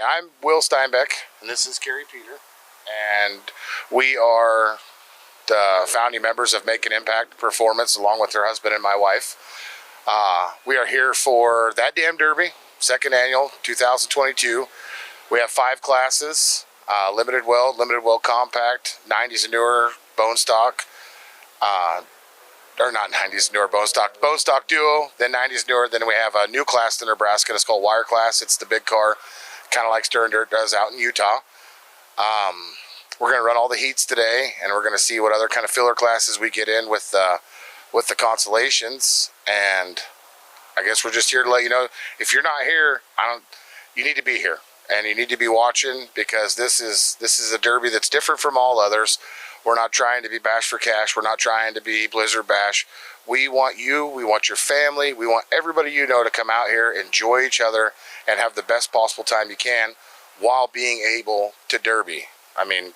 I'm Will Steinbeck, and this is Carrie Peter, and we are the founding members of Make an Impact Performance, along with her husband and my wife. We are here for that damn derby, second annual, 2022. We have 5 classes, limited weld compact, 90s and newer, bone stock, or not 90s and newer, bone stock duo, then 90s and newer. Then we have a new class in Nebraska, it's called wire class. It's the big car, kind of like Stern Dirt does out in Utah. We're going to run all the heats today, and we're going to see what other kind of filler classes we get in with the consolations. And I guess we're just here to let you know, if you're not here, you need to be here, and you need to be watching, because this is a derby that's different from all others. We're not trying to be Bash for Cash. We're not trying to be Blizzard Bash. We want you, we want your family, we want everybody you know to come out here, enjoy each other, and have the best possible time you can while being able to derby. I mean,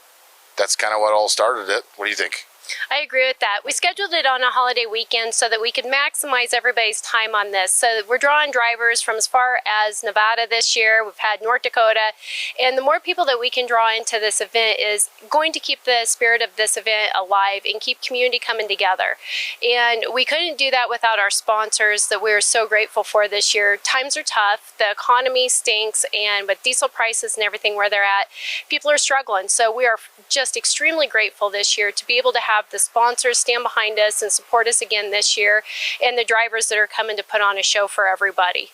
that's kind of what all started it. What do you think? I agree with that. We scheduled it on a holiday weekend so that we could maximize everybody's time on this. So we're drawing drivers from as far as Nevada this year. We've had North Dakota. And the more people that we can draw into this event is going to keep the spirit of this event alive and keep community coming together. And we couldn't do that without our sponsors that we're so grateful for this year. Times are tough. The economy stinks. And with diesel prices and everything where they're at, people are struggling. So we are just extremely grateful this year to be able to have the sponsors stand behind us and support us again this year, and the drivers that are coming to put on a show for everybody.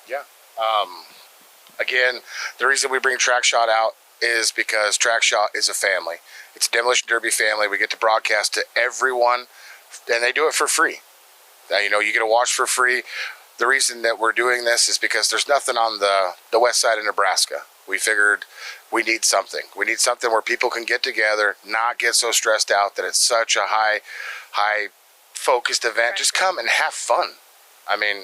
Yeah. Again, the reason we bring TrackShot out is because TrackShot is a family. It's a Demolition Derby family. We get to broadcast to everyone, and they do it for free. Now, you know, you get to watch for free. The reason that we're doing this is because there's nothing on the west side of Nebraska. We figured we need something. We need something where people can get together, not get so stressed out that it's such a high focused event. Just come and have fun. I mean,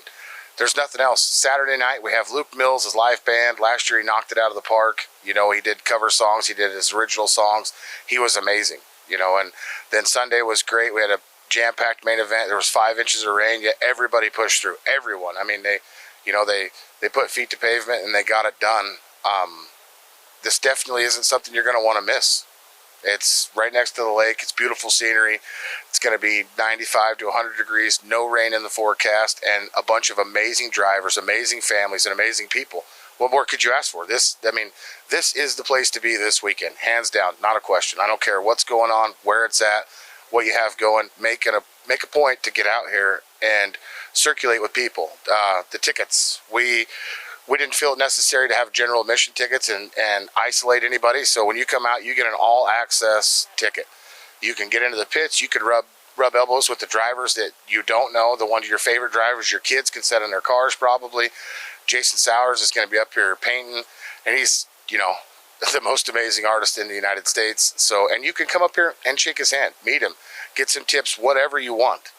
there's nothing else. Saturday night we have Luke Mills, his live band. Last year he knocked it out of the park. You know, he did cover songs, he did his original songs. He was amazing, you know. And then Sunday was great. We had a jam-packed main event. There was 5 inches of rain, yet everybody pushed through. Everyone. I mean, they put feet to pavement and they got it done. This definitely isn't something you're going to want to miss. It's right next to the lake. It's beautiful scenery. It's going to be 95 to 100 degrees, no rain in the forecast, and a bunch of amazing drivers, amazing families, and amazing people. What more could you ask for? This is the place to be this weekend, hands down, not a question. I don't care what's going on, where it's at, what you have going. Make a point to get out here and circulate with people. The tickets, we didn't feel it necessary to have general admission tickets and isolate anybody. So when you come out, you get an all-access ticket. You can get into the pits. You can rub elbows with the drivers that you don't know, the ones of your favorite drivers. Your kids can sit in their cars probably. Jason Sowers is going to be up here painting, and he's, you know, the most amazing artist in the United States. So, and you can come up here and shake his hand, meet him, get some tips, whatever you want.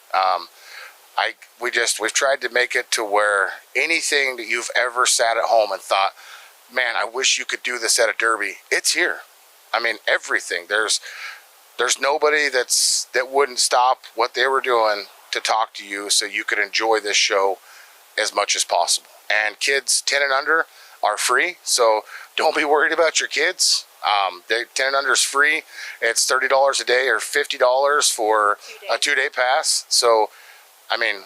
We've tried to make it to where anything that you've ever sat at home and thought, man, I wish you could do this at a derby, it's here. I mean, everything. There's nobody that wouldn't stop what they were doing to talk to you so you could enjoy this show as much as possible. And kids 10 and under are free, so don't be worried about your kids. 10 and under is free. It's $30 a day or $50 for a 2-day pass. So I mean,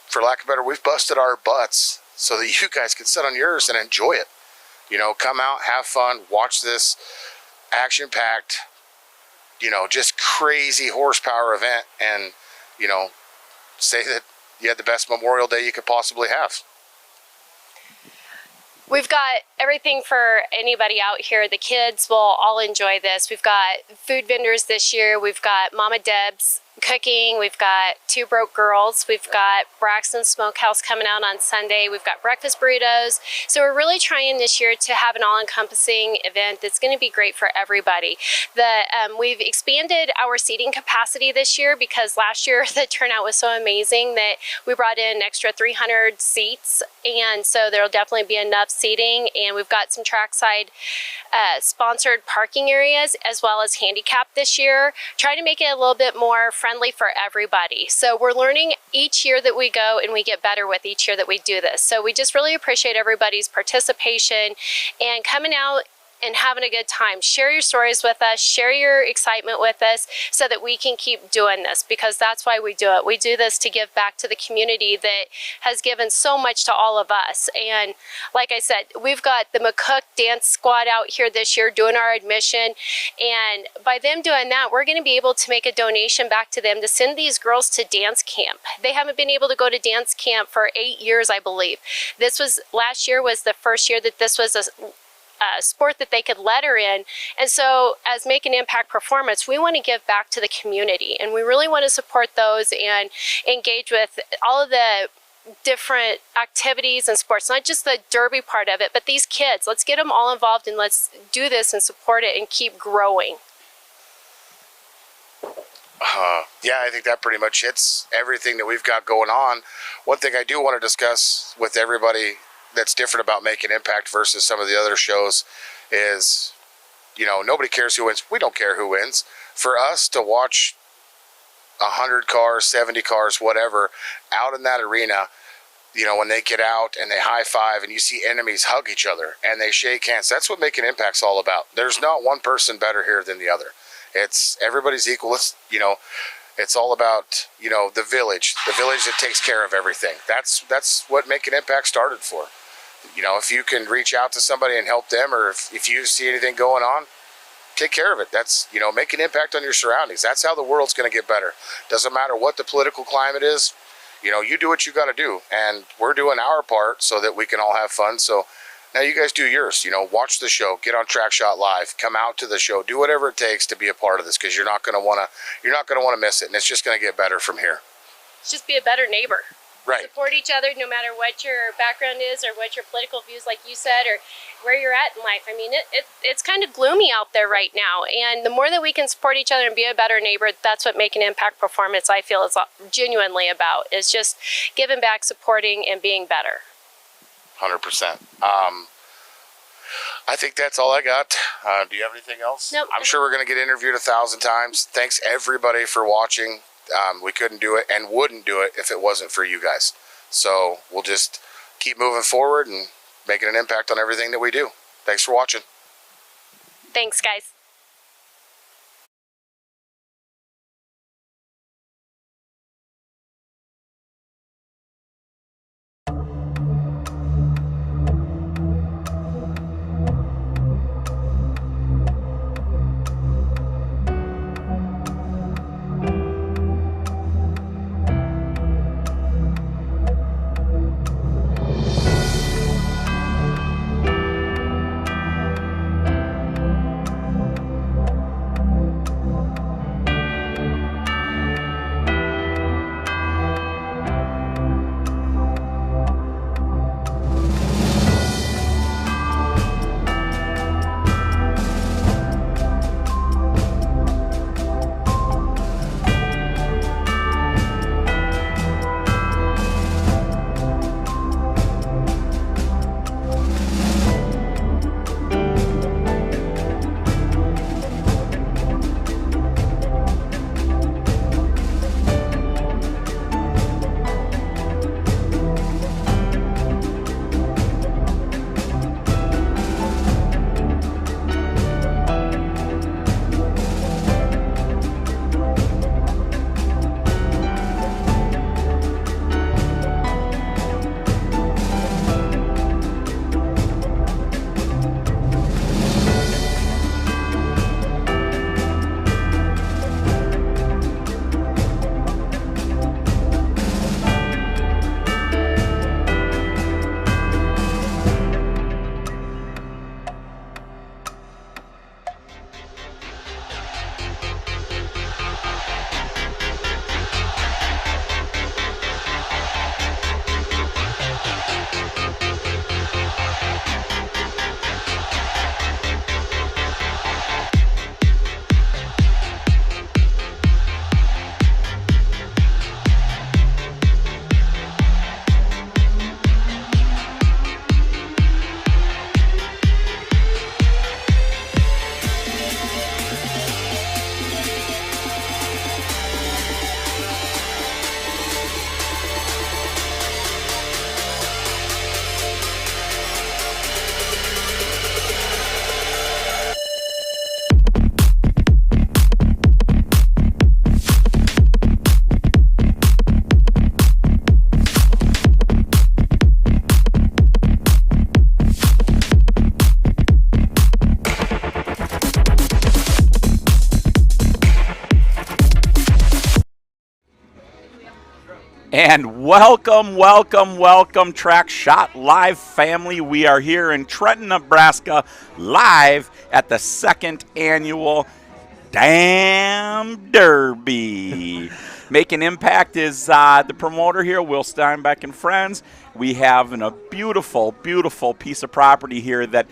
for lack of a better, we've busted our butts so that you guys can sit on yours and enjoy it. You know, come out, have fun, watch this action-packed, you know, just crazy horsepower event, and, you know, say that you had the best Memorial Day you could possibly have. We've got everything for anybody out here. The kids will all enjoy this. We've got food vendors this year. We've got Mama Deb's cooking. We've got Two Broke Girls. We've got Braxton Smokehouse coming out on Sunday. We've got breakfast burritos. So we're really trying this year to have an all-encompassing event that's going to be great for everybody. We've expanded our seating capacity this year because last year the turnout was so amazing that we brought in an extra 300 seats, and so there'll definitely be enough seating. And we've got some trackside sponsored parking areas as well as handicap this year. Try to make it a little bit more friendly for everybody. So we're learning each year that we go, and we get better with each year that we do this. So we just really appreciate everybody's participation and coming out and having a good time. Share your stories with us, share your excitement with us so that we can keep doing this, because that's why we do it. We do this to give back to the community that has given so much to all of us. And like I said, we've got the McCook Dance Squad out here this year doing our admission. And by them doing that, we're going to be able to make a donation back to them to send these girls to dance camp. They haven't been able to go to dance camp for 8 years, I believe. Last year was the first year that this was a sport that they could letter in. And so as Make an Impact Performance, we want to give back to the community, and we really want to support those and engage with all of the different activities and sports, not just the derby part of it, but these kids. Let's get them all involved, and let's do this and support it and keep growing. Yeah, I think that pretty much hits everything that we've got going on. One thing I do want to discuss with everybody that's different about Make an Impact versus some of the other shows is, you know, nobody cares who wins. We don't care who wins. For us to watch 100 cars, 70 cars, whatever, out in that arena, you know, when they get out and they high five and you see enemies hug each other and they shake hands, that's what Make an Impact's all about. There's not one person better here than the other. It's everybody's equal. It's, you know, it's all about, you know, the village that takes care of everything. That's what Make an Impact started for. You know, if you can reach out to somebody and help them, or if you see anything going on, take care of it. That's, you know, make an impact on your surroundings. That's how the world's going to get better. Doesn't matter what the political climate is. You know, you do what you got to do, and we're doing our part so that we can all have fun. So now you guys do yours. You know, watch the show, get on TrackShotLive, come out to the show, do whatever it takes to be a part of this, because you're not going to want to miss it, and it's just going to get better from here. Just be a better neighbor. Right. Support each other no matter what your background is or what your political views, like you said, or where you're at in life. I mean, it's kind of gloomy out there right now. And the more that we can support each other and be a better neighbor, that's what Make an Impact Performance, I feel, is genuinely about. Is just giving back, supporting, and being better. 100%. I think that's all I got. Do you have anything else? Nope. I'm sure we're going to get interviewed 1,000 times. Thanks, everybody, for watching. We couldn't do it and wouldn't do it if it wasn't for you guys. So we'll just keep moving forward and making an impact on everything that we do. Thanks for watching. Thanks, guys. And welcome, TrackShotLive family. We are here in Trenton, Nebraska, live at the second annual Demoderby. Making impact is the promoter here, Will Steinbeck and friends. We have a beautiful, beautiful piece of property here that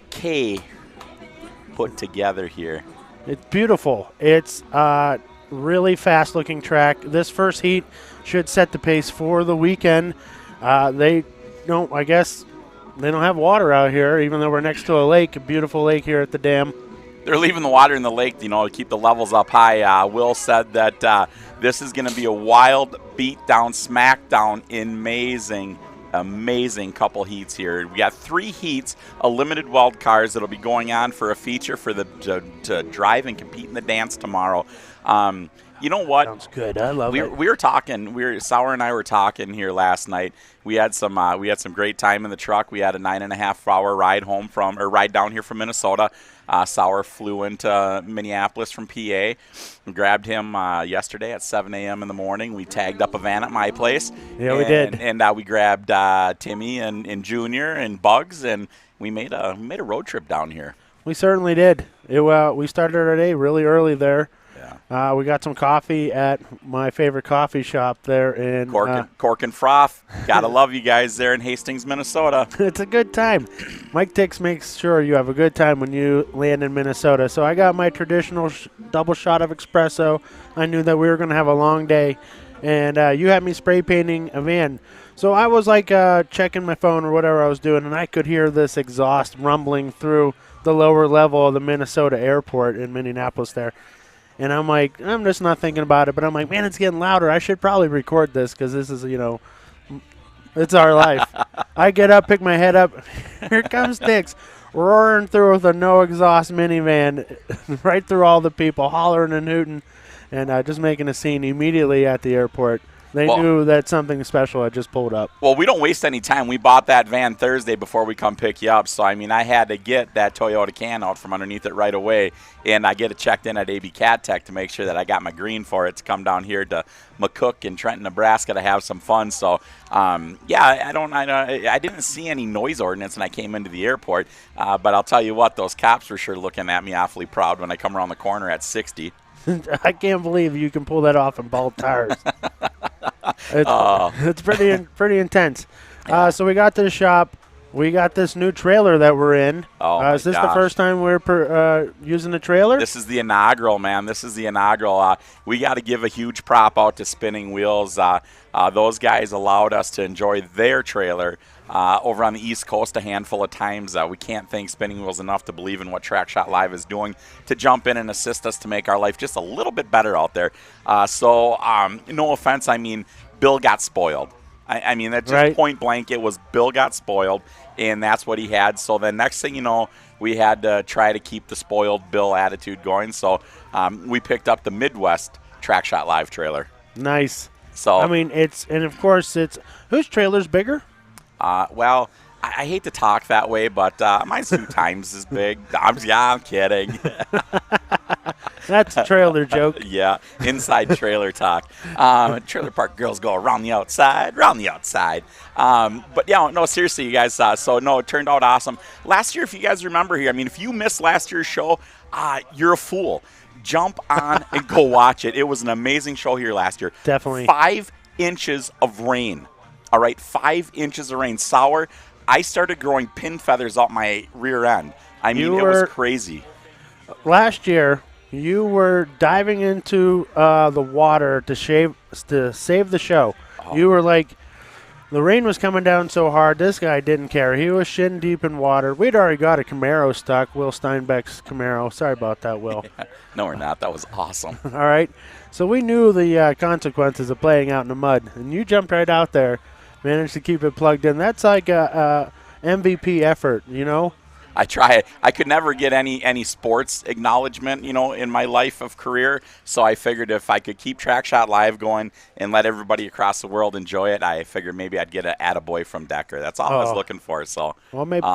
Kay put together here. It's beautiful. It's really fast-looking track. This first heat should set the pace for the weekend. I guess they don't have water out here, even though we're next to a lake, a beautiful lake here at the dam. They're leaving the water in the lake, to keep the levels up high. Will said that this is going to be a wild beat-down, smack-down, amazing couple heats here. We got 3 heats, a limited wild cards that'll be going on for a feature for to drive and compete in the dance tomorrow. You know what? Sounds good. I love it. We were talking. Sauer and I were talking here last night. We had some great time in the truck. We had a 9.5-hour ride down here from Minnesota. Sauer flew into Minneapolis from PA. We grabbed him yesterday at 7 a.m. in the morning. We tagged up a van at my place. Yeah, we did. And we grabbed Timmy and Junior and Bugs, and we made a road trip down here. We certainly did. We started our day really early there. We got some coffee at my favorite coffee shop there in Cork and Froth. Gotta love you guys there in Hastings, Minnesota. It's a good time. Mike Dix makes sure you have a good time when you land in Minnesota. So I got my traditional double shot of espresso. I knew that we were going to have a long day, and you had me spray painting a van. So I was like checking my phone or whatever I was doing, and I could hear this exhaust rumbling through the lower level of the Minnesota airport in Minneapolis there. And I'm like, I'm just not thinking about it, but I'm like, man, it's getting louder. I should probably record this because this is, it's our life. I get up, pick my head up. Here comes Dix, roaring through with a no-exhaust minivan, right through all the people, hollering and hooting, and just making a scene immediately at the airport. They knew that something special had just pulled up. Well, we don't waste any time. We bought that van Thursday before we come pick you up. So, I had to get that Toyota can out from underneath it right away. And I get it checked in at AB Cat Tech to make sure that I got my green for it to come down here to McCook in Trenton, Nebraska to have some fun. So, I didn't see any noise ordinance when I came into the airport. But I'll tell you what, those cops were sure looking at me awfully proud when I come around the corner at 60. I can't believe you can pull that off in bald tires. It's pretty intense. So we got to the shop. We got this new trailer that we're in. Is this the first time we're using the trailer? This is the inaugural, man. This is the inaugural. We got to give a huge prop out to Spinning Wheels. Those guys allowed us to enjoy their trailer over on the East Coast a handful of times. We can't thank Spinning Wheels enough to believe in what TrackShotLive is doing to jump in and assist us to make our life just a little bit better out there. No offense, Bill got spoiled. That's just right. Point blank. It was Bill got spoiled, and that's what he had. So then next thing you know, we had to try to keep the spoiled Bill attitude going. So we picked up the Midwest TrackShotLive trailer. Nice. So of course it's whose trailer's bigger? Well, I hate to talk that way, but mine's 2 times as big. I'm kidding. That's a trailer joke. Yeah, inside trailer talk. Trailer park girls go around the outside. But yeah, no, seriously, you guys. It turned out awesome. Last year, if you guys remember here, if you missed last year's show, you're a fool. Jump on and go watch it. It was an amazing show here last year. Definitely. 5 inches of rain. All right, 5 inches of rain. Sauer, I started growing pin feathers out my rear end. It was crazy. Last year, you were diving into the water to save the show. Oh. You were like, the rain was coming down so hard, this guy didn't care. He was shin deep in water. We'd already got a Camaro stuck, Will Steinbeck's Camaro. Sorry about that, Will. Yeah. No, we're not. That was awesome. All right. So we knew the consequences of playing out in the mud, and you jumped right out there, managed to keep it plugged in. That's like a MVP effort, I try. I could never get any sports acknowledgement, in my life of career. So I figured if I could keep TrackShotLive going and let everybody across the world enjoy it, I figured maybe I'd get an attaboy from Decker. That's all I was looking for. So, well, maybe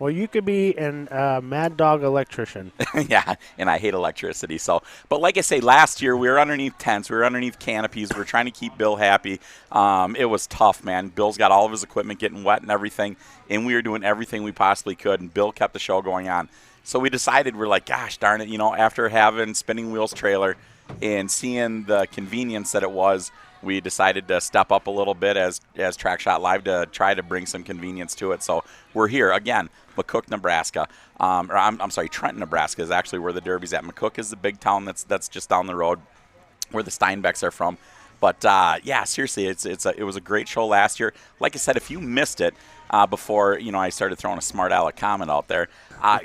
Well, you could be an mad dog electrician. Yeah, and I hate electricity. So, but like I say, last year we were underneath tents, we were underneath canopies, we were trying to keep Bill happy. It was tough, man. Bill's got all of his equipment getting wet and everything, and we were doing everything we possibly could, and Bill kept the show going on. So we decided, we're like, gosh darn it, after having Spinning Wheels trailer and seeing the convenience that it was, we decided to step up a little bit as TrackShotLive to try to bring some convenience to it. So we're here again, McCook, Nebraska. I'm sorry, Trenton, Nebraska is actually where the Derby's at. McCook is the big town that's just down the road, where the Steinbecks are from. But yeah, seriously, it was a great show last year. Like I said, if you missed it before I started throwing a smart aleck comment out there,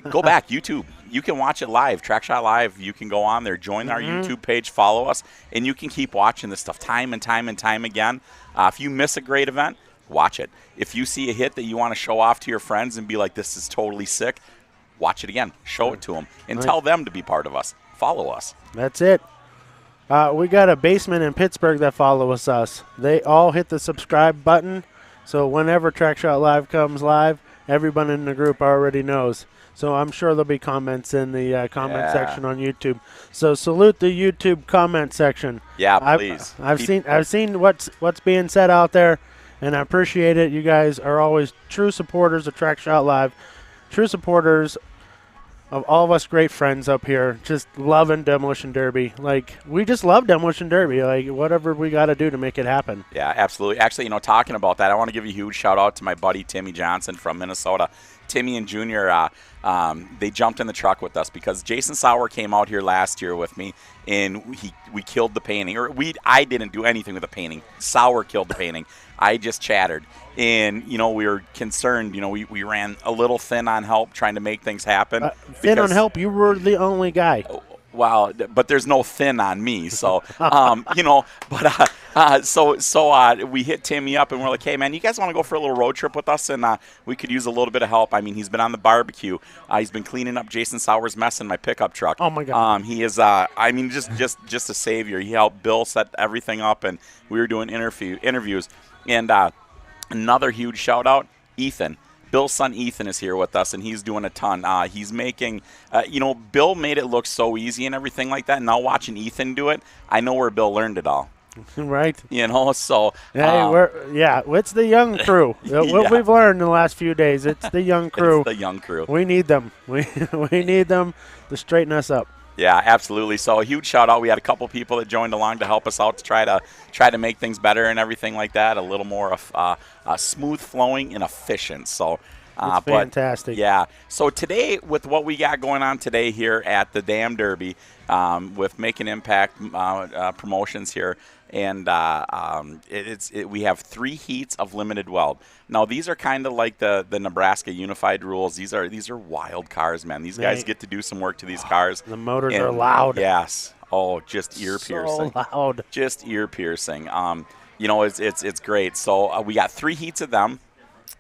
go back YouTube. You can watch it live, TrackShot Live. You can go on there, join our YouTube page, follow us, and you can keep watching this stuff time and time and time again. If you miss a great event, watch it. If you see a hit that you want to show off to your friends and be like, this is totally sick, watch it again. Show it to them and tell them to be part of us. Follow us. That's it. We got a basement in Pittsburgh that follows us. They all hit the subscribe button, so whenever TrackShot Live comes live, everyone in the group already knows. So I'm sure there'll be comments in the comment section on YouTube. So salute the YouTube comment section. Yeah, please. I've seen what's being said out there, and I appreciate it. You guys are always true supporters of TrackShot Live, true supporters of all of us great friends up here, just loving Demolition Derby. Like, we just love Demolition Derby. Like, whatever we got to do to make it happen. Yeah, absolutely. Actually, talking about that, I want to give a huge shout out to my buddy Timmy Johnson from Minnesota. Timmy and Junior, they jumped in the truck with us because Jason Sauer came out here last year with me, and we killed the painting. I didn't do anything with the painting. Sauer killed the painting. I just chattered. And, we were concerned. We ran a little thin on help trying to make things happen. Thin on help? You were the only guy. Well, but there's no thin on me. So, so we hit Timmy up and we're like, hey, man, you guys want to go for a little road trip with us? And we could use a little bit of help. I mean, he's been on the barbecue. He's been cleaning up Jason Sauer's mess in my pickup truck. Oh, my God. He is, just a savior. He helped Bill set everything up, and we were doing interviews. And another huge shout out, Ethan. Bill's son Ethan is here with us, and he's doing a ton. He's making, Bill made it look so easy and everything like that. And now watching Ethan do it, I know where Bill learned it all. Right. So. Hey, it's the young crew. What we've learned in the last few days, it's the young crew. It's the young crew. We need them. We need them to straighten us up. Yeah, absolutely. So a huge shout out. We had a couple people that joined along to help us out to try to make things better and everything like that. A little more smooth flowing and efficient. So it's fantastic. Yeah. So today, with what we got going on today here at the Dam Derby, with Making Impact promotions here, and we have 3 heats of limited weld. Now these are kind of like the Nebraska Unified rules. These are wild cars, man. These guys get to do some work to these cars. The motors are loud. Yes. Oh, just ear piercing. So loud. Just ear piercing. It's great. So we got 3 heats of them.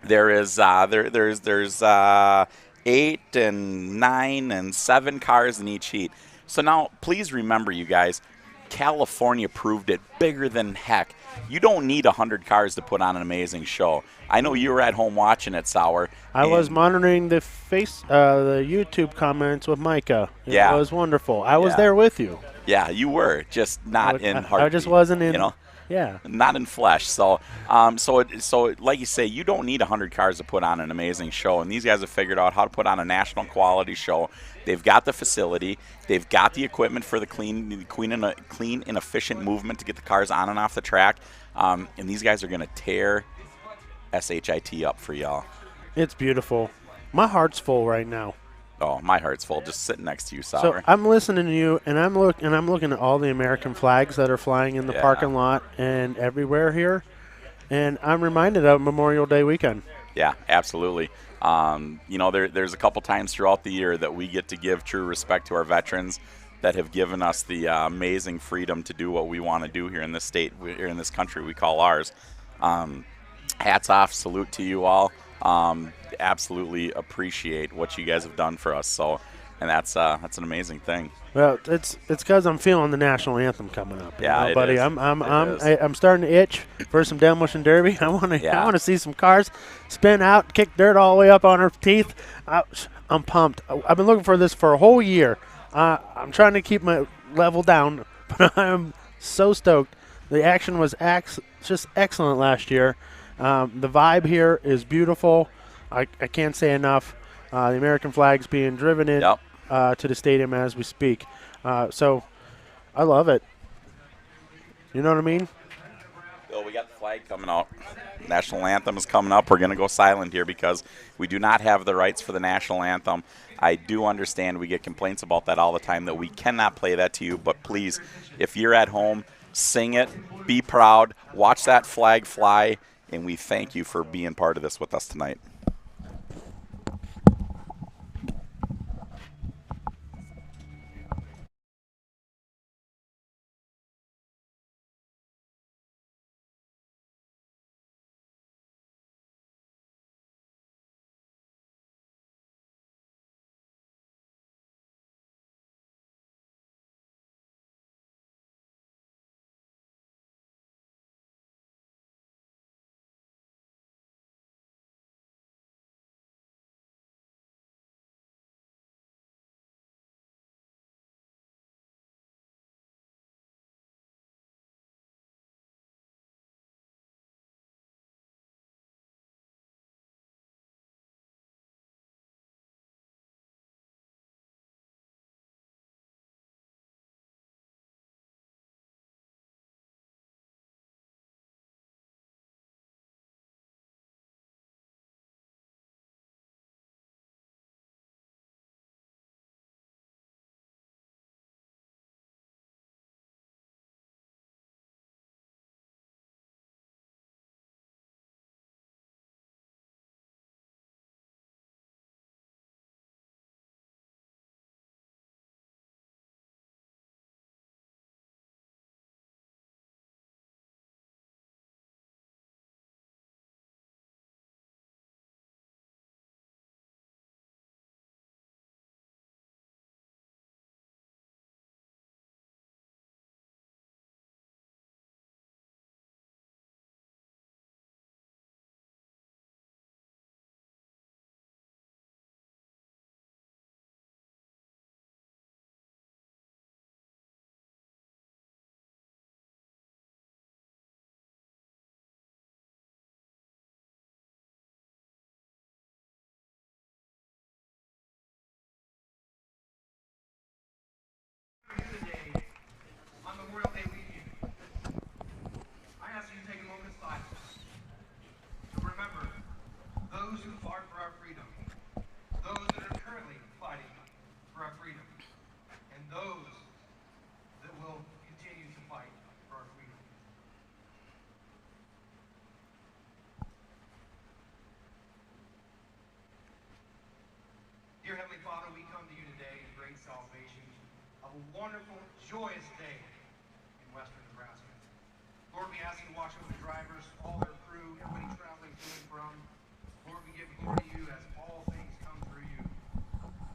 There's 8 and 9 and 7 cars in each heat. So now, please remember, you guys, California proved it bigger than heck. You don't need 100 cars to put on an amazing show. I know you were at home watching it, Sauer. I was monitoring the YouTube comments with Micah. It was wonderful. I was there with you. Yeah, you were, just not in heartbeat. I just wasn't in. Yeah. Not in flesh. So, so like you say, you don't need 100 cars to put on an amazing show. And these guys have figured out how to put on a national quality show. They've got the facility. They've got the equipment for the clean and efficient movement to get the cars on and off the track. And these guys are going to tear SHIT up for y'all. It's beautiful. My heart's full right now. Oh, my heart's full just sitting next to you, Sauer. So I'm listening to you, and I'm looking at all the American flags that are flying in the parking lot and everywhere here, and I'm reminded of Memorial Day weekend. Yeah, absolutely. There's a couple times throughout the year that we get to give true respect to our veterans that have given us the amazing freedom to do what we want to do here in this state, here in this country we call ours. Hats off, salute to you all. Absolutely appreciate what you guys have done for us. So and that's an amazing thing. Well, it's because I'm feeling the national anthem coming up. Yeah, you know, it buddy. is. I'm starting to itch for some Demolition Derby. I want Yeah. to see some cars spin out, kick dirt all the way up on her teeth. I'm pumped. I've been looking for this for a whole year. I'm trying to keep my level down, but I'm so stoked. The action was just excellent last year. The vibe here is beautiful. I can't say enough. The American flag's being driven in. Yep. To the stadium as we speak. So I love it. You know what I mean? Bill, we got the flag coming out. National anthem is coming up. We're going to go silent here because we do not have the rights for the national anthem. I do understand we get complaints about that all the time, that we cannot play that to you. But please, if you're at home, sing it, be proud, watch that flag fly, and we thank you for being part of this with us tonight. Those who fought for our freedom, those that are currently fighting for our freedom, and those that will continue to fight for our freedom. Dear Heavenly Father, we come to you today in great salvation of a wonderful, joyous day in western Nebraska. Lord, we ask you to watch over the drivers, all their crew, everybody traveling to and from. Lord, we give glory to you as all things come through you.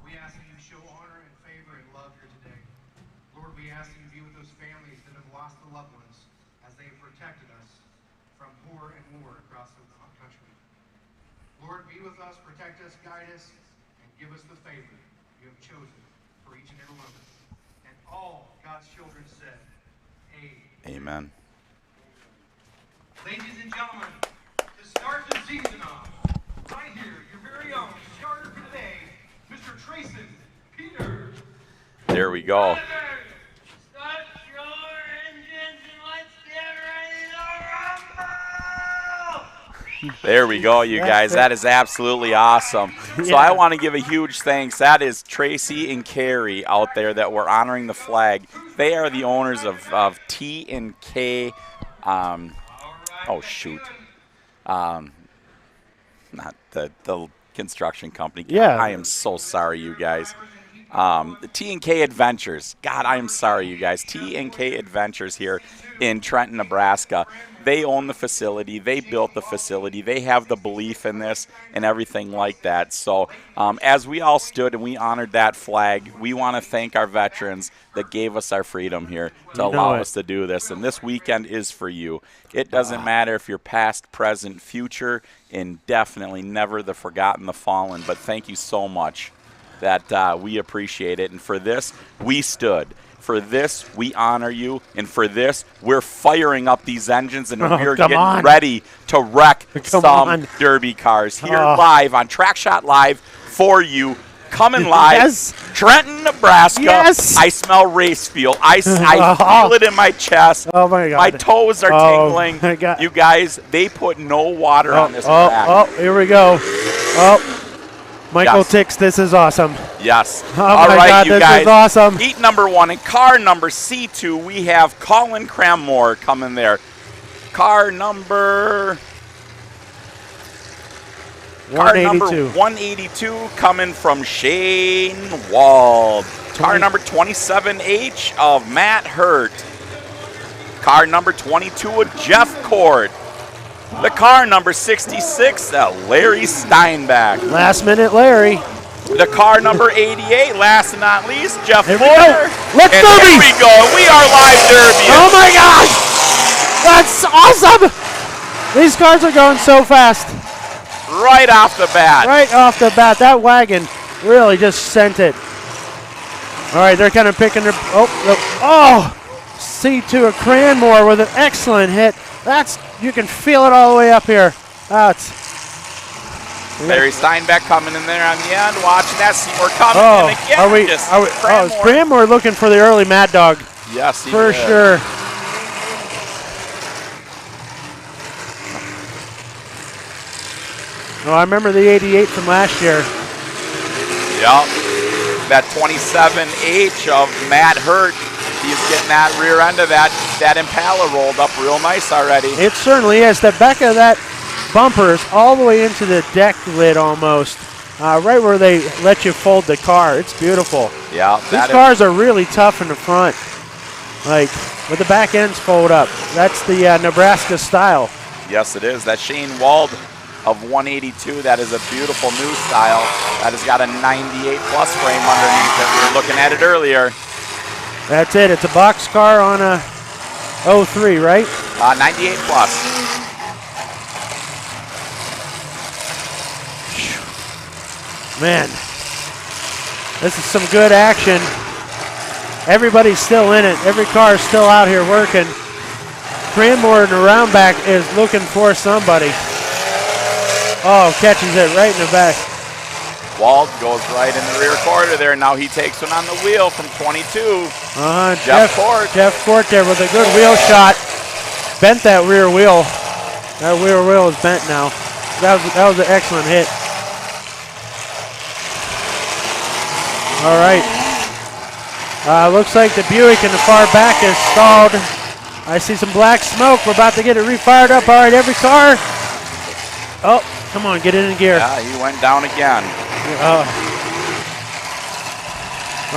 We ask that you show honor and favor and love here today. Lord, we ask that you be with those families that have lost their loved ones as they have protected us from horror and war across the country. Lord, be with us, protect us, guide us, and give us the favor you have chosen for each and every one of us. And all God's children said, Amen. Ladies and gentlemen, to start the season off, right here, your very own starter for today, Mr. Trenton, Peter. There we go. Start your engines and let's get ready to rumble! There we go, you guys. That is absolutely awesome. So I want to give a huge thanks. That is Tracy and Carrie out there that were honoring the flag. They are the owners of T&K. Oh, shoot. Not the construction company. Yeah. I am so sorry, you guys. The T&K Adventures. God, I'm sorry, you guys. T&K Adventures here in Trenton, Nebraska. They own the facility. They built the facility. They have the belief in this and everything like that. So as we all stood and we honored that flag, we want to thank our veterans that gave us our freedom here to allow us to do this. And this weekend is for you. It doesn't matter if you're past, present, future, and definitely never the forgotten, the fallen. But thank you so much. That we appreciate it. And for this, we stood. For this, we honor you. And for this, we're firing up these engines and we're getting ready to wreck some derby cars here live on TrackShot Live for you. Coming live, Trenton, Nebraska. I smell race fuel. I feel it in my chest. Oh, my God. My toes are tingling. You guys, they put no water on this track. Oh, here we go. Oh. Michael Tix, this is awesome. Yes. Oh, All right, God, you this guys. Is awesome. Heat number 1 and car number C2, we have Colin Cranmore coming there. Car number 182 coming from Shane Wald. Car number 27H of Matt Hurt. Car number 22 of Jeff Cord. The car number 66, Larry Steinbach. Last minute Larry. The car number 88, last and not least, Jeff Boyer. Let's derby. Here we go. We are live derby. Oh my gosh. That's awesome. These cars are going so fast. Right off the bat. Right off the bat. That wagon really just sent it. All right, they're kind of picking their, C2 of Cranmore with an excellent hit. You can feel it all the way up here. Larry Steinbach coming in there on the end, watching that. We're coming in again. Is Cranmore looking for the early Mad Dog? Yes, he for is. Sure. Oh, I remember the 88 from last year. Yep. That 27H of Matt Hurt. He's getting that rear end of that Impala rolled up real nice already. It certainly is. The back of that bumper is all the way into the deck lid almost, right where they let you fold the car. It's beautiful. Yeah. These cars are really tough in the front, like with the back ends fold up. That's the Nebraska style. Yes, it is. That Shane Wald of 182, that is a beautiful new style. That has got a 98 plus frame underneath it. We were looking at it earlier. That's it. It's a box car on a 03, right? 98 plus. Man, this is some good action. Everybody's still in it. Every car is still out here working. Cranmore in the round back is looking for somebody. Oh, catches it right in the back. Wald goes right in the rear quarter there. Now he takes one on the wheel from 22. Jeff Court there with a good wheel shot. Bent that rear wheel. That rear wheel is bent now. That was an excellent hit. All right. Looks like the Buick in the far back is stalled. I see some black smoke. We're about to get it refired up. All right, every car. Oh, come on, get it in gear. Yeah, he went down again. All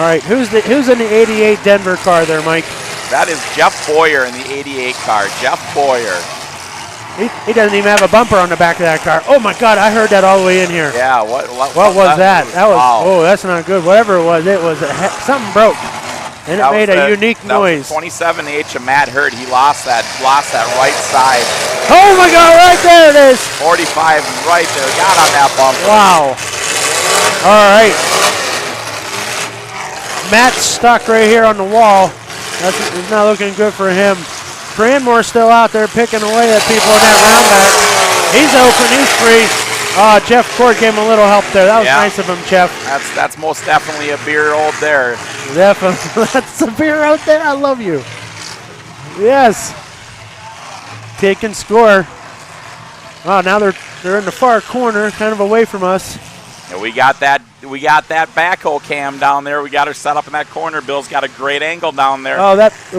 right, who's in the 88 Denver car there, Mike? That is Jeff Boyer in the 88 car. Jeff Boyer. He doesn't even have a bumper on the back of that car. Oh my God, I heard that all the way in here. Yeah, what was that? That was wow. Oh, that's not good. Whatever it was something broke, and it made a unique noise. That was 27H of Matt Hurt. He lost that right side. Oh my God, right there it is. 45 right there. Got on that bumper. Wow. All right. Matt's stuck right here on the wall. It's not looking good for him. Cranmore's still out there picking away at people in that round back. He's open, he's free. Jeff Court gave him a little help there. That was nice of him, Jeff. That's most definitely a beer old there. Definitely. That's a beer out there. I love you. Yes. Taking score. Oh, now they're in the far corner, kind of away from us. And we got that backhoe cam down there. We got her set up in that corner. Bill's got a great angle down there. Oh,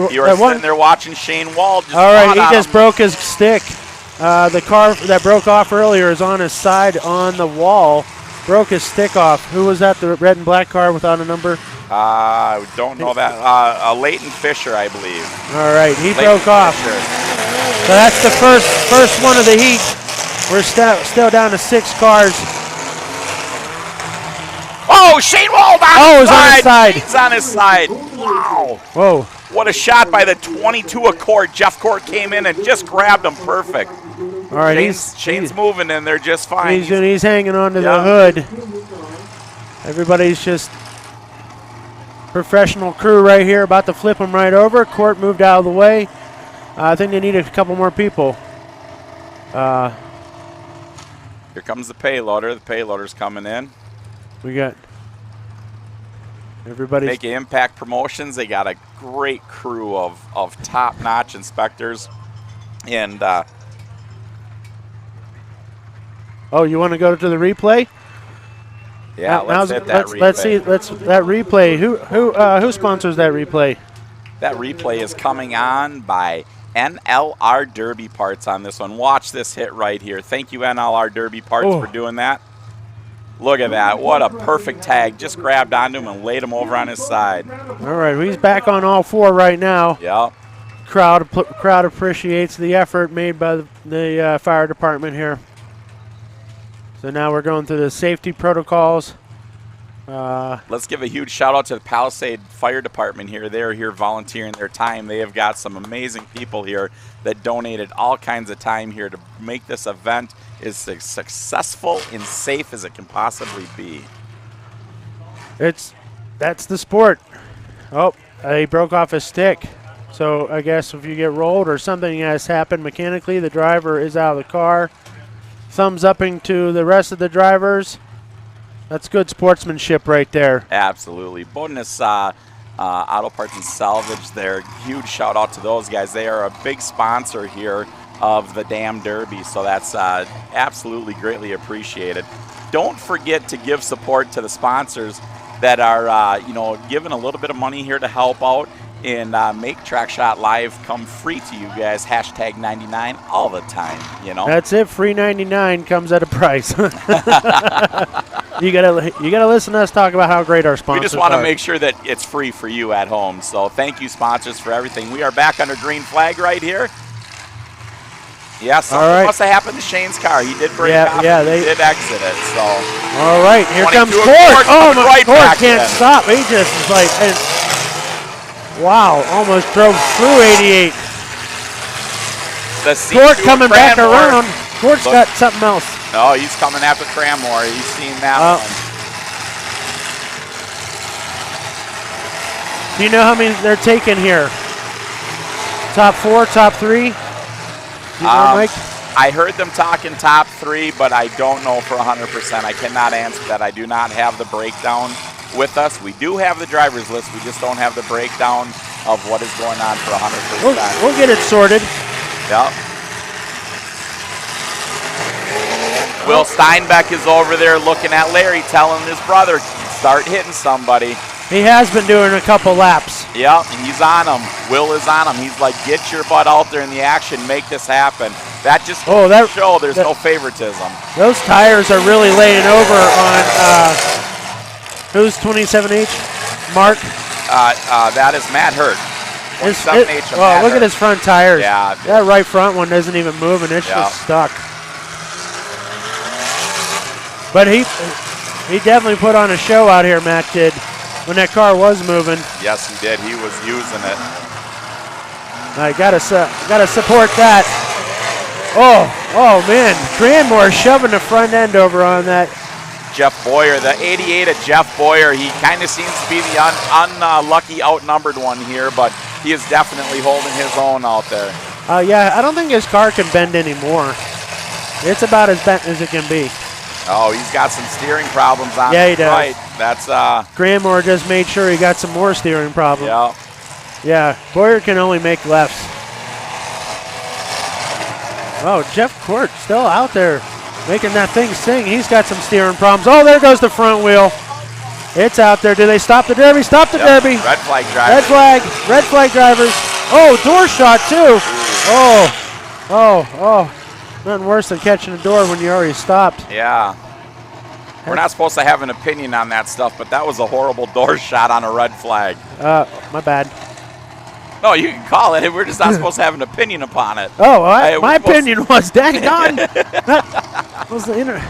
you were sitting there watching Shane Wald. All right, he just broke his stick. The car that broke off earlier is on his side on the wall. broke his stick off. Who was that? The red and black car without a number? I don't know that. Leighton Fisher, I believe. All right, he Leighton broke off. Fisher. So that's the first one of the heat. We're still down to 6 cars. Oh, Shane Wald Oh, he's on his side. He's on his side. Wow. Whoa. What a shot by the 22 Accord. Jeff Court came in and just grabbed him perfect. All right, Shane's moving and they're just fine. He's hanging on to the Yeah. hood. Everybody's just professional crew right here, about to flip him right over. Court moved out of the way. I think they need a couple more people. Here comes the payloader. The payloader's coming in. We got everybody. Make Impact Promotions. They got a great crew of top-notch inspectors. And Oh, you want to go to the replay? yeah, let's hit that replay. Let's see. That replay. Who sponsors that replay? That replay is coming on by NLR Derby Parts on this one. Watch this hit right here. Thank you, NLR Derby Parts, for doing that. Look at that. What a perfect tag. Just grabbed onto him and laid him over on his side. All right, he's back on all 4 right now. Yep. Crowd appreciates the effort made by the fire department here. So now we're going through the safety protocols. Let's give a huge shout out to the Palisade Fire Department here. They're here volunteering their time. They have got some amazing people here that donated all kinds of time here to make this event as successful and safe as it can possibly be. That's the sport. Oh, he broke off his stick. So I guess if you get rolled or something has happened mechanically, the driver is out of the car. Thumbs upping to the rest of the drivers. That's good sportsmanship right there. Absolutely. Bonus Auto Parts and Salvage there. Huge shout out to those guys. They are a big sponsor here of the Dam Derby, so that's absolutely greatly appreciated. Don't forget to give support to the sponsors that are giving a little bit of money here to help out and make TrackShotLive come free to you guys. Hashtag 99 all the time, That's it. Free 99 comes at a price. You gotta listen to us talk about how great our sponsors are. We just want to make sure that it's free for you at home. So thank you, sponsors, for everything. We are back under green flag right here. Yeah, something must have happened to Shane's car. He did break off. Yeah, they did exit it. So. All right, here comes Court. Oh, my Court can't stop. He just is like, wow, almost drove through 88. Court coming back around. Court's got something else. Oh, he's coming after Cranmore. He's seen that one. Do you know how many they're taking here? Top 4, top 3? You know, Mike? I heard them talking top 3, but I don't know for 100%. I cannot answer that. I do not have the breakdown with us. We do have the driver's list. We just don't have the breakdown of what is going on for 100%. We'll get it sorted. Yep. Will Steinbeck is over there looking at Larry, telling his brother, start hitting somebody. He has been doing a couple laps. Yep, and he's on him. Will is on him. He's like, get your butt out there in the action, make this happen. That just goes to show there's no favoritism. Those tires are really laying over on, who's 27H? Mark? That is Matt Hurt. 27H of Matt look Hurt. At his front tires. Yeah. That right front one isn't even moving. It's just stuck. But he definitely put on a show out here, Matt did, when that car was moving. Yes, he did. He was using it. I gotta support that. Oh man, Cranmore shoving the front end over on that. Jeff Boyer, the 88 of Jeff Boyer. He kind of seems to be the unlucky outnumbered one here, but he is definitely holding his own out there. Yeah, I don't think his car can bend anymore. It's about as bent as it can be. Oh, he's got some steering problems on he does. Right. That's Cranmore just made sure he got some more steering problems. Yeah. Yeah, Boyer can only make lefts. Oh, Jeff Court still out there making that thing sing. He's got some steering problems. Oh, there goes the front wheel. It's out there. Do they stop the Derby? Stop the Derby. Red flag drivers. Red flag drivers. Oh, door shot too. Oh. Nothing worse than catching a door when you already stopped. Yeah. We're not supposed to have an opinion on that stuff, but that was a horrible door shot on a red flag. My bad. No, you can call it. We're just not supposed to have an opinion upon it. Oh, my Hey, opinion was, dang it on. That was the internet.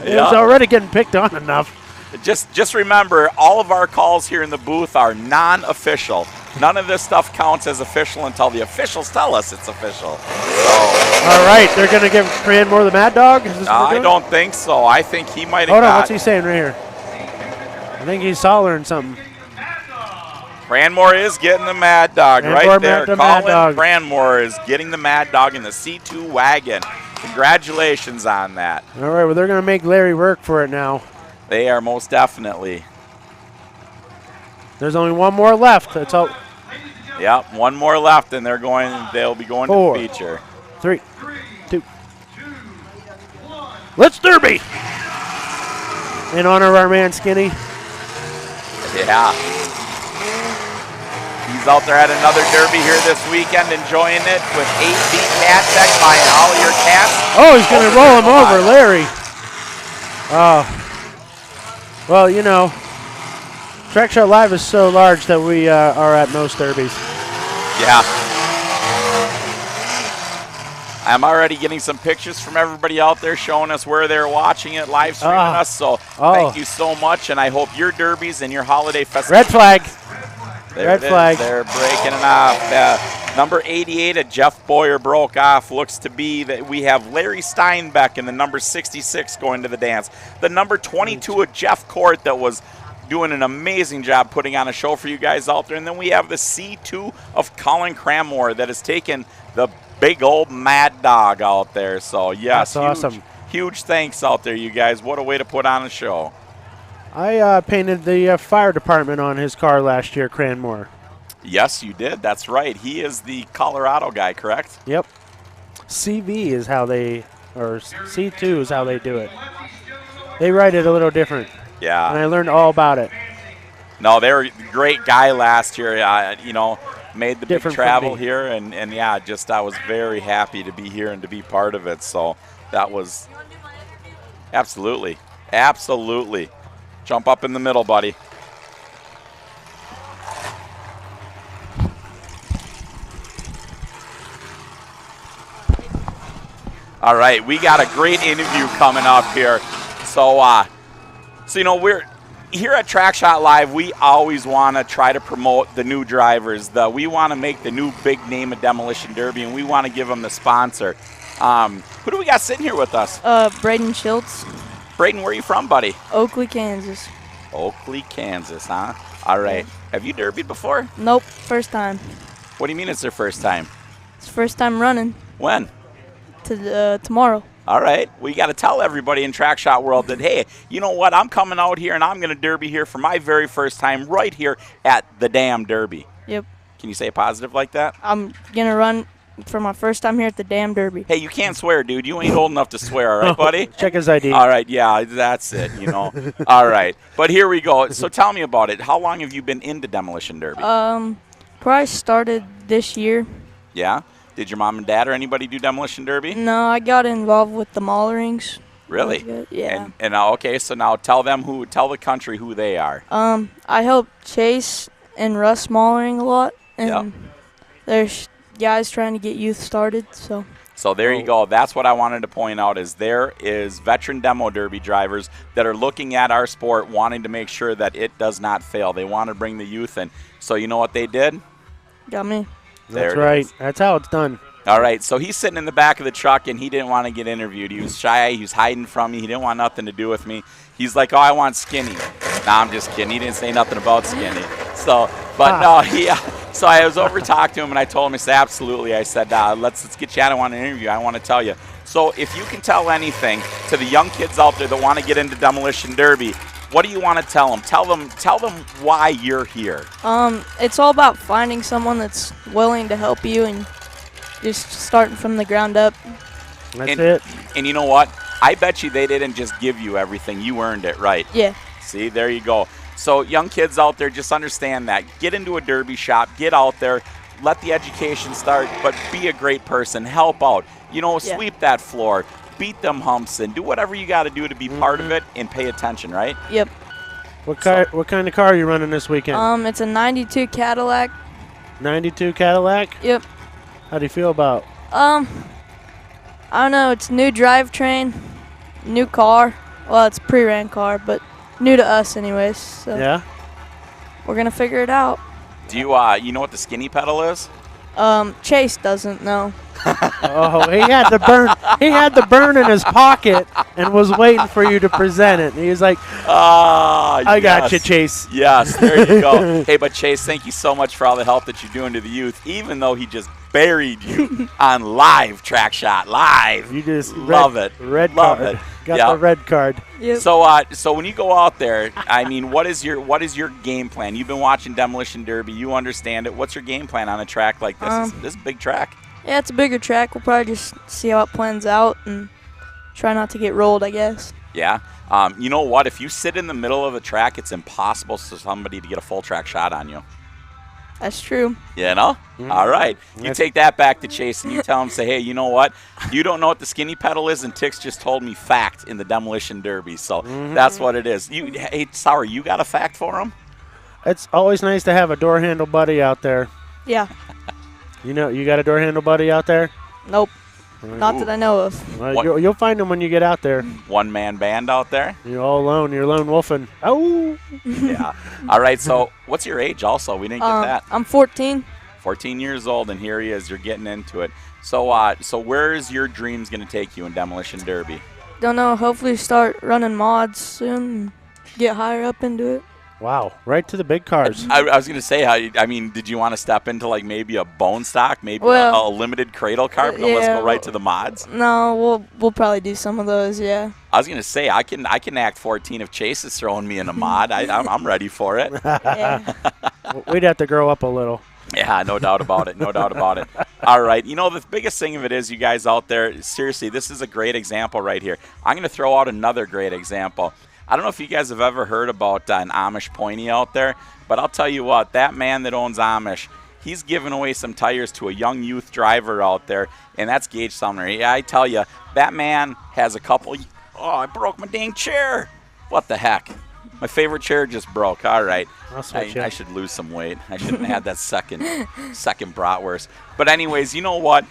It was already getting picked on enough. Just remember, all of our calls here in the booth are non-official. None of this stuff counts as official until the officials tell us it's official. So, all right, they're going to give Cranmore the Mad Dog? Is this what I they're doing? don't think so. I think he might have Hold on, got what's he saying right here? I think he's hollering something. Cranmore is getting the Mad Dog Cranmore right there. the Mad Dog. Colin Cranmore is getting the Mad Dog in the C2 wagon. Congratulations on that. All right, well, they're going to make Larry work for it now. They are most definitely. There's only one more left. That's all. Yep, one more left, and they'll be going 4, to the feature. 3, 2. Let's Derby! In honor of our man Skinny. Yeah. He's out there at another derby here this weekend, enjoying it with 8-beat cat tech buying all your cats. Oh, he's going to roll him over, Larry. Well, you know, TrackShotLive is so large that we are at most derbies. Yeah. I'm already getting some pictures from everybody out there showing us where they're watching it, live streaming us. So thank you so much, and I hope your derbies and your holiday festivities. Red flag. Red flag. They're breaking it off. Number 88 at Jeff Boyer broke off. Looks to be that we have Larry Steinbeck and the number 66 going to the dance. The number 22 at Jeff Court that was doing an amazing job putting on a show for you guys out there. And then we have the C2 of Colin Cranmore that has taken the big old Mad Dog out there. So, yes, that's awesome. Huge thanks out there, you guys. What a way to put on a show. I painted the fire department on his car last year, Cranmore. Yes, you did. That's right. He is the Colorado guy, correct? Yep. CV is how they, or C2 is how they do it. They write it a little different. Yeah. And I learned all about it. No, they were a great guy last year. Made the Different big travel from me. here, and yeah, just I was very happy to be here and to be part of it. So that was absolutely. Jump up in the middle, buddy. All right, we got a great interview coming up here. So we're here at TrackShotLive. We always want to try to promote the new drivers. We want to make the new big name of Demolition Derby, and we want to give them the sponsor. Who do we got sitting here with us? Braden Schultz. Braden, where are you from, buddy? Oakley, Kansas. Oakley, Kansas, huh? All right. Have you derbied before? Nope, first time. What do you mean it's their first time? It's first time running. When? Tomorrow. All right. We got to tell everybody in track shot world that, hey, you know what? I'm coming out here and I'm going to derby here for my very first time right here at the damn Derby. Yep. Can you say positive like that? I'm going to run for my first time here at the damn Derby. Hey, you can't swear, dude. You ain't old enough to swear, all right, buddy? Check his ID. All right, yeah, that's it, All right. But here we go. So tell me about it. How long have you been into Demolition Derby? Probably started this year. Yeah? Did your mom and dad or anybody do Demolition Derby? No, I got involved with the Maulrings. Really? Yeah. And okay, so now tell the country who they are. I help Chase and Russ Maulring a lot, and there's guys trying to get youth started, so. So there you go. That's what I wanted to point out is there is veteran demo derby drivers that are looking at our sport wanting to make sure that it does not fail. They want to bring the youth in. So you know what they did? Got me. That's right. That's how it's done. All right, so he's sitting in the back of the truck, and he didn't want to get interviewed. He was shy. He was hiding from me. He didn't want nothing to do with me. He's like, oh, I want Skinny. Nah, I'm just kidding. He didn't say nothing about Skinny. So, but no, so I was over to talk to him, and I told him, I said, absolutely. I said, let's get you out. I want an interview. I want to tell you. So if you can tell anything to the young kids out there that want to get into Demolition Derby, what do you want to tell them? Tell them why you're here. It's all about finding someone that's willing to help you and just starting from the ground up. That's it. And you know what? I bet you they didn't just give you everything. You earned it, right? Yeah. See, there you go. So young kids out there, just understand that. Get into a derby shop. Get out there. let the education start, but be a great person. Help out. Sweep that floor. Beat them humps and do whatever you got to do to be part of it and pay attention, right? Yep. What kind of car are you running this weekend? It's a 92 Cadillac. 92 Cadillac? Yep. How do you feel about? I don't know. It's new drivetrain, new car. Well, it's a pre-ran car, but new to us anyways. So Yeah. we're gonna figure it out. Do you know what the skinny pedal is? Chase doesn't know. Oh, he had the burn. He had the burn in his pocket and was waiting for you to present it. And he was like, "I got you, Chase." Yes, there you go. Hey, but Chase, thank you so much for all the help that you're doing to the youth, even though he just buried you on live Track Shot Live. You just love it. Red Love card. it. Got Yeah. the red card. Yep. So when you go out there, I mean, what is your game plan? You've been watching Demolition Derby. You understand it. What's your game plan on a track like this? This is a big track. Yeah, it's a bigger track. We'll probably just see how it plans out and try not to get rolled, I guess. Yeah. You know what? If you sit in the middle of the track, it's impossible for somebody to get a full track shot on you. That's true. You know? All right. You take that back to Chase and you tell him, say, hey, you know what? You don't know what the skinny pedal is, and Tix just told me fact in the Demolition Derby. So that's what it is. Hey, Sour, you got a fact for him? It's always nice to have a door handle buddy out there. Yeah. You got a door handle buddy out there? Nope. Not that I know of. Well, you'll find them when you get out there. One-man band out there? You're all alone. You're lone wolfing. Oh. Yeah. All right. So what's your age also? We didn't get that. I'm 14. 14 years old, and here he is. You're getting into it. So where is your dreams going to take you in Demolition Derby? Don't know. Hopefully start running mods soon and get higher up into it. Wow. Right to the big cars. I was going to say, did you want to step into like maybe a bone stock, maybe a limited cradle car? But let's go right to the mods. No, we'll probably do some of those, yeah. I was going to say, I can act 14 if Chase is throwing me in a mod. I'm ready for it. Yeah. We'd have to grow up a little. Yeah, no doubt about it. No doubt about it. All right. The biggest thing of it is, you guys out there, seriously, this is a great example right here. I'm going to throw out another great example. I don't know if you guys have ever heard about an Amish pointy out there, but I'll tell you what, that man that owns Amish, he's giving away some tires to a young youth driver out there, and that's Gage Sumner. Yeah, I tell you, that man has a couple. Oh, I broke my dang chair. What the heck? My favorite chair just broke. All right. I should lose some weight. I shouldn't have that second bratwurst. But anyways, you know what?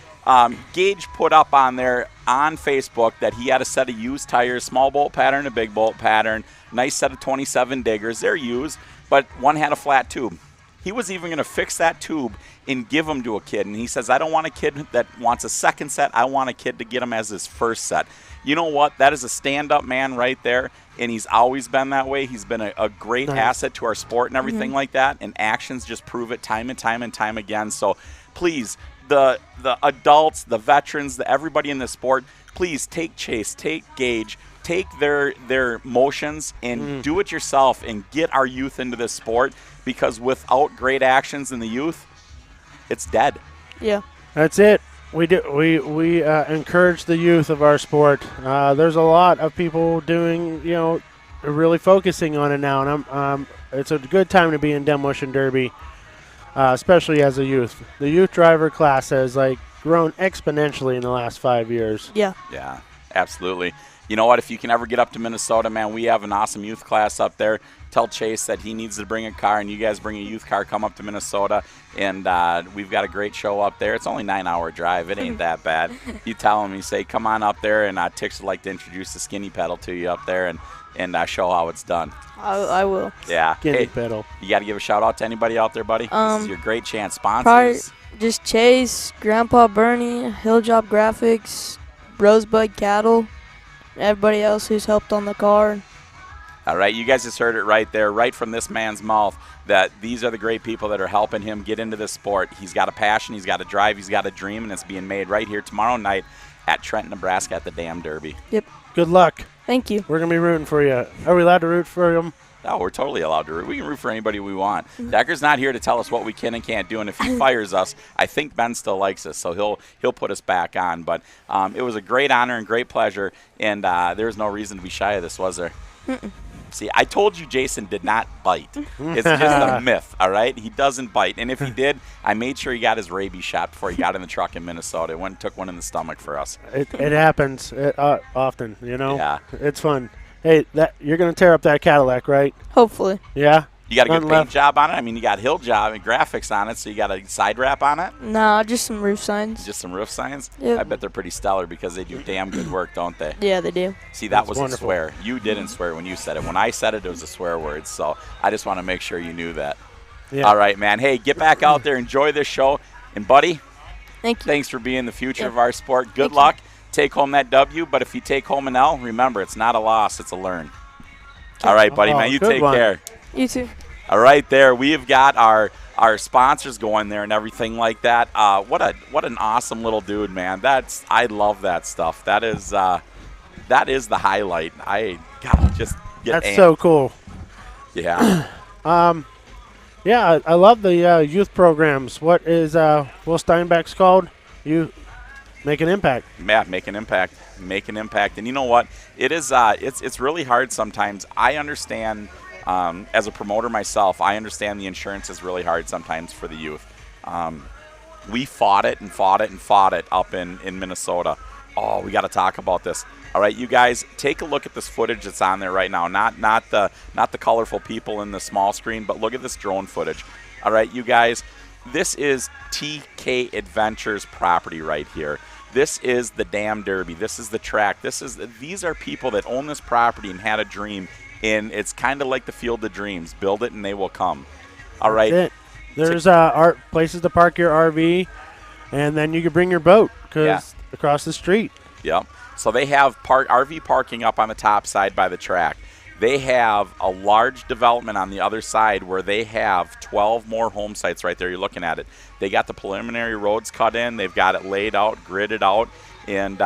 Gage put up on there on Facebook that he had a set of used tires, small bolt pattern, a big bolt pattern, nice set of 27 diggers. They're used, but one had a flat tube. He was even going to fix that tube and give them to a kid. And he says, I don't want a kid that wants a second set. I want a kid to get him as his first set. You know what? That is a stand-up man right there, and he's always been that way. He's been a great asset to our sport and everything like that, and actions just prove it time and time and time again. So please, the adults, the veterans, everybody in the sport, please take Chase, take Gage, take their motions and do it yourself and get our youth into this sport, because without great actions in the youth, it's dead. Yeah. That's it. We encourage the youth of our sport. There's a lot of people doing, really focusing on it now, and it's a good time to be in Demolition Derby. Especially as a youth. The youth driver class has grown exponentially in the last 5 years. Yeah. Yeah, absolutely. You know what? If you can ever get up to Minnesota, man, we have an awesome youth class up there. Tell Chase that he needs to bring a car, and you guys bring a youth car, come up to Minnesota, and we've got a great show up there. It's only a 9-hour drive. It ain't that bad. You tell him, you say, come on up there, and Tix would like to introduce the skinny pedal to you up there and show how it's done. I will. Yeah. Skinny pedal. You got to give a shout out to anybody out there, buddy. This is your great chance. Sponsors. Probably just Chase, Grandpa Bernie, Hilljob Graphics, Rosebud Cattle, everybody else who's helped on the car. All right, you guys just heard it right there, right from this man's mouth, that these are the great people that are helping him get into this sport. He's got a passion, he's got a drive, he's got a dream, and it's being made right here tomorrow night at Trenton, Nebraska at the Dam Derby. Yep. Good luck. Thank you. We're going to be rooting for you. Are we allowed to root for him? Oh, we're totally allowed to root. We can root for anybody we want. Decker's not here to tell us what we can and can't do, and if he fires us, I think Ben still likes us, so he'll put us back on. But it was a great honor and great pleasure, and there was no reason to be shy of this, was there? See, I told you Jason did not bite. It's just a myth, all right? He doesn't bite. And if he did, I made sure he got his rabies shot before he got in the truck in Minnesota. Went and took one in the stomach for us. It happens often, you know? Yeah. It's fun. Hey, you're going to tear up that Cadillac, right? Hopefully. Yeah? You got a good Nothing paint left? job on it? I mean, you got hill job and graphics on it, so you got a side wrap on it? Nah, just some roof signs. Just some roof signs? Yep. I bet they're pretty stellar because they do damn good work, don't they? Yeah, they do. See, that That's was wonderful. a swear. You didn't swear when you said it. When I said it, it was a swear word. So I just want to make sure you knew that. Yeah. All right, man. Hey, get back out there. Enjoy this show. And, buddy, Thank you. thanks for being the future Yeah. of our sport. Good Thank you. luck. Take home that W. But if you take home an L, remember, it's not a loss. It's a learn. All right, buddy, Oh, man. You good take one. care. You too. All right, there we have got our sponsors going there and everything like that. What an awesome little dude, man. I love that stuff. That is the highlight. I gotta just get That's amped. so cool. Yeah. Yeah, I love the youth programs. What is Will Steinbeck's called? You make an impact. Yeah, make an impact. And you know what? It is it's really hard sometimes. I understand as a promoter myself, I understand the insurance is really hard sometimes for the youth. We fought it up in Minnesota. Oh, we got to talk about this. All right, you guys, take a look at this footage that's on there right now. Not the colorful people in the small screen, but look at this drone footage. All right, you guys, this is TK Adventures property right here. This is the Dam Derby. This is the track. These are people that own this property and had a dream, and it's kind of like the Field of Dreams. Build it and they will come. All right. That's it. There's places to park your RV, and then you can bring your boat across the street. Yep. So they have RV parking up on the top side by the track. They have a large development on the other side where they have 12 more home sites right there. You're looking at it. They got the preliminary roads cut in. They've got it laid out, gridded out. And,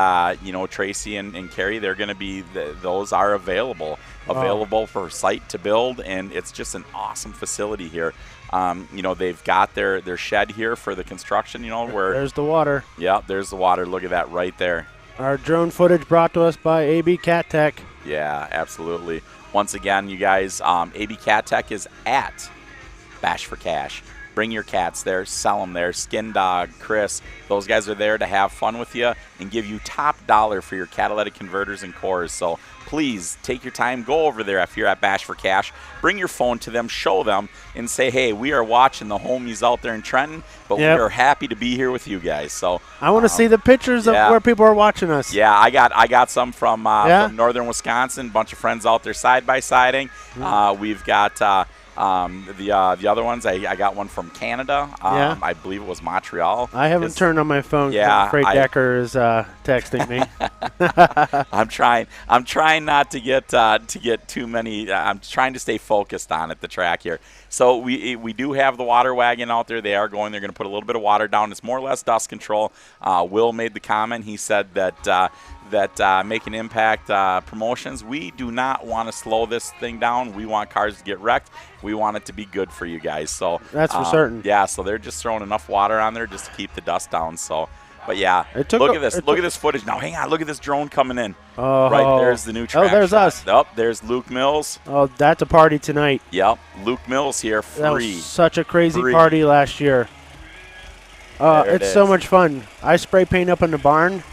Tracy and Carrie, they're going to be those are available for site to build. And it's just an awesome facility here. They've got their shed here for the construction, where There's the water. Yeah, there's the water. Look at that right there. Our drone footage brought to us by AB Cat Tech. Yeah, absolutely. Once again, you guys, AB Cat Tech is at Bash for Cash. Bring your cats there, sell them there. Skin Dog, Chris, those guys are there to have fun with you and give you top dollar for your catalytic converters and cores. So please take your time, go over there if you're at Bash for Cash. Bring your phone to them, show them, and say, hey, we are watching the homies out there in Trenton, but we are happy to be here with you guys. So I want to see the pictures of where people are watching us. Yeah, I got some from northern Wisconsin. Bunch of friends out there side by siding. We've got the other ones. I got one from Canada. I believe it was Montreal. I haven't turned on my phone. Yeah, I'm afraid Decker is texting me. I'm trying not to get too many. I'm trying to stay focused on it. The track here. So we do have the water wagon out there. They're going to put a little bit of water down. It's more or less dust control. Will made the comment. He said that Make an Impact promotions, we do not want to slow this thing down. We want cars to get wrecked. We want it to be good for you guys. So that's for certain. Yeah, so they're just throwing enough water on there just to keep the dust down. So, but yeah, look at this. Look at this footage. Now, hang on. Look at this drone coming in. Oh, right there's the new track. Oh, there's shot. us. Oh, there's Luke Mills. Oh, that's a party tonight. Yep, Luke Mills here, free. That was such a crazy party last year. It's so much fun. I spray paint up in the barn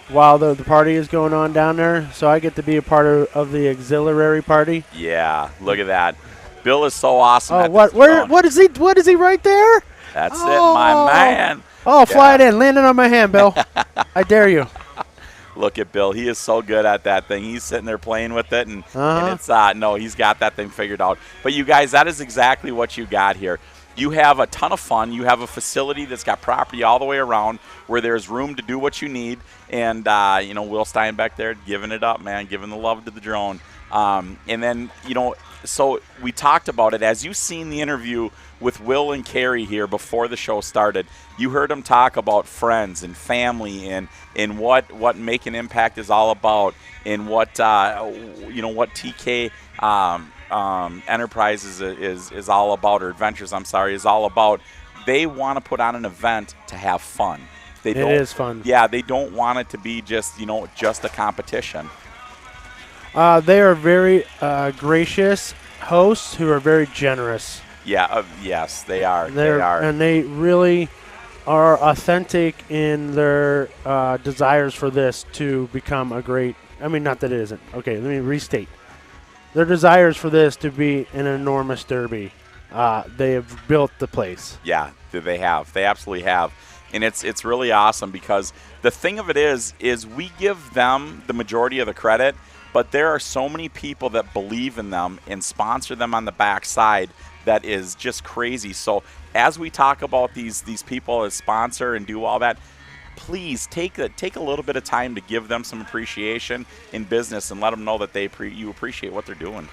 while the party is going on down there, so I get to be a part of the auxiliary party. Yeah, look at that. Bill is so awesome. Oh, what is he? What is he right there? That's it, my man. Oh, fly it in, land it on my hand, Bill. I dare you. Look at Bill. He is so good at that thing. He's sitting there playing with it, and it's he's got that thing figured out. But you guys, that is exactly what you got here. You have a ton of fun. You have a facility that's got property all the way around where there's room to do what you need. And, Will Steinbeck there giving it up, man, giving the love to the drone. And then, so we talked about it. As you've seen the interview with Will and Carrie here before the show started, you heard them talk about friends and family and what Make an Impact is all about and what TK Enterprises is all about, or Adventures, is all about. They want to put on an event to have fun. It is fun. Yeah, they don't want it to be just a competition. They are very gracious hosts who are very generous. Yeah, yes, they are. They are. And they really are authentic in their desires for this to become a great. I mean, not that it isn't. Okay, let me restate. Their desires for this to be an enormous derby. They have built the place. Yeah, they have. They absolutely have. And it's really awesome because the thing of it is we give them the majority of the credit, but there are so many people that believe in them and sponsor them on the backside that is just crazy. So as we talk about these people that sponsor and do all that, please take a little bit of time to give them some appreciation in business and let them know that you appreciate what they're doing.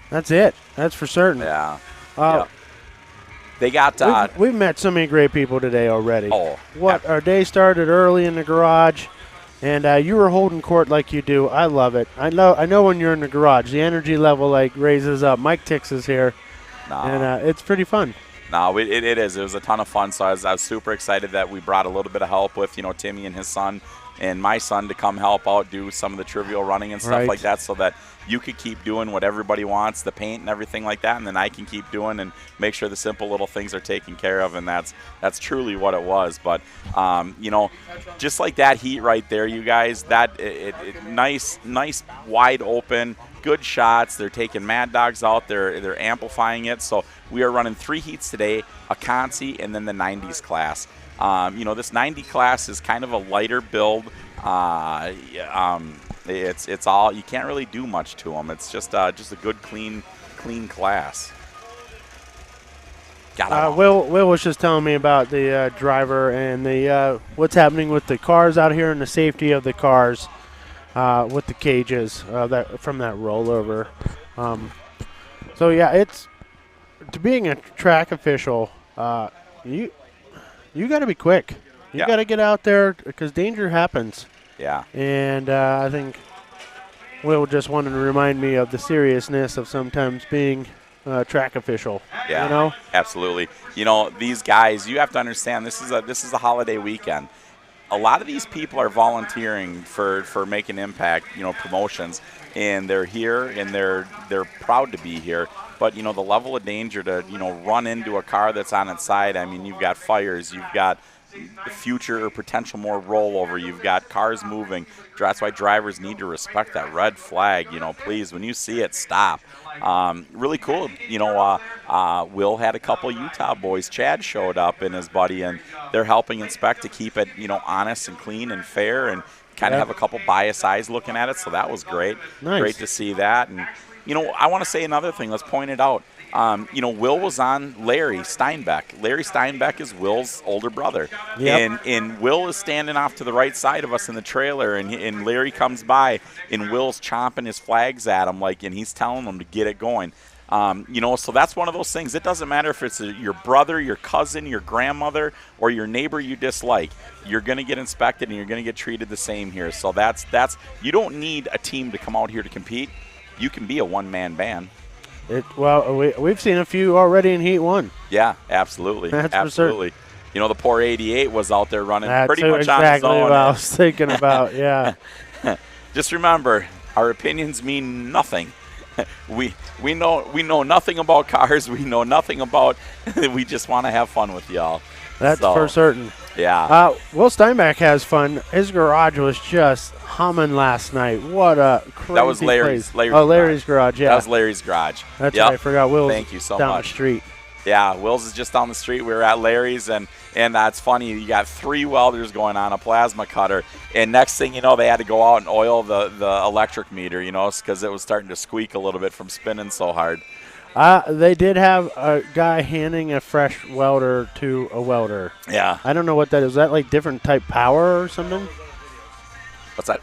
That's it. That's for certain. Yeah. Yeah. They got we've met so many great people today already. Oh, Our day started early in the garage, and you were holding court like you do. I love it. I know when you're in the garage, the energy level raises up. Mike Tix is here, and it's pretty fun. No, it is. It was a ton of fun. So I was super excited that we brought a little bit of help with Timmy and his son and my son to come help out, do some of the trivial running and stuff like that, so that you could keep doing what everybody wants, the paint and everything like that, and then I can keep doing and make sure the simple little things are taken care of, and that's truly what it was. But just like that heat right there, you guys, that nice wide open, good shots. They're taking Mad Dogs out. They're amplifying it. So we are running 3 heats today: a Consi and then the 90s class. This 90 class is kind of a lighter build. It's all, you can't really do much to them. It's just a good clean class. Will was just telling me about the driver and the what's happening with the cars out here and the safety of the cars with the cages from that rollover. So yeah, it's to being a track official. You got to be quick. You got to get out there because danger happens. Yeah. And I think Will just wanted to remind me of the seriousness of sometimes being a track official. Yeah. Absolutely. These guys, you have to understand, this is a holiday weekend. A lot of these people are volunteering for making impact, promotions, and they're here and they're proud to be here. But the level of danger to run into a car that's on its side. I mean, you've got fires, you've got future or potential more rollover, you've got cars moving. That's why drivers need to respect that red flag. Please, when you see it, stop. Really cool. Will had a couple Utah boys. Chad showed up and his buddy, and they're helping inspect to keep it honest and clean and fair, and kind of have a couple biased eyes looking at it. So that was great. Nice. Great to see that. And I want to say another thing. Let's point it out. Will was on Larry Steinbeck. Larry Steinbeck is Will's older brother. Yep. And Will is standing off to the right side of us in the trailer, and Larry comes by, and Will's chomping his flags at him, and he's telling him to get it going. So that's one of those things. It doesn't matter if it's your brother, your cousin, your grandmother, or your neighbor you dislike. You're going to get inspected, and you're going to get treated the same here. So that's you don't need a team to come out here to compete. You can be a one-man band. We've seen a few already in Heat 1. Yeah, absolutely. That's absolutely. The poor 88 was out there running pretty much exactly on his own. What I was thinking about, yeah. Just remember, our opinions mean nothing. We know nothing about cars. We know nothing about. We just want to have fun with y'all. That's for certain. Yeah. Will Steinbeck has fun. His garage was just humming last night. What a crazy That was Larry's. Larry's garage. Yeah. That was Larry's garage. That's right. I forgot Will's. Thank you so down much. The street. Yeah, Will's is just down the street. We were at Larry's, and that's funny. You got 3 welders going on, a plasma cutter, and next thing you know, they had to go out and oil the electric meter, because it was starting to squeak a little bit from spinning so hard. They did have a guy handing a fresh welder to a welder. Yeah. I don't know what that is. Is that like different type power or something? What's that?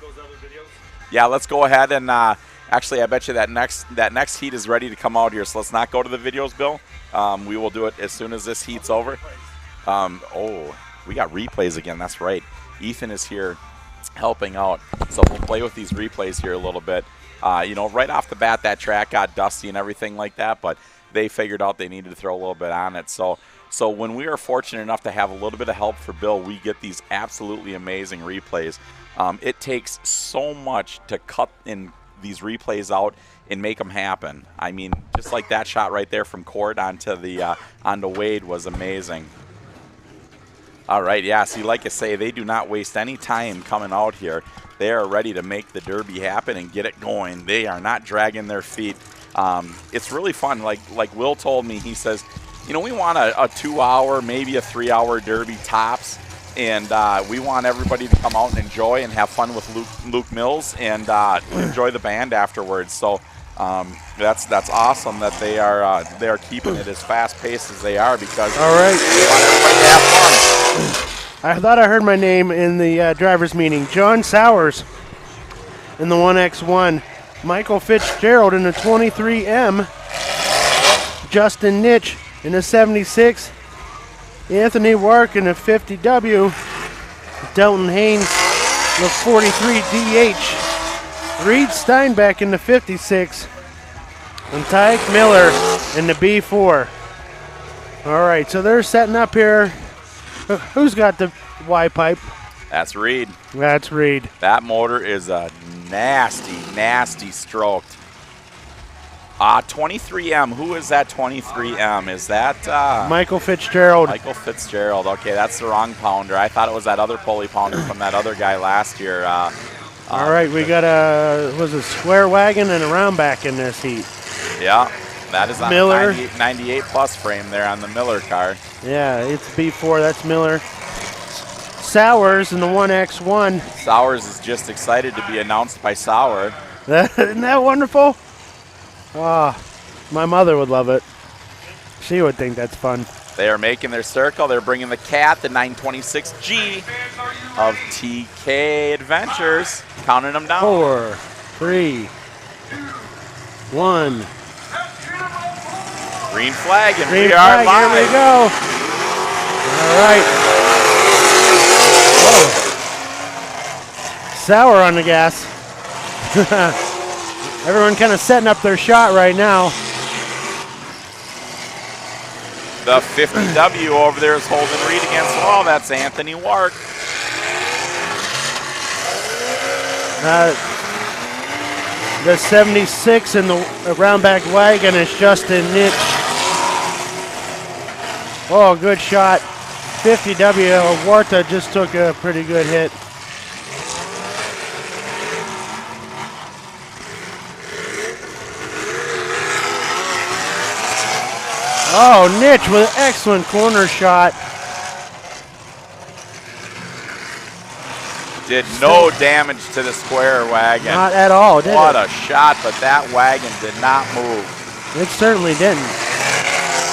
Yeah, let's go ahead and actually, I bet you that next heat is ready to come out here. So let's not go to the videos, Bill. We will do it as soon as this heat's over. We got replays again. That's right. Ethan is here helping out. So we'll play with these replays here a little bit. Right off the bat, that track got dusty and everything like that, but they figured out they needed to throw a little bit on it. So when we are fortunate enough to have a little bit of help for Bill, we get these absolutely amazing replays. It takes so much to cut in these replays out and make them happen. I mean, just like that shot right there from Court onto Wade was amazing. All right, yeah, see, like I say, they do not waste any time coming out here. They are ready to make the Derby happen and get it going. They are not dragging their feet. It's really fun. Like Will told me, he says, you know, we want a 2-hour, maybe a 3-hour Derby tops, and we want everybody to come out and enjoy and have fun with Luke Mills and enjoy the band afterwards. So that's awesome that they are keeping it as fast paced as they are, because all right, we want everybody to have fun. I thought I heard my name in the drivers' meeting. John Sowers in the 1X1. Michael Fitzgerald in the 23M. Justin Nitch in the 76. Anthony Wark in the 50W. Delton Haynes in the 43 DH. Reed Steinbeck in the 56. And Tyke Miller in the B4. All right, so they're setting up here. Who's got the Y pipe? That's Reed. That's Reed. That motor is a nasty stroked. 23M. Who is that 23M? Is that Michael Fitzgerald? Michael Fitzgerald. Okay, that's the wrong pounder. I thought it was that other pulley pounder from that other guy last year. All right, we got a square wagon and a round back in this heat. Yeah, that is on Miller. the 98 plus frame there on the Miller car. Yeah, it's B4. That's Miller. Sowers in the 1X1. Sowers is just excited to be announced by Sauer. Isn't that wonderful? Ah, my mother would love it. She would think that's fun. They are making their circle. They're bringing the Cat, the 926G of TK Adventures. Counting them down. 4, 3, 1. Green flag, and Green we are flag, live. here we go. All right. Whoa. Sauer on the gas. Everyone kind of setting up their shot right now. The 50W over there is holding Reed against the wall. That's Anthony Wark. The 76 in the round back wagon is Justin Nitch. Oh, good shot. 50W, Warta just took a pretty good hit. Oh, Nitch with an excellent corner shot. Did no damage to the square wagon. Not at all, did What it? a shot, but that wagon did not move. It certainly didn't.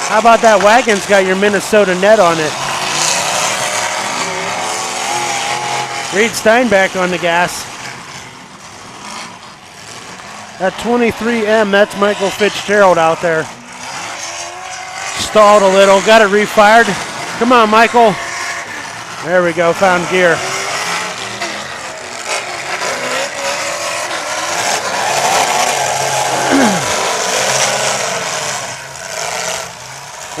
How about that wagon's got your Minnesota net on it? Reed Steinbeck on the gas. That 23M, that's Michael Fitzgerald out there. Stalled a little, got it refired. Come on, Michael. There we go, found gear.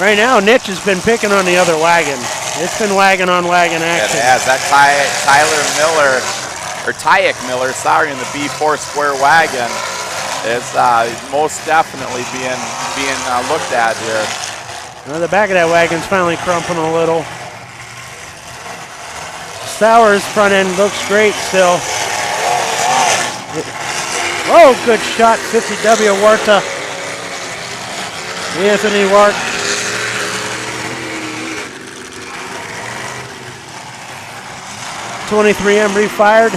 Right now, Nitch has been picking on the other wagon. It's been wagon on wagon action. It has. That Tyler Miller, or Tyek Miller, sorry, in the B4 square wagon is most definitely being looked at here. Well, the back of that wagon's finally crumping a little. Sauer's front end looks great still. Oh, good shot, 50W Warta. Anthony Wark. .23M refired.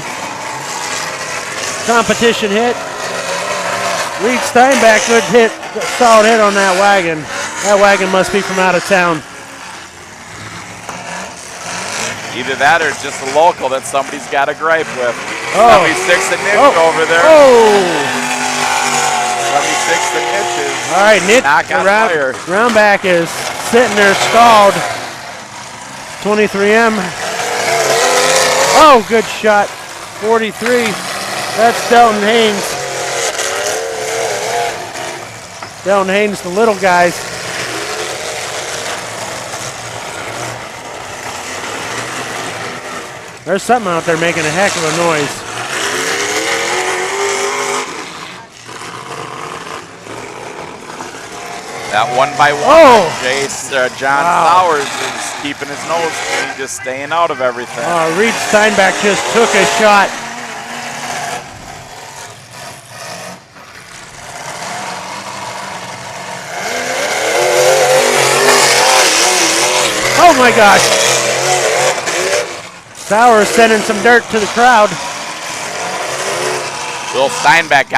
Competition hit. Reed Steinbeck, good hit, solid hit on that wagon. That wagon must be from out of town. Either that or just a local that somebody's got a gripe with. Oh. 76 and Nitch over there. Oh! 76 and Nitches. All right, Nitch, Knock on fire. round back is sitting there stalled. 23M. Oh, good shot. 43. That's Delton Haynes. Delton Haynes, the little guys. There's something out there making a heck of a noise. That 1x1. Oh! John Wow. Sowers is keeping his nose clean, just staying out of everything. Reed Steinbeck just took a shot. Oh my gosh. Sowers sending some dirt to the crowd. Will Steinbeck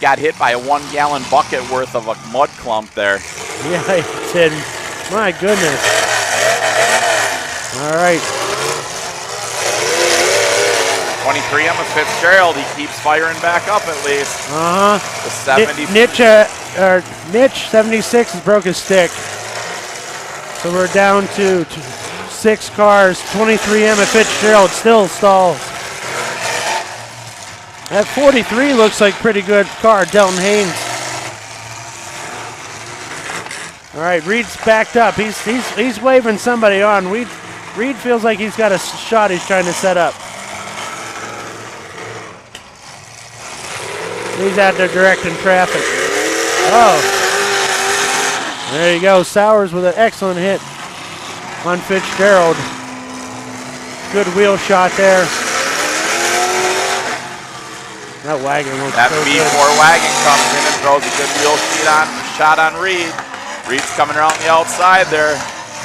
got hit by a 1-gallon bucket worth of a mud clump there. Yeah, he did. My goodness. All right. 23 Emma Fitzgerald, he keeps firing back up at least. The 70. Nitch 76 has broke his stick. So we're down to 6 cars. 23 Emma Fitzgerald still stalls. That 43 looks like pretty good car, Delton Haynes. All right, Reed's backed up. He's waving somebody on. Reed feels like he's got a shot he's trying to set up. He's out there directing traffic. Oh. There you go. Sowers with an excellent hit on Fitzgerald. Good wheel shot there. That wagon looks That so B4 good. wagon comes in and throws a good wheel shot on Reed. Reed's coming around the outside there.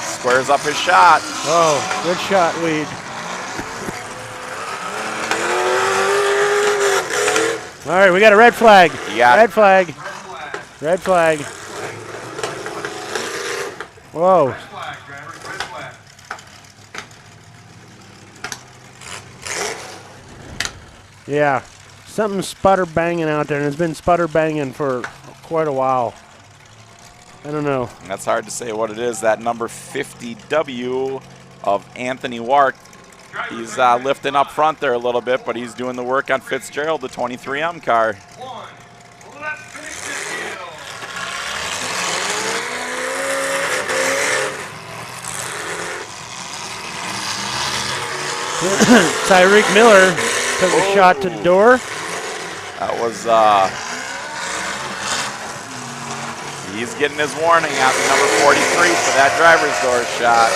Squares up his shot. Oh, good shot, Reed. All right, we got a red flag. Red flag. Red flag. Whoa. Red flag, drivers, red flag. Yeah. Something's sputter banging out there, and it's been sputter banging for quite a while. I don't know. That's hard to say what it is. That number 50W of Anthony Wark. He's lifting up front there a little bit, but he's doing the work on Fitzgerald, the 23M car. One. Let's finish this deal. Tyreek Miller took a shot to the door. That was, he's getting his warning out to number 43 for that driver's door shot.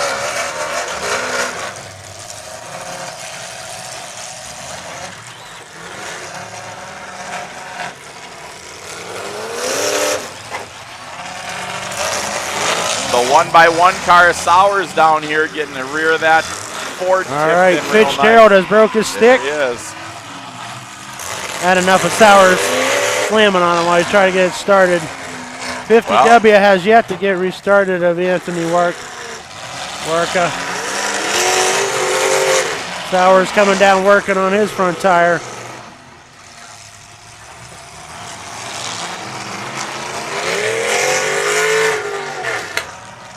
The 1x1 car, Sowers down here getting the rear of that Ford. All right, Fitzgerald has broke his stick. He is. Had enough of Sowers slamming on him while he's trying to get it started. 50W has yet to get restarted of Anthony Warka. Sowers coming down working on his front tire.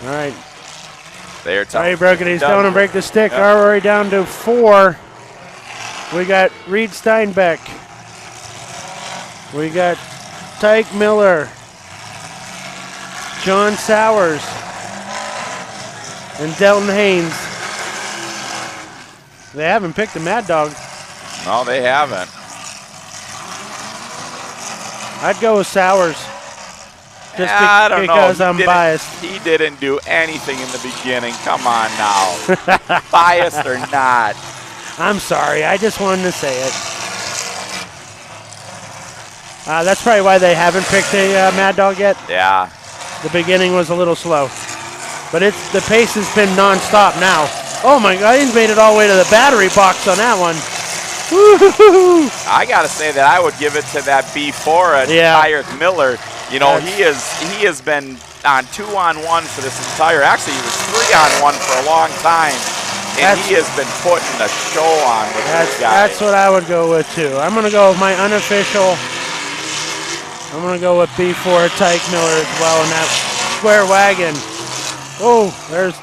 All right. They're All right, broken. He's going to break the stick. Yep. Already down to 4. We got Reed Steinbeck. We got Tyke Miller. John Sowers. And Delton Haynes. They haven't picked a Mad Dog. No, they haven't. I'd go with Sowers. Just I don't because know. I'm biased. He didn't do anything in the beginning. Come on now. Biased or not. I'm sorry. I just wanted to say it. That's probably why they haven't picked a Mad Dog yet. Yeah. The beginning was a little slow. But the pace has been nonstop now. Oh my God, he's made it all the way to the battery box on that one. Woo-hoo-hoo. I got to say that I would give it to that B4 at Tyreek Miller. You know, he has been on 2-on-1 for this entire. Actually, he was 3-on-1 for a long time, and he has been putting a show on with this guy. That's what I would go with too. I'm gonna go with my unofficial. I'm gonna go with B4 Tyke Miller as well in that square wagon. Oh, there's.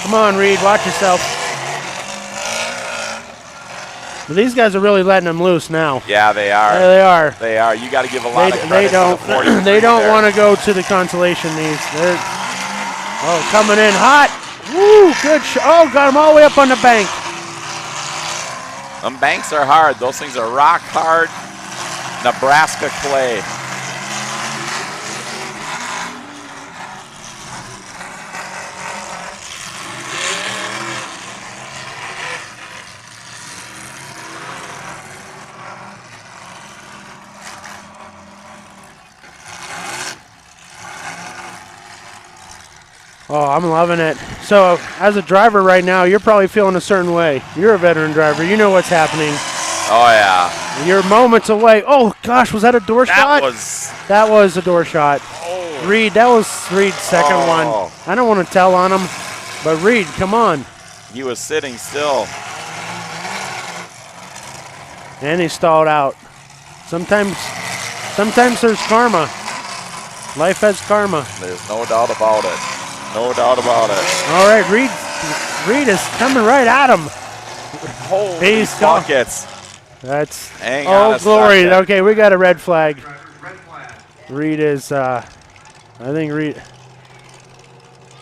Come on, Reed, watch yourself. But these guys are really letting them loose now. Yeah, they are. Yeah, they are. They are. You got to give a lot of credit They don't. to the 43 They don't there. want to go to the consolation. They're coming in hot. Woo, good shot. Oh, got them all the way up on the bank. Them banks are hard. Those things are rock hard Nebraska clay. Oh, I'm loving it. So, as a driver right now, you're probably feeling a certain way. You're a veteran driver. You know what's happening. Oh, yeah. You're moments away. Oh, gosh, was that a door shot? That was a door shot. Oh. Reed, that was Reed's second one. I don't want to tell on him, but Reed, come on. He was sitting still. And he stalled out. Sometimes there's karma. Life has karma. There's no doubt about it. No doubt about it. All right, Reed is coming right at him. Holy buckets. That's Hang on a glory. second. Okay, we got a red flag. Red flag. Reed is I think Reed.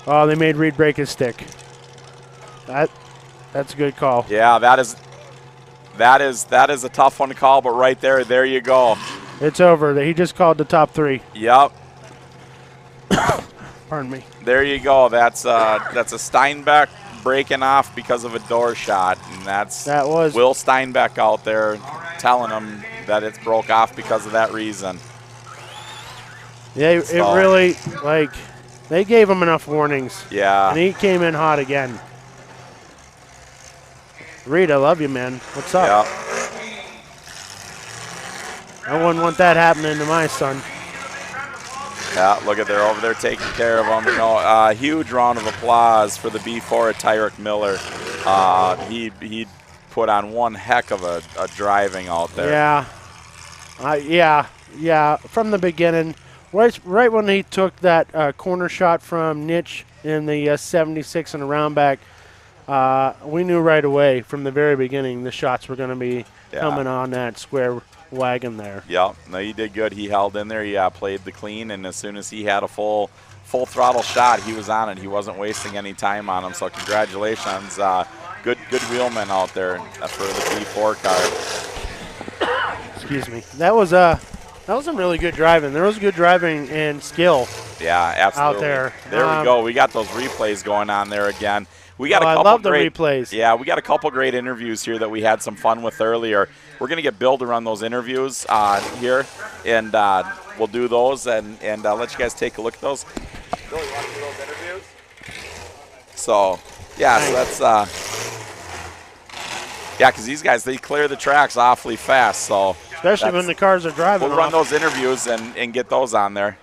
Oh, they made Reed break his stick. That's a good call. Yeah, that is a tough one to call, but right there you go. It's over. He just called the top 3. Yep. Pardon me. There you go. That's a Steinbeck breaking off because of a door shot, and that was Will Steinbeck out there telling him that it's broke off because of that reason. Yeah, it really, like, they gave him enough warnings. Yeah. And he came in hot again. Reed, I love you, man. What's up? Yeah. I wouldn't want that happening to my son. Yeah, look at they're over there taking care of him. You know, huge round of applause for the B4 at Tyrek Miller. He put on one heck of a driving out there. Yeah. From the beginning, right when he took that corner shot from Nitch in the 76 and a round back, we knew right away from the very beginning the shots were going to be coming on that square wagon there. Yep. No, he did good. He held in there. He played the clean, and as soon as he had a full throttle shot, he was on it. He wasn't wasting any time on him. So congratulations, good wheelman out there for the B4 car. Excuse me. That was some really good driving. There was good driving and skill. Yeah, absolutely. Out there. There we go. We got those replays going on there again. We got I love the replays. Yeah, we got a couple great interviews here that we had some fun with earlier. We're going to get Bill to run those interviews here, and we'll do those and let you guys take a look at those. Bill, you want to do those interviews? So, yeah, so that's because these guys, they clear the tracks awfully fast. So especially when the cars are driving. We'll run those interviews and get those on there.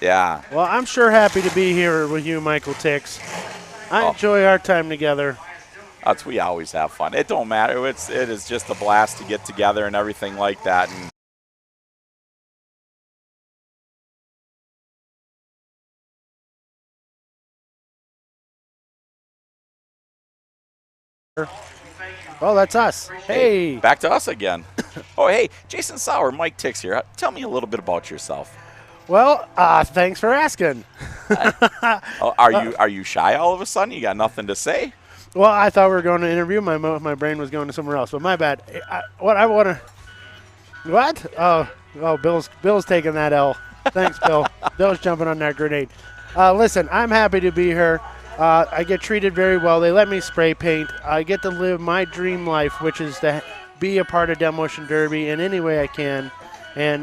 Yeah. Well, I'm sure happy to be here with you, Michael Tix. I enjoy our time together. We always have fun. It don't matter. It is just a blast to get together and everything like that. And well, that's us. Hey. Back to us again. Oh, hey, Jason Sauer, Mike Tix here. Tell me a little bit about yourself. Well, thanks for asking. Are you shy all of a sudden? You got nothing to say? Well, I thought we were going to interview. My brain was going to somewhere else, but my bad. What? Oh, Bill's taking that L. Thanks, Bill. Bill's jumping on that grenade. Listen, I'm happy to be here. I get treated very well. They let me spray paint. I get to live my dream life, which is to be a part of Demolition Derby in any way I can. And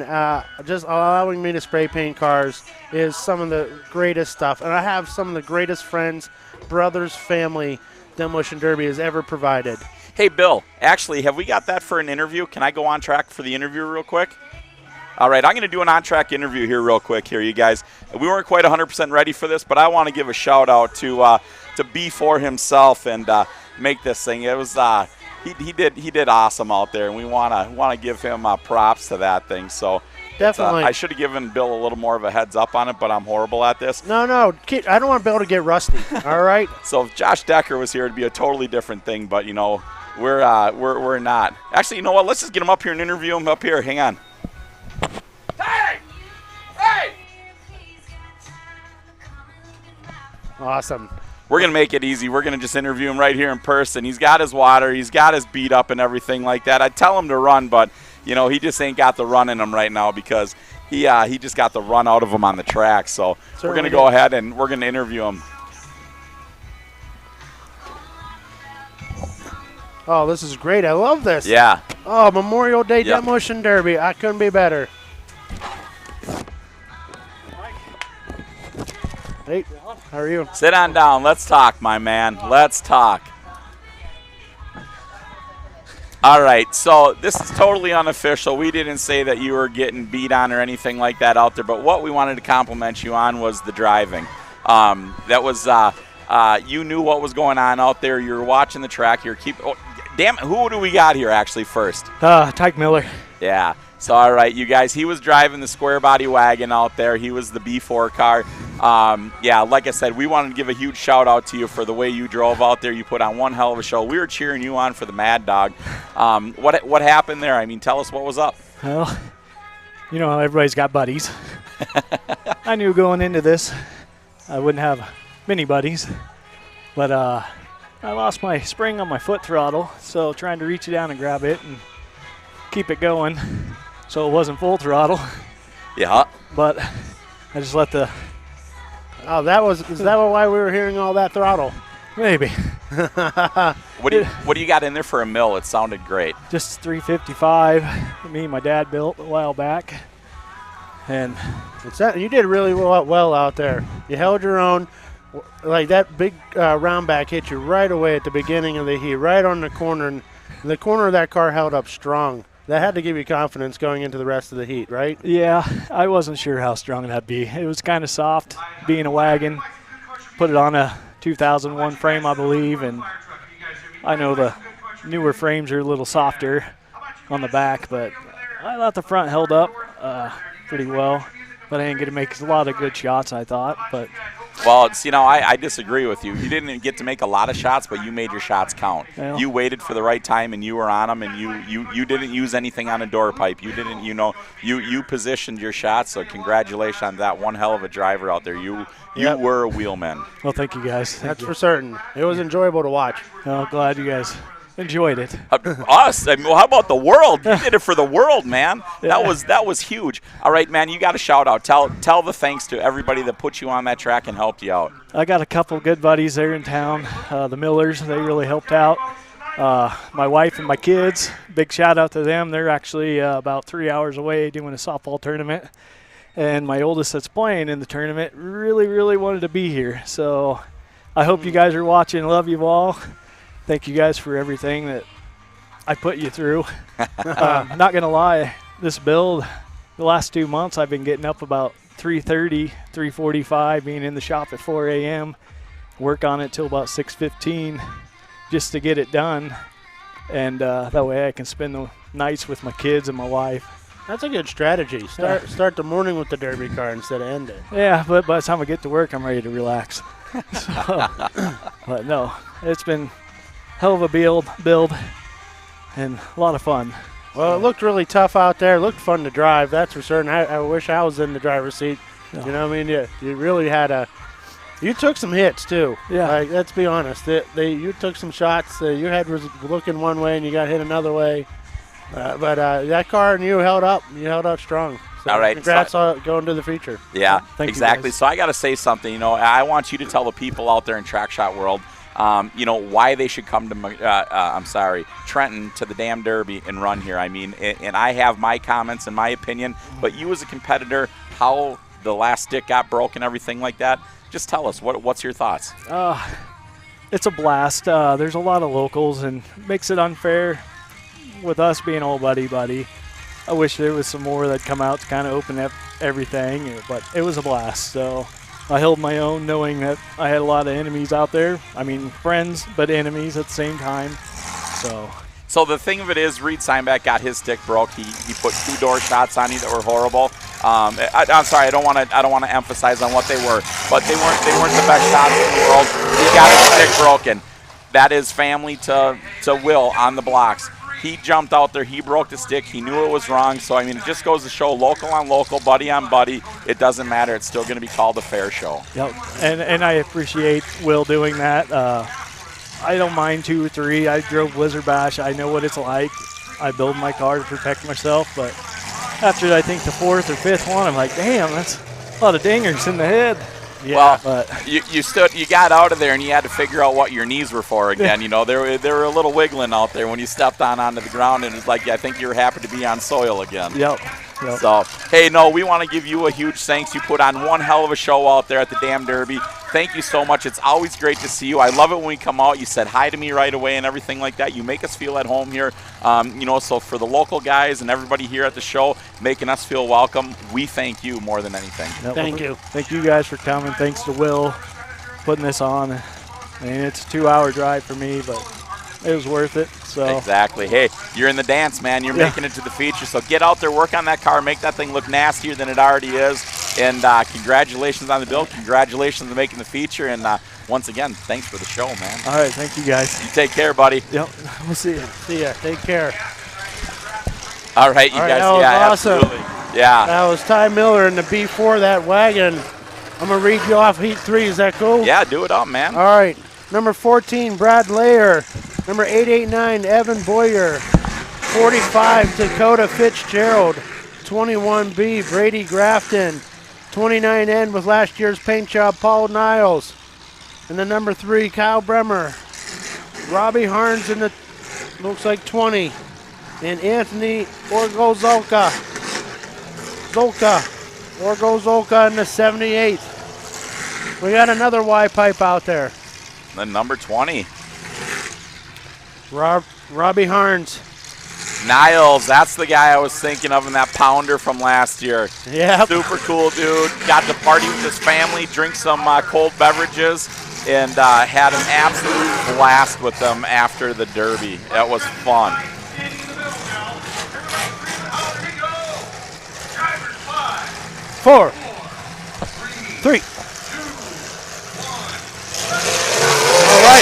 just allowing me to spray paint cars is some of the greatest stuff. And I have some of the greatest friends, brothers, family Demolition Derby has ever provided. Hey, Bill, actually, have we got that for an interview? Can I go on track for the interview real quick? All right, I'm going to do an on-track interview here real quick here, you guys. We weren't quite 100% ready for this, but I want to give a shout-out to B4 himself and make this thing. It was he did awesome out there, and we want to give him props to that thing. So definitely, I should have given Bill a little more of a heads up on it, but I'm horrible at this. No, I don't want Bill to get rusty. All right. So if Josh Decker was here, it'd be a totally different thing. But you know, we're not. Actually, you know what? Let's just get him up here and interview him up here. Hang on. Hey! Awesome. We're going to make it easy. We're going to just interview him right here in person. He's got his water. He's got his beat up and everything like that. I'd tell him to run, but, you know, he just ain't got the run in him right now because he just got the run out of him on the track. So we're going to go ahead and we're going to interview him. Oh, this is great. I love this. Yeah. Oh, Memorial Day Demolition Derby. I couldn't be better. Hey, how are you? Sit on down. Let's talk, my man. Let's talk. All right, so this is totally unofficial. We didn't say that you were getting beat on or anything like that out there, but what we wanted to compliment you on was the driving. That was you knew what was going on out there. You were watching the track. Damn it, who do we got here actually first? Tyke Miller. Yeah. So, all right, you guys, he was driving the square body wagon out there. He was the B4 car. Yeah, like I said, we wanted to give a huge shout out to you for the way you drove out there. You put on one hell of a show. We were cheering you on for the Mad Dog. What happened there? I mean, tell us what was up. Well, you know how everybody's got buddies. I knew going into this I wouldn't have many buddies, but I lost my spring on my foot throttle, so trying to reach it down and grab it and keep it going so it wasn't full throttle. Yeah. But I just let the... Oh, is that why we were hearing all that throttle? Maybe. What do you got in there for a mill? It sounded great. Just 355 that me and my dad built a while back. And You did really well out there. You held your own. Like that big round back hit you right away at the beginning of the heat, right on the corner. And the corner of that car held up strong. That had to give you confidence going into the rest of the heat, right? yeah, I wasn't sure how strong that'd be. It was kind of soft, being a wagon. Put it on a 2001 frame, I believe, and I know the newer frames are a little softer on the back, but I thought the front held up pretty well. But I didn't get to make a lot of good shots, I thought. But Well, I disagree with you. You didn't get to make a lot of shots, but you made your shots count. Yeah. You waited for the right time, and you were on them, and you didn't use anything on a door pipe. You didn't, you positioned your shots, so congratulations on that. One hell of a driver out there. You were a wheelman. well, thank you guys. That's for certain. It was enjoyable to watch. Well, glad you guys enjoyed it. Us? I mean, well, how about the world? You did it for the world, man. That was huge. All right, man, you got a shout out. Tell the thanks to everybody that put you on that track and helped you out. I got a couple good buddies there in town. The Millers, they really helped out. My wife and my kids, big shout out to them. They're actually about 3 hours away doing a softball tournament. And my oldest that's playing in the tournament really, really wanted to be here. So I hope you guys are watching. Love you all. Thank you guys for everything that I put you through. Not going to lie, this build, the last 2 months I've been getting up about 3:30, 3:45, being in the shop at 4 a.m., work on it till about 6:15 just to get it done. And that way I can spend the nights with my kids and my wife. That's a good strategy. Start the morning with the Derby car instead of end it. Yeah, but by the time I get to work, I'm ready to relax. But no, it's been hell of a build and a lot of fun. Well, it looked really tough out there. It looked fun to drive, that's for certain. I wish I was in the driver's seat. Yeah. You know what I mean? You really had you took some hits too. Yeah. Like, let's be honest. You took some shots. Your head was looking one way and you got hit another way. But that car and you held up. You held up strong. So All right. Congrats on going to the feature. Yeah, Thank you, exactly. guys. So I got to say something. I want you to tell the people out there in track shot world, why they should come to, Trenton to the damn Derby and run here. I mean, and I have my comments and my opinion, but you as a competitor, how the last stick got broken, everything like that, just tell us, what's your thoughts? It's a blast. There's a lot of locals and makes it unfair with us being all buddy. I wish there was some more that come out to kind of open up everything, but it was a blast. So I held my own knowing that I had a lot of enemies out there. I mean, friends, but enemies at the same time. So the thing of it is, Reed Steinbeck got his stick broke. He put 2 door shots on you that were horrible. I'm sorry, I don't want to emphasize on what they were, but they weren't the best shots in the world. He got his stick broken. That is family to Will on the blocks. He jumped out there. He broke the stick. He knew it was wrong. So, I mean, it just goes to show local on local, buddy on buddy. It doesn't matter. It's still going to be called a fair show. Yep, and I appreciate Will doing that. I don't mind 2 or 3. I drove Blizzard Bash. I know what it's like. I build my car to protect myself. But after, I think, the 4th or 5th one, I'm like, damn, that's a lot of dingers in the head. Yeah, well, you got out of there and you had to figure out what your knees were for again. They were a little wiggling out there when you stepped onto the ground, and it's like I think you were happy to be on soil again. Yep. Yep. So, hey, no, we want to give you a huge thanks. You put on one hell of a show out there at the Damn Derby. Thank you so much. It's always great to see you. I love it when we come out. You said hi to me right away and everything like that. You make us feel at home here. So for the local guys and everybody here at the show, making us feel welcome, we thank you more than anything. Yep. Thank you. Thank you guys for coming. Thanks to Will putting this on. I mean, it's a 2-hour drive for me, but it was worth it. So Exactly. Hey, you're in the dance, man. You're making it to the feature. So get out there, work on that car, make that thing look nastier than it already is. And congratulations on the build. Congratulations on making the feature. And once again, thanks for the show, man. all right, thank you guys. You take care, buddy. Yep, we'll see you. See ya. Take care. All right, you All right, guys. that was Yeah, awesome. absolutely. Yeah. That was Ty Miller in the B4, that wagon. I'm going to read you off Heat 3. Is that cool? Yeah, do it up, man. All right. Number 14, Brad Layer. Number 889, Evan Boyer. 45, Dakota Fitzgerald. 21B, Brady Grafton. 29N with last year's paint job, Paul Niles. And the number 3, Kyle Bremer. Robbie Harns in the, looks like 20. And Anthony Orgozolka. Orgozolka in the 78. We got another Y-pipe out there. Then number 20. Robbie Harns. Niles, that's the guy I was thinking of in that pounder from last year. Yep. Super cool dude. Got to party with his family, drink some cold beverages, and had an absolute blast with them after the Derby. That was fun. Four. Three. All right,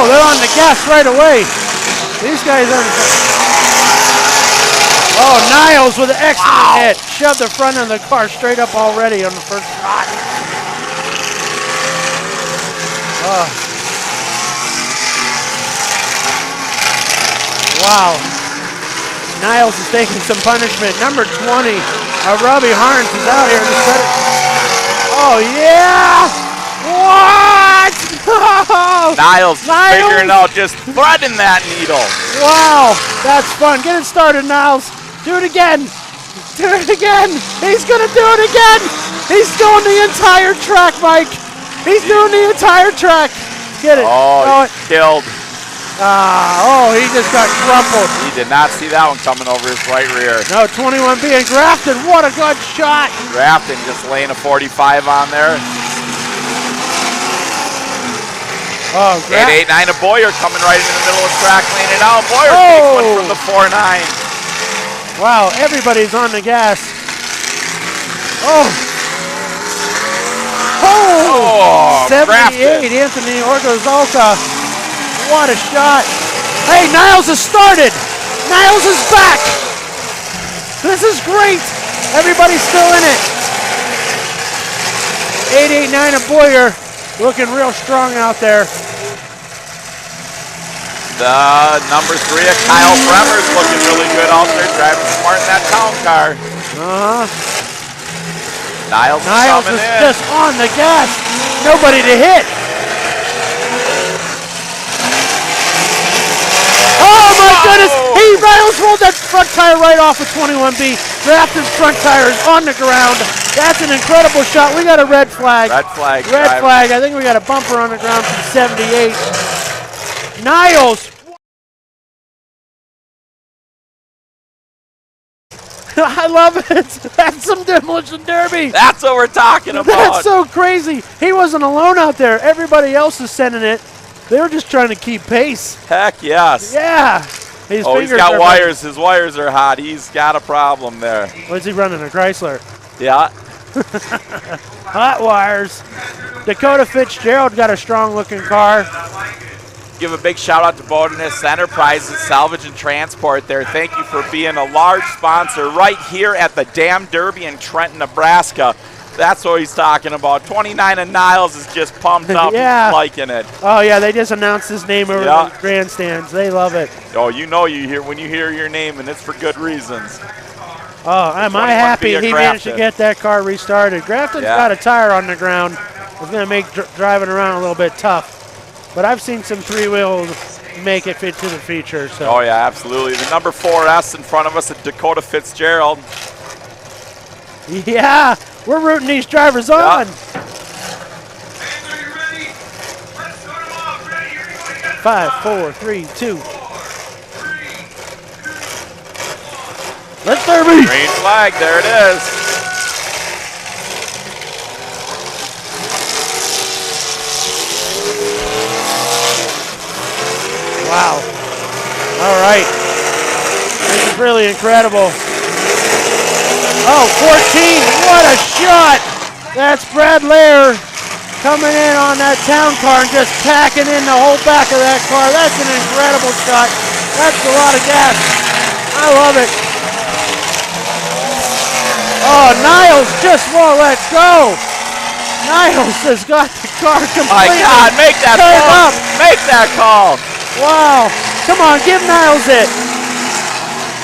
they're on the gas right away. These guys are. Oh, Niles with an excellent hit. Shoved the front of the car straight up already on the first shot. Wow. Niles is taking some punishment. Number 20, Robbie Harns is out here. Oh, yeah! What? Niles figuring out, just threading that needle. Wow, that's fun. Get it started, Niles. Do it again. Do it again. He's going to do it again. He's doing the entire track, Mike. He's doing the entire track. Get it. Oh, he killed. He just got crumpled. He did not see that one coming over his right rear. No, 21B and Grafton. What a good shot. Grafton just laying a 45 on there. Oh, 889 of Boyer coming right into the middle of the track, laying it out. Boyer takes one from the 4-9. Wow, everybody's on the gas. Oh, 78, Anthony Orgozolka. What a shot. Hey, Niles has started. Niles is back. This is great. Everybody's still in it. 889 of Boyer looking real strong out there. The number 3 of Kyle Bremer's looking really good out there, driving smart in that town car. Niles is just on the gas. Nobody to hit. Oh my goodness! Niles rolled that front tire right off of 21B. Grafton's front tire is on the ground. That's an incredible shot. We got a red flag. Red flag. Red flag. I think we got a bumper on the ground from 78. Niles. I love it. That's some Demolition Derby. That's what we're talking about. That's so crazy. He wasn't alone out there. Everybody else is sending it. They were just trying to keep pace. Heck yes. Yeah. He's got wires. His wires are hot. He's got a problem there. What's he running, a Chrysler? Yeah. Hot wires. Dakota Fitzgerald got a strong-looking car. Give a big shout out to Bonus Enterprises Salvage and Transport there. Thank you for being a large sponsor right here at the Damn Derby in Trenton, Nebraska. That's what he's talking about. 29 and Niles is just pumped up. Yeah. He's liking it. Oh, yeah, they just announced his name over the grandstands. They love it. Oh, you know you hear when you hear your name, and it's for good reasons. Oh, am I happy he managed to get that car restarted. Grafton's got a tire on the ground. It's going to make driving around a little bit tough. But I've seen some three-wheels make it fit to the feature. So. Oh, yeah, absolutely. The number 4S in front of us, Dakota Fitzgerald. Yeah, we're rooting these drivers on. Fans, are you ready? Let's start them off. Ready? Here we go. You got 5, 4, 3, 2. 3, 2, 1. Let's Derby. Green flag, there it is. Wow. All right. This is really incredible. Oh, 14. What a shot. That's Brad Lair coming in on that town car and just packing in the whole back of that car. That's an incredible shot. That's a lot of gas. I love it. Oh, Niles just won't let go. Niles has got the car My completely God, make that turned call. up. Make that call. Wow. Come on, give Niles it.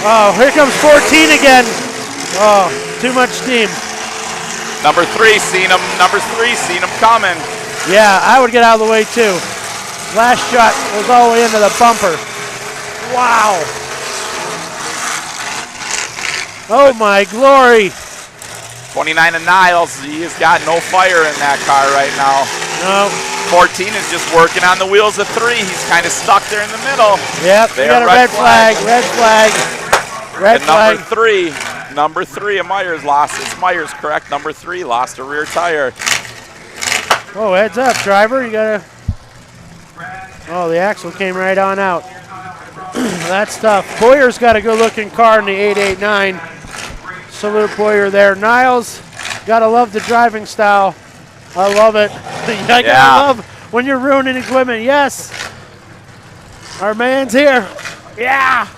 Oh, here comes 14 again. Oh, too much steam. Number 3, seen him. Number 3, seen him coming. Yeah, I would get out of the way too. Last shot was all the way into the bumper. Wow. Oh my glory. 29 and Niles, he has got no fire in that car right now. No. 14 is just working on the wheels of 3. He's kind of stuck there in the middle. Yep, we There, got a red flag, red flag, red And flag. number three of Myers lost. It's Myers, correct? Number 3 lost a rear tire. Oh, heads up, driver. You gotta. Oh, the axle came right on out. That's tough. Boyer's got a good-looking car in the 889. Salute Boyer there. Niles, gotta love the driving style. I love it. I gotta love when you're ruining equipment. Yes. Our man's here. Yeah.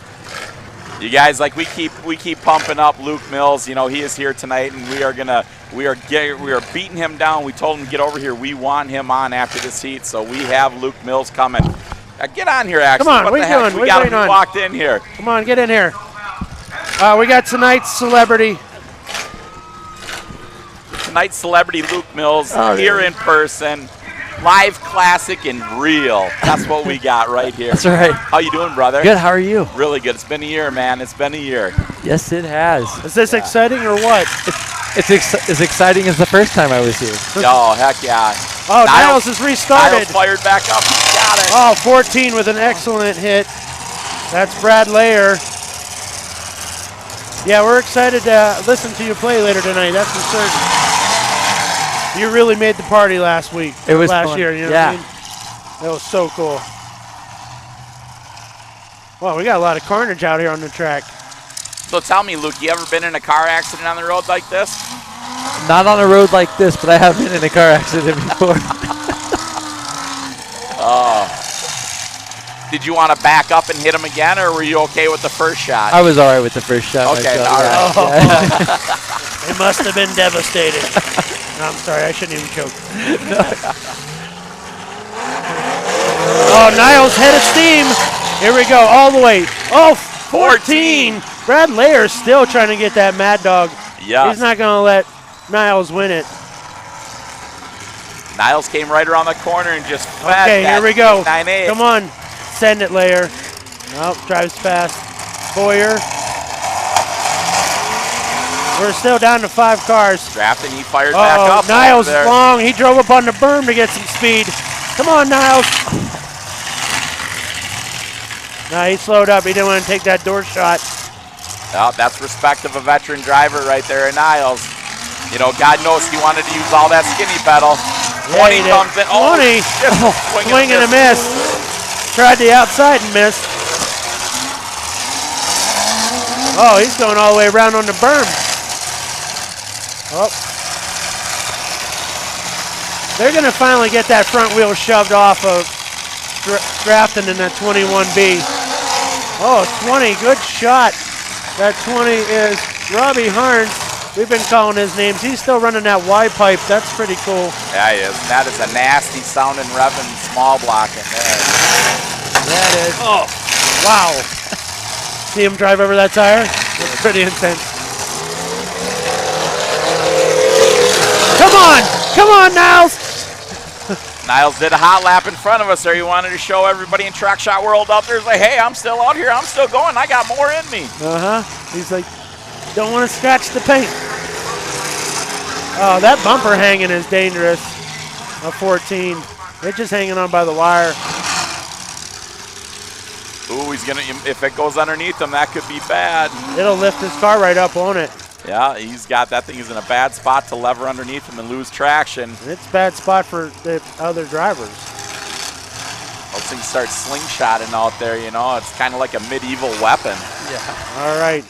You guys, like we keep pumping up Luke Mills. You know, he is here tonight, and we are beating him down. We told him to get over here. We want him on after this heat, so we have Luke Mills coming. Get on here, actually. Come on, what what the are you heck? doing? We What are got you him waiting on? walked in here. Come on, get in here. We got tonight's celebrity. Tonight's celebrity Luke Mills here in person. Live, classic, and real. That's what we got right here. That's right. How you doing, brother? Good, how are you? Really good. It's been a year, man. It's been a year. Yes, it has. Is this exciting or what? It's as exciting as the first time I was here. Oh, heck yeah. Oh, Niles has restarted. Niles fired back up. He's got it. Oh, 14 with an excellent hit. That's Brad Lair. Yeah, we're excited to listen to you play later tonight. That's for certain. You really made the party last week. It was last fun. year. You know Yeah. what I mean? That was so cool. Well, we got a lot of carnage out here on the track. So tell me, Luke, you ever been in a car accident on the road like this? Not on a road like this, but I have been in a car accident before. Did you want to back up and hit him again, or were you okay with the first shot? I was all right with the first shot. Okay, myself, all right. yeah. It must have been devastating. No, I'm sorry, I shouldn't even choke. Oh, Niles head of steam. Here we go, all the way. Oh, 14. Brad Lair's still trying to get that Mad Dog. Yes. He's not going to let Niles win it. Niles came right around the corner and just fed Okay, that here we go. 898. Come on. Send it, Lair. Nope, drives fast. Boyer. We're still down to 5 cars. Drafting, he fired back Uh-oh, up. Niles there. long. He drove up on the berm to get some speed. Come on, Niles. No, he slowed up. He didn't want to take that door shot. Oh, that's respect of a veteran driver right there in Niles. You know, God knows he wanted to use all that skinny pedal. Yeah, 20 he did. comes in. Oh, 20. just Swing and a miss. Tried the outside and missed. Oh, he's going all the way around on the berm. Oh. They're going to finally get that front wheel shoved off of Grafton in that 21B. Oh, 20, good shot. That 20 is Robbie Harns. We've been calling his names. He's still running that Y pipe. That's pretty cool. Yeah, he is. That is a nasty sounding revving small block in there. That is. Oh, wow. See him drive over that tire? That's pretty intense. Come on! Come on, Niles! Niles did a hot lap in front of us there. He wanted to show everybody in Track Shot World out there, like, hey, I'm still out here. I'm still going. I got more in me. Uh-huh. He's like, don't want to scratch the paint. Oh, that bumper hanging is dangerous. A 14. It's just hanging on by the wire. Ooh, he's gonna. If it goes underneath him, that could be bad. It'll lift his car right up, won't it? Yeah, he's got that thing. He's in a bad spot to lever underneath him and lose traction. And it's a bad spot for the other drivers. Those things start slingshotting out there, you know. It's kind of like a medieval weapon. Yeah. All right.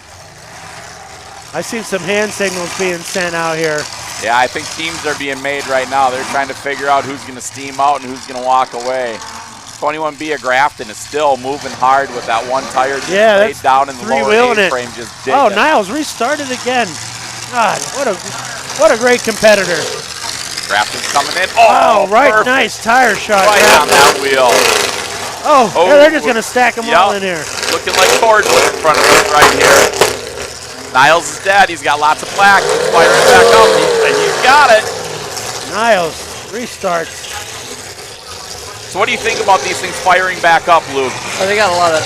I see some hand signals being sent out here. Yeah, I think teams are being made right now. They're trying to figure out who's going to steam out and who's going to walk away. 21B of Grafton is still moving hard with that one tire just laid down in the lower A-frame, just digging. Oh, Niles restarted again. God, what a great competitor. Grafton's coming in. Oh, right, perfect. nice tire shot. Right on that wheel. Oh, yeah, they're just going to stack them all in here. Looking like cordwood in front of us right here. Niles is dead. He's got lots of black. He's firing back up. He's got it. Niles restarts. So what do you think about these things firing back up, Luke? Oh, they got a lot of,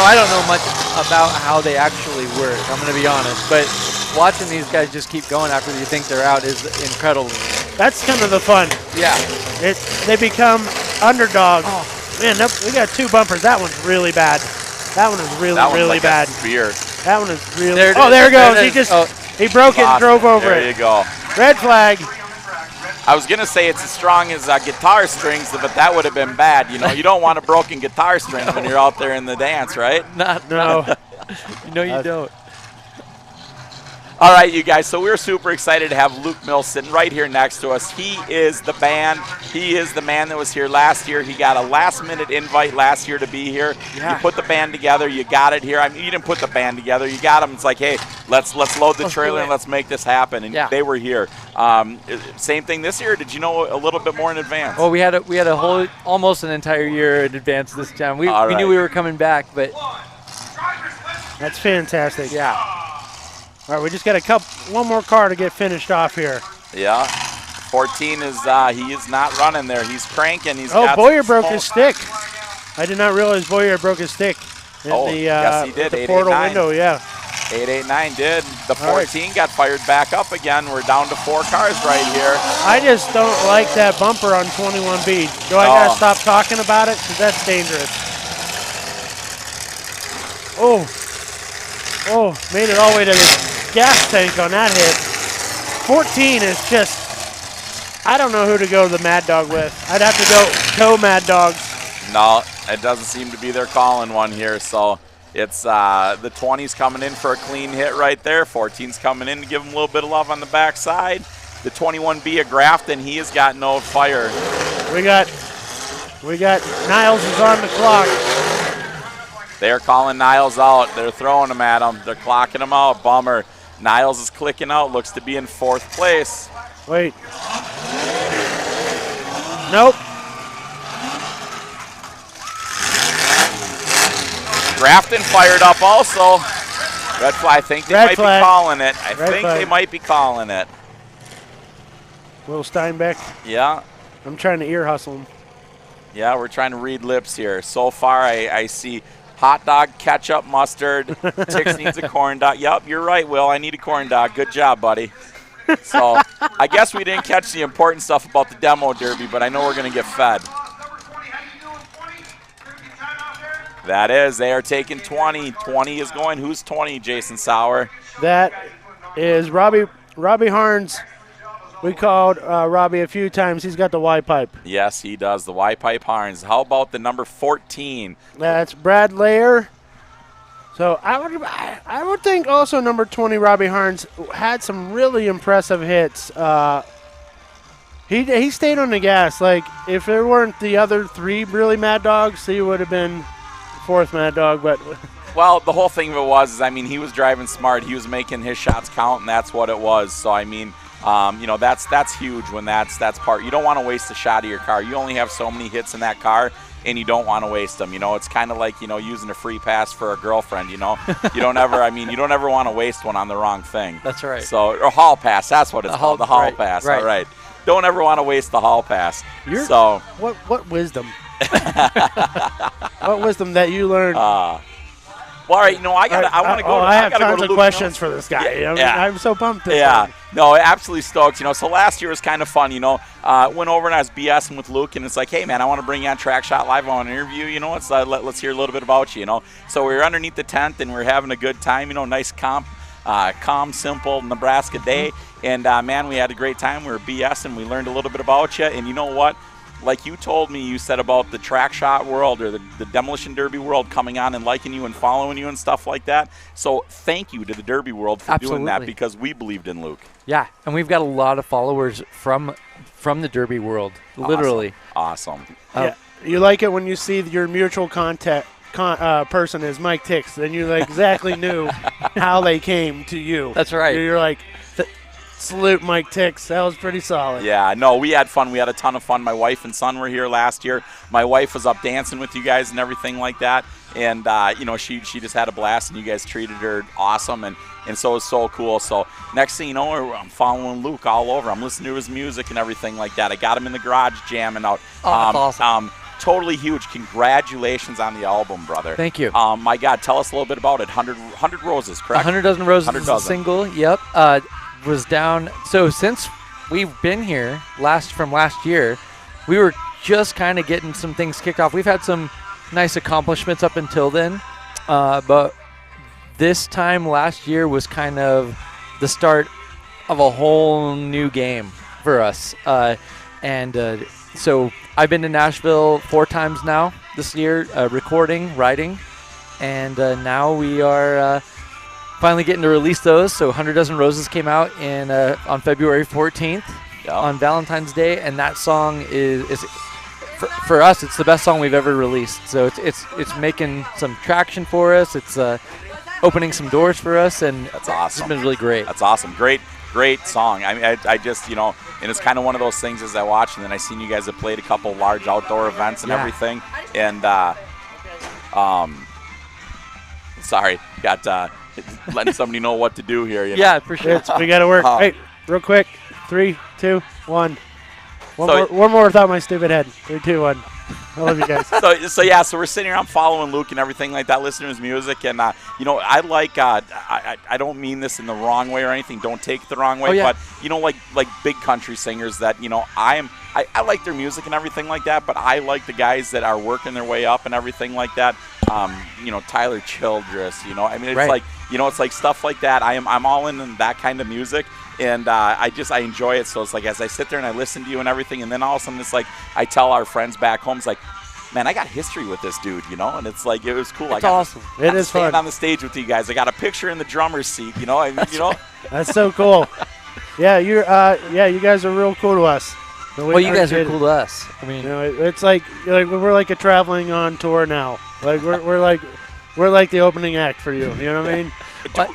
I don't know much about how they actually work, I'm going to be honest. But watching these guys just keep going after you think they're out is incredible. That's kind of the fun. Yeah. They become underdogs. Oh. Man, we got 2 bumpers. That one's really bad. That one is really bad. That one is really. There it goes. He broke it and drove over it. There you go. Red flag. I was going to say it's as strong as guitar strings, but that would have been bad. You know, you don't want a broken guitar string when you're out there in the dance, right? No. You don't. All right, you guys, so we're super excited to have Luke Mills sitting right here next to us. He is the band. He is the man that was here last year. He got a last-minute invite last year to be here. Yeah. You put the band together. You got it here. I mean, you didn't put the band together. You got them. It's like, hey, let's load the trailer and let's make this happen. And they were here. Same thing this year. Did you know a little bit more in advance? Well, we had a whole almost an entire year in advance this time. We knew we were coming back, but that's fantastic. Yeah. All right, we just got one more car to get finished off here. Yeah, 14 is he is not running there. He's cranking. Boyer broke his stick. I did not realize Boyer broke his stick. Yes, he did. The portal window, yeah. 889 did. The 14 got fired back up again. We're down to 4 cars right here. I just don't like that bumper on 21B. Do I gotta stop talking about it? Because that's dangerous. Oh, made it all the way to the gas tank on that hit. 14 is just, I don't know who to go to the Mad Dog with. I'd have to go Mad Dogs. No, it doesn't seem to be their calling one here. So it's the 20's coming in for a clean hit right there. 14's coming in to give him a little bit of love on the backside. The 21B of Grafton, he has got no fire. We got Niles is on the clock. They're calling Niles out. They're throwing him at him. They're clocking him out. Bummer. Niles is clicking out. Looks to be in 4th place. Wait. Nope. Grafton fired up also. Red flag. I think they might be calling it. I think they might be calling it. Will Steinbeck. Yeah. I'm trying to ear hustle him. Yeah, we're trying to read lips here. So far, I see hot dog, ketchup, mustard. Tix needs a corn dog. Yep, you're right, Will. I need a corn dog. Good job, buddy. So I guess we didn't catch the important stuff about the demo derby, but I know we're going to get fed. That is, they are taking 20. 20 is going. Who's 20, Jason Sauer? That is Robbie Harns. We called Robbie a few times. He's got the Y pipe. Yes, he does. The Y pipe Harns. How about the number 14? That's Brad Layer. So I would think also number 20, Robbie Harns, had some really impressive hits. He stayed on the gas. Like, if there weren't the other 3 really Mad Dogs, he would have been 4th Mad Dog. But well, the whole thing of it was, I mean, he was driving smart. He was making his shots count, and that's what it was. So, I mean, that's huge when that's part. You don't want to waste a shot of your car. You only have so many hits in that car, and you don't want to waste them. It's kind of like, using a free pass for a girlfriend, You don't ever want to waste one on the wrong thing. That's right. So, or hall pass, that's what it's called, the hall pass. Right. All right. Don't ever want to waste the hall pass. What wisdom? What wisdom that you learned? Well, all right, I got. I want to go. I have gotta tons go to of Luke questions Mills. for this guy. Yeah, I mean, yeah. I'm so pumped. This Yeah, time. no, absolutely stoked. So last year was kind of fun. Went over and I was BSing with Luke, and it's like, hey man, I want to bring you on TrackShotLive. I want to interview. Let's hear a little bit about you. So we were underneath the tent and we were having a good time. Nice calm, simple Nebraska day, and man, we had a great time. We were BSing. We learned a little bit about you, and you know what? Like you told me, you said about the track shot world or the Demolition Derby world coming on and liking you and following you and stuff like that. So thank you to the Derby world for doing that, because we believed in Luke. Yeah, and we've got a lot of followers from the Derby world, literally. Awesome. Yeah, you like it when you see your mutual contact person is Mike Tix, then you exactly knew how they came to you. That's right. You're like, salute Mike Tix. That was pretty solid. Yeah, no, we had fun. We had a ton of fun. My wife and son were here last year. My wife was up dancing with you guys and everything like that. And, she just had a blast, and you guys treated her awesome. And so it was so cool. So next thing you know, I'm following Luke all over. I'm listening to his music and everything like that. I got him in the garage jamming out. Oh, that's awesome. Totally huge. Congratulations on the album, brother. Thank you. My God, tell us a little bit about it. 100 Roses, correct? 100 Dozen Roses 100 is Dozen. a single. Yep. Was down. So since we've been here from last year, we were just kind of getting some things kicked off. We've had some nice accomplishments up until then, but this time last year was kind of the start of a whole new game for us. So I've been to Nashville 4 times now this year, recording, writing, and now we are finally getting to release those. So 100 Dozen Roses came out on February 14th on Valentine's Day, and that song is for us, it's the best song we've ever released. So it's making some traction for us. It's opening some doors for us, and that's awesome. It's been really great. That's awesome. Great song. I mean, I just, and it's kind of one of those things as I watch, and then I seen you guys have played a couple large outdoor events and everything, and sorry, got letting somebody know what to do here. Yeah, for sure. We got to work. Hey, real quick. 3, 2, 1. One more without my stupid head. 3, 2, 1. I love you guys. So we're sitting here. I'm following Luke and everything like that, listening to his music, and I like. I don't mean this in the wrong way or anything. Don't take it the wrong way. But like big country singers that I like their music and everything like that. But I like the guys that are working their way up and everything like that. Tyler Childress. It's like it's like stuff like that. I'm all in that kind of music. And I enjoy it. So it's like as I sit there and I listen to you and everything, and then all of a sudden it's like I tell our friends back home, it's like, man, I got history with this dude, and it's like it was cool. It's awesome. It is fun. On the stage with you guys. I got a picture in the drummer's seat. That's so cool. Yeah, you guys are real cool to us. Well, you guys are cool to us. I mean, it's like we're like a traveling on tour now. Like we're like the opening act for you. You know what I mean?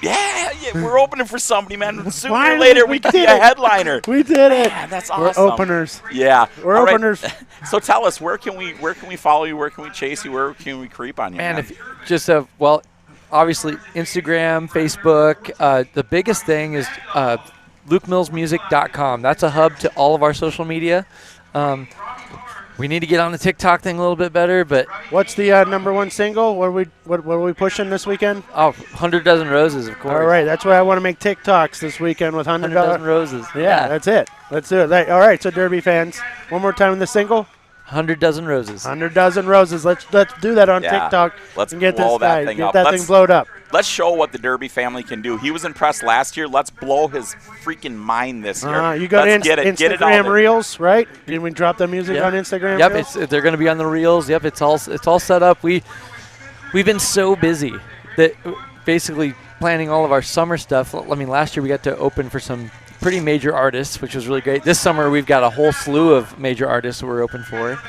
Yeah, we're opening for somebody, man. Sooner or later, we could be a headliner. We did it. Man, that's awesome. We're openers. Yeah, we're all openers. Right. So tell us, where can we follow you? Where can we chase you? Where can we creep on you? Man, if obviously Instagram, Facebook. The biggest thing is LukeMillsMusic.com. That's a hub to all of our social media. We need to get on the TikTok thing a little bit better, but what's the #1 single? What are we pushing this weekend? 100 Dozen Roses, of course. All right, that's why I want to make TikToks this weekend with 100 Dozen Roses. Yeah, that's it. Let's do it. All right, so Derby fans, one more time in the single. 100 Dozen Roses. 100 Dozen Roses. Let's do that on TikTok. Let's and get blow this guy, that thing get up. that thing blowed up. Let's show what the Derby family can do. He was impressed last year. Let's blow his freaking mind this year. You got Instagram Reels, right? Can we drop the music on Instagram? Yep, Reels? they're going to be on the Reels. Yep, it's all set up. We've been so busy that basically planning all of our summer stuff. I mean, last year we got to open for some pretty major artists, which was really great. This summer we've got a whole slew of major artists we're open for.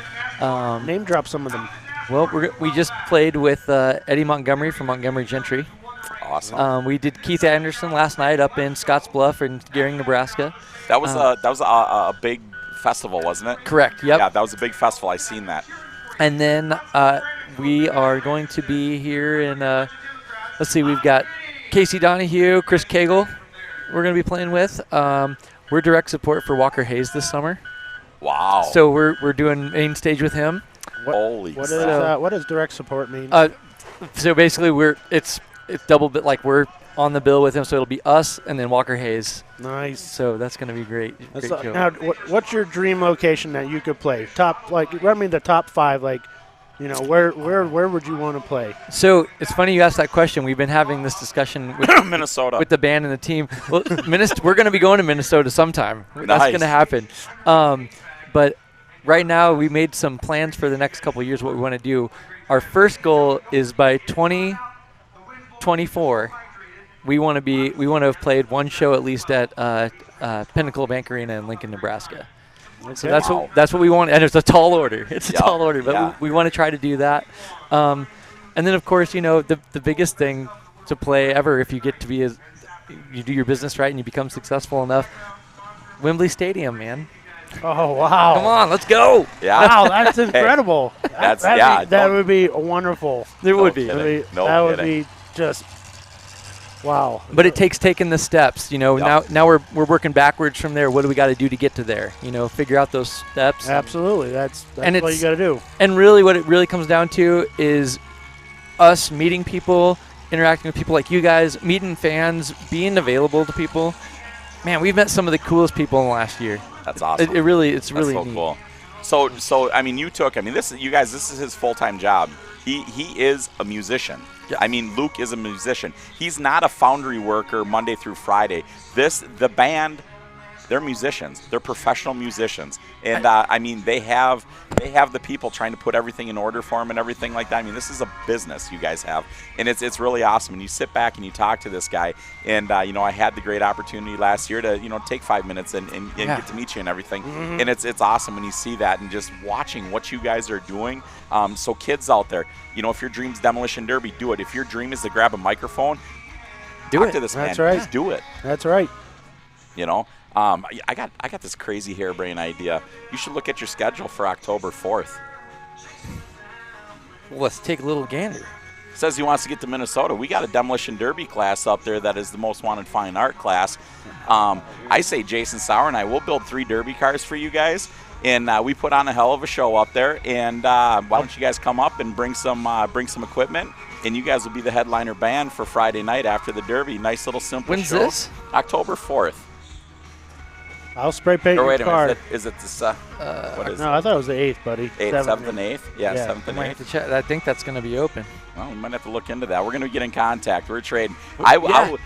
Name drop some of them. Well, we just played with Eddie Montgomery from Montgomery Gentry. Awesome. We did Keith Anderson last night up in Scottsbluff and Gearing, Nebraska. That was a big festival, wasn't it? Correct. Yep. Yeah, that was a big festival. I seen that. And then we are going to be here in. Let's see, we've got Casey Donahue, Chris Cagle. We're going to be playing with. We're direct support for Walker Hayes this summer. Wow. So we're doing main stage with him. What does direct support mean? So basically, it's double bit, like we're on the bill with him, so it'll be us and then Walker Hayes. Nice. So that's going to be great. Great show. Now, what's your dream location that you could play? Run me the top 5. Like, where would you want to play? So it's funny you asked that question. We've been having this discussion with Minnesota, with the band and the team. Well, we're going to be going to Minnesota sometime. Nice. That's going to happen. But right now, we made some plans for the next couple of years. What we want to do. Our first goal is by 2024. We want to have played one show at least at Pinnacle Bank Arena in Lincoln, Nebraska. Okay. So that's what we want, and it's a tall order. It's a tall order, but we want to try to do that. And then of course, the biggest thing to play ever, if you get to be you do your business right and you become successful enough, Wembley Stadium, man. Oh wow! Come on, let's go! Yeah. Wow, that's incredible. That would be wonderful. It would be. That would be just. Wow. But it takes taking the steps, Now we're working backwards from there. What do we got to do to get to there? Figure out those steps. Absolutely. That's what you got to do. And really what it really comes down to is us meeting people, interacting with people like you guys, meeting fans, being available to people. Man, we've met some of the coolest people in the last year. That's awesome. It's really so neat. Cool. So this is his full-time job. He is a musician. Yeah. I mean, Luke is a musician. He's not a foundry worker Monday through Friday. The band, they're musicians. They're professional musicians. And, they have the people trying to put everything in order for them and everything like that. I mean, this is a business you guys have. And it's really awesome. And you sit back and you talk to this guy. And, I had the great opportunity last year to, take 5 minutes and get to meet you and everything. Mm-hmm. And it's awesome when you see that and just watching what you guys are doing. So kids out there, if your dream's Demolition Derby, do it. If your dream is to grab a microphone, talk to this man. That's right. Just do it. That's right. I got this crazy harebrained idea. You should look at your schedule for October 4th. Well, let's take a little gander. Says he wants to get to Minnesota. We got a Demolition Derby class up there that is the most wanted fine art class. I say Jason Sauer and I will build 3 Derby cars for you guys, and we put on a hell of a show up there. And why don't you guys come up and bring some equipment, and you guys will be the headliner band for Friday night after the Derby. Nice little simple When's show. this? October 4th. I'll spray paint your car. Minute, is it this? What is it? No, I thought it was the 8th, buddy. 7th and 8th? Yeah, 7th and 8th. I think that's going to be open. Well, we might have to look into that. We're going to get in contact. We're trading.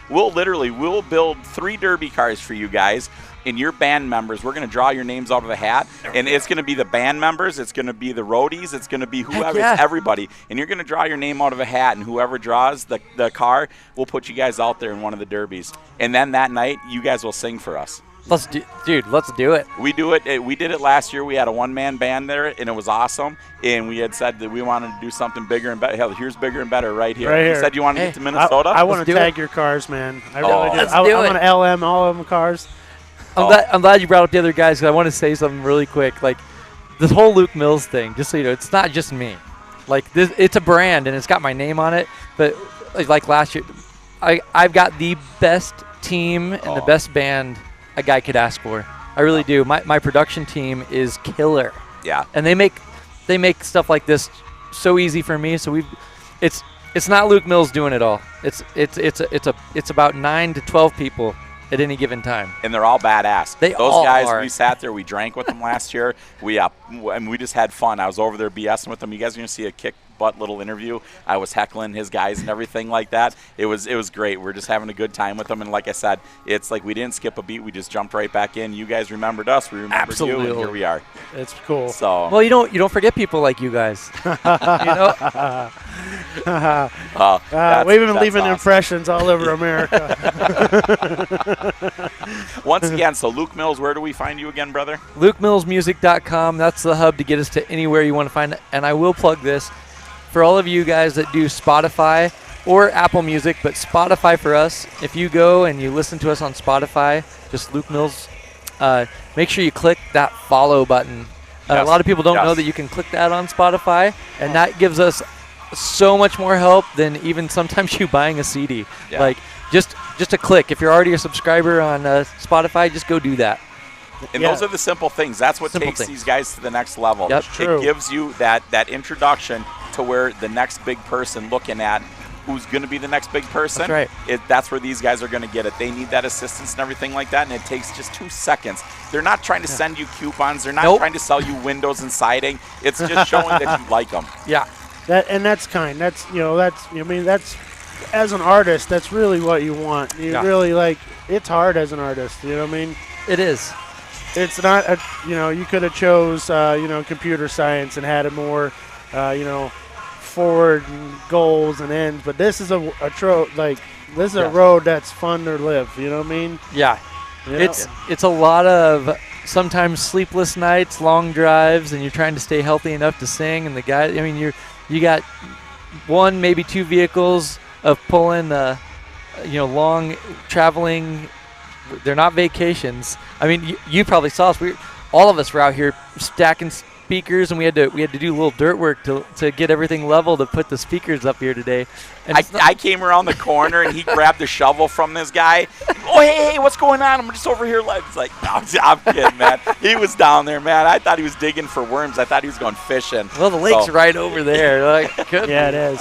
We'll build 3 Derby cars for you guys. And your band members, we're going to draw your names out of a hat. And it's going to be the band members. It's going to be the roadies. It's going to be whoever. It's everybody. And you're going to draw your name out of a hat. And whoever draws the car, we'll put you guys out there in one of the derbies. And then that night, you guys will sing for us. Let's do it. We do it. We did it last year. We had a one-man band there, and it was awesome. And we had said that we wanted to do something bigger and better. Hell, here's bigger and better right here. You said you wanted to get to Minnesota? I want to tag your cars, man. I really do. Let's I do want to LM all of them cars. I'm glad you brought up the other guys, because I want to say something really quick. Like, this whole Luke Mills thing, just so you know, it's not just me. Like, it's a brand, and it's got my name on it. But, like last year, I've got the best team and the best band a guy could ask for. I really do. My production team is killer. Yeah. And they make stuff like this so easy for me. So it's not Luke Mills doing it all. It's about 9 to 12 people at any given time. And they're all badass. Those guys, are. we sat there, we drank with them last year. We just had fun. I was over there BSing with them. You guys are going to see a kick-butt little interview. I was heckling his guys and everything like that. It was great. We're just having a good time with them. And like I said, it's like we didn't skip a beat. We just jumped right back in. You guys remembered us. We remembered you, and here we are. It's cool. So well, you don't forget people like you guys. We've been leaving impressions all over America. Once again, so Luke Mills, where do we find you again, brother? LukeMillsMusic.com. That's the hub to get us to anywhere you want to find it. And I will plug this for all of you guys that do Spotify or Apple Music, but Spotify for us. If you go and you listen to us on Spotify, just Luke Mills, make sure you click that follow button. A lot of people don't know that you can click that on Spotify, and that gives us so much more help than even sometimes you buying a CD. Yeah. Like just a click. If you're already a subscriber on Spotify, just go do that. And those are the simple things. That's what takes these guys to the next level. Yep. It gives you that introduction to where the next big person looking at who's going to be the next big person. That's right. That's where these guys are going to get it. They need that assistance and everything like that, and it takes just 2 seconds. They're not trying to send you coupons. They're not trying to sell you windows and siding. It's just showing that you like them. Yeah. That's kind. That's that's as an artist, that's really what you want. You really like. It's hard as an artist. You know what I mean? It is. It's not. You could have chose computer science and had a more forward goals and ends, but this is a road that's fun to live. You know what I mean? Yeah. It's a lot of sometimes sleepless nights, long drives, and you're trying to stay healthy enough to sing. And the guy, I mean, you got 1, maybe 2 vehicles of pulling, long traveling. They're not vacations. I mean, you probably saw us. All of us were out here stacking speakers, and we had to do a little dirt work to get everything level to put the speakers up here today. And I came around the corner and he grabbed the shovel from this guy. Oh, hey, what's going on? I'm just over here. It's like, no, I'm kidding, man. He was down there, man. I thought he was digging for worms. I thought he was going fishing. Well, the lake's right over there. Yeah, it is.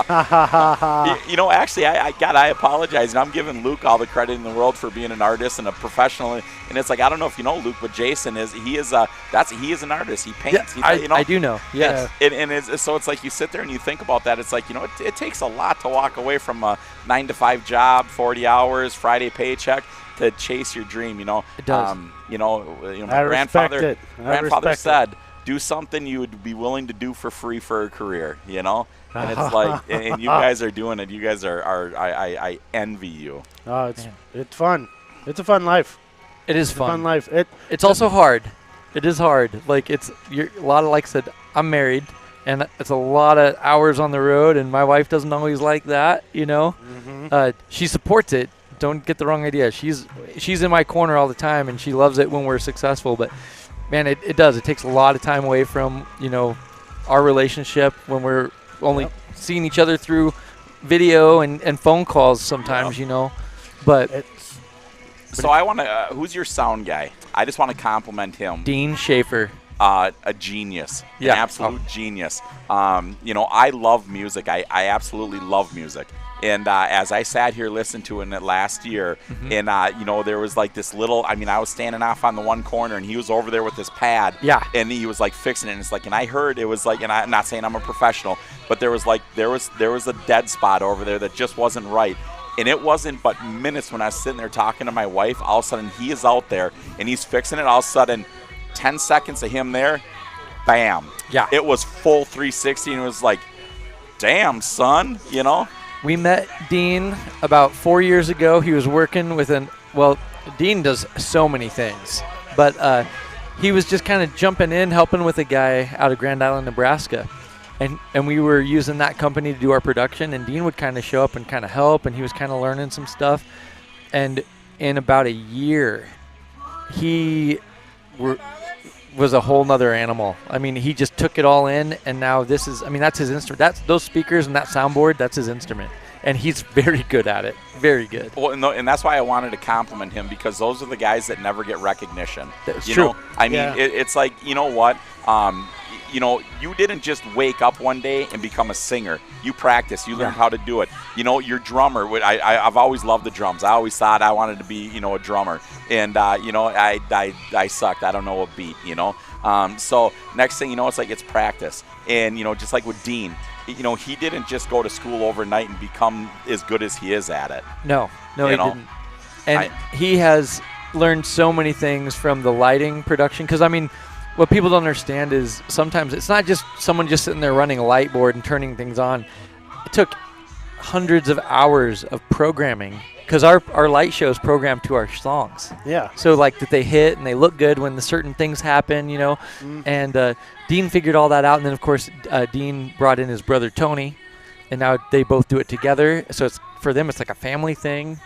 Actually, I apologize, and I'm giving Luke all the credit in the world for being an artist and a professional. And it's like, I don't know if you know Luke, but Jason he is an artist. He paints. Yeah, I do know. Yes. So it's like you sit there and you think about that. It's like it takes a lot to walk away from a 9-to-5 job, 40 hours, Friday paycheck to chase your dream. It does. My grandfather said, do something you would be willing to do for free for a career. And it's like, and you guys are doing it. You guys I envy you. Oh, it's fun. It's a fun life. It is fun. It's a fun life. It's also hard. It is hard. Like you're a lot of, like I said, I'm married, and it's a lot of hours on the road, and my wife doesn't always like that. She supports it. Don't get the wrong idea. She's in my corner all the time, and she loves it when we're successful. But man, it does. It takes a lot of time away from our relationship when we're only seeing each other through video and phone calls sometimes, But so I want to. Who's your sound guy? I just want to compliment him. Dean Schaefer. A genius. An absolute genius. I love music. I absolutely love music. And as I sat here listening to it last year, and, there was like this little, I was standing off on the one corner, and he was over there with this pad. Yeah. And he was like fixing it. And it's like, and I heard it was like, and I'm not saying I'm a professional, but there was a dead spot over there that just wasn't right. And it wasn't but minutes when I was sitting there talking to my wife. All of a sudden, he is out there, and he's fixing it. All of a sudden, 10 seconds of him there, bam. Yeah. It was full 360, and it was like, damn, son, We met Dean about 4 years ago. He was working with Dean does so many things, but he was just kind of jumping in, helping with a guy out of Grand Island, Nebraska. And we were using that company to do our production, and Dean would kind of show up and kind of help, and he was kind of learning some stuff. And in about a year, he was a whole nother animal. He just took it all in, and now that's his instrument. Those speakers and that soundboard, that's his instrument. And he's very good at it. Very good. Well, and that's why I wanted to compliment him, because those are the guys that never get recognition. That's true. It's like, you know what? You didn't just wake up one day and become a singer. You practice. You learn how to do it. Your drummer. I've always loved the drums. I always thought I wanted to be, a drummer. And, I sucked. I don't know a beat, So next thing you know, it's practice. And, just like with Dean, he didn't just go to school overnight and become as good as he is at it. No, he didn't. And he has learned so many things from the lighting production. Because, what people don't understand is sometimes it's not just someone just sitting there running a light board and turning things on. It took hundreds of hours of programming, because our light show is programmed to our songs. Yeah. So that they hit and they look good when the certain things happen, And Dean figured all that out. And then, of course, Dean brought in his brother Tony, and now they both do it together. So for them, it's like a family thing,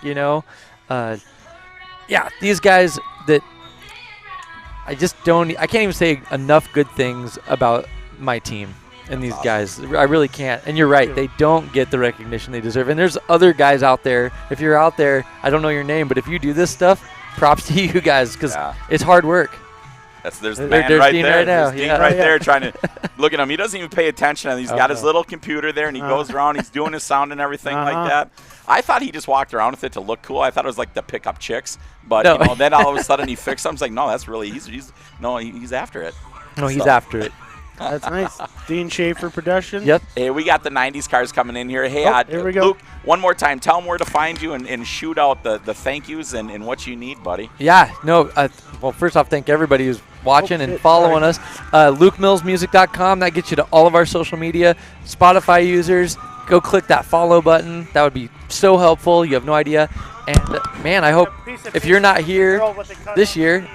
These guys that I can't even say enough good things about my team and these guys. I really can't. And you're right. They don't get the recognition they deserve. And there's other guys out there. If you're out there, I don't know your name, but if you do this stuff, props to you guys, because it's hard work. There's the There's man right Dean there. right now, There's Dean yeah. right there trying to look at him. He doesn't even pay attention. He's got his little computer there, and he goes around. He's doing his sound and everything like that. I thought he just walked around with it to look cool. I thought it was like to pick up chicks. But No. then all of a sudden he fixed something. I was like, no, that's really he's after it. No, he's after it. That's nice. Dean Schaefer Production. Yep. Hey, we got the 90s cars coming in here. Hey, Here we go. Luke, one more time. Tell them where to find you and shoot out the thank yous and what you need, buddy. Yeah, no, well, first off, thank everybody who's watching and following us. LukeMillsMusic.com, that gets you to all of our social media. Spotify users, go click that follow button. That would be so helpful. You have no idea. And, man, I hope if you're not here this year,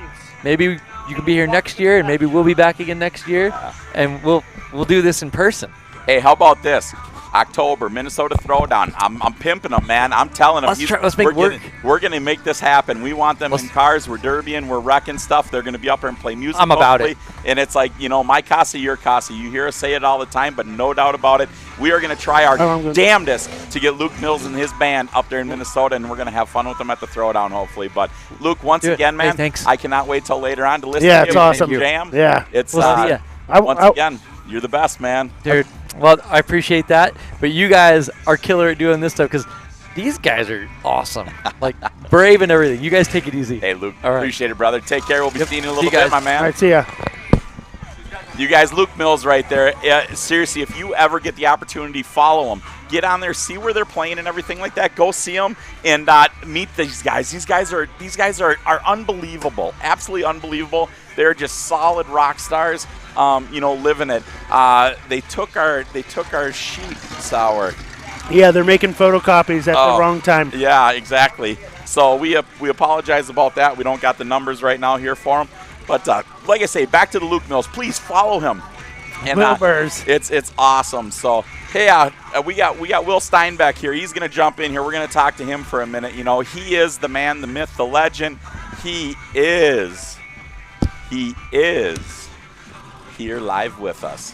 maybe you can be here next year, and maybe we'll be back again next year, and we'll do this in person. Hey, how about this? October, Minnesota Throwdown. I'm pimping them, man. I'm telling them. Let's make it work. We're going to make this happen. We want them in cars. We're derbying. We're wrecking stuff. They're going to be up there and play music. I'm about it. And it's like, my casa, your casa. You hear us say it all the time, but no doubt about it. We are going to try our damnedest to get Luke Mills and his band up there in Minnesota, and we're going to have fun with them at the Throwdown, hopefully. But, Luke, once again, man, thanks. I cannot wait till later on to listen Yeah, to it's you. awesome. Jam. Yeah. It's, We'll see ya. once again, you're the best, man. Dude, well, I appreciate that, but you guys are killer at doing this stuff because these guys are awesome. Like, brave and everything. You guys take it easy. Hey, Luke, All right. appreciate it, brother. Take care. We'll be seeing you in a little See you bit, guys. my man. All right, see ya. You guys, Luke Mills right there. Seriously, if you ever get the opportunity, follow them. Get on there, see where they're playing and everything like that. Go see them and meet these guys. These guys are unbelievable, absolutely unbelievable. They're just solid rock stars, living it. They took our sheet sour. Yeah, they're making photocopies at the wrong time. Yeah, exactly. So we apologize about that. We don't got the numbers right now here for them. But like I say, back to the Luke Mills. Please follow him. And Wilbur's. it's awesome. So hey, we got Will Steinbeck here. He's gonna jump in here. We're gonna talk to him for a minute. He is the man, the myth, the legend. He is here live with us.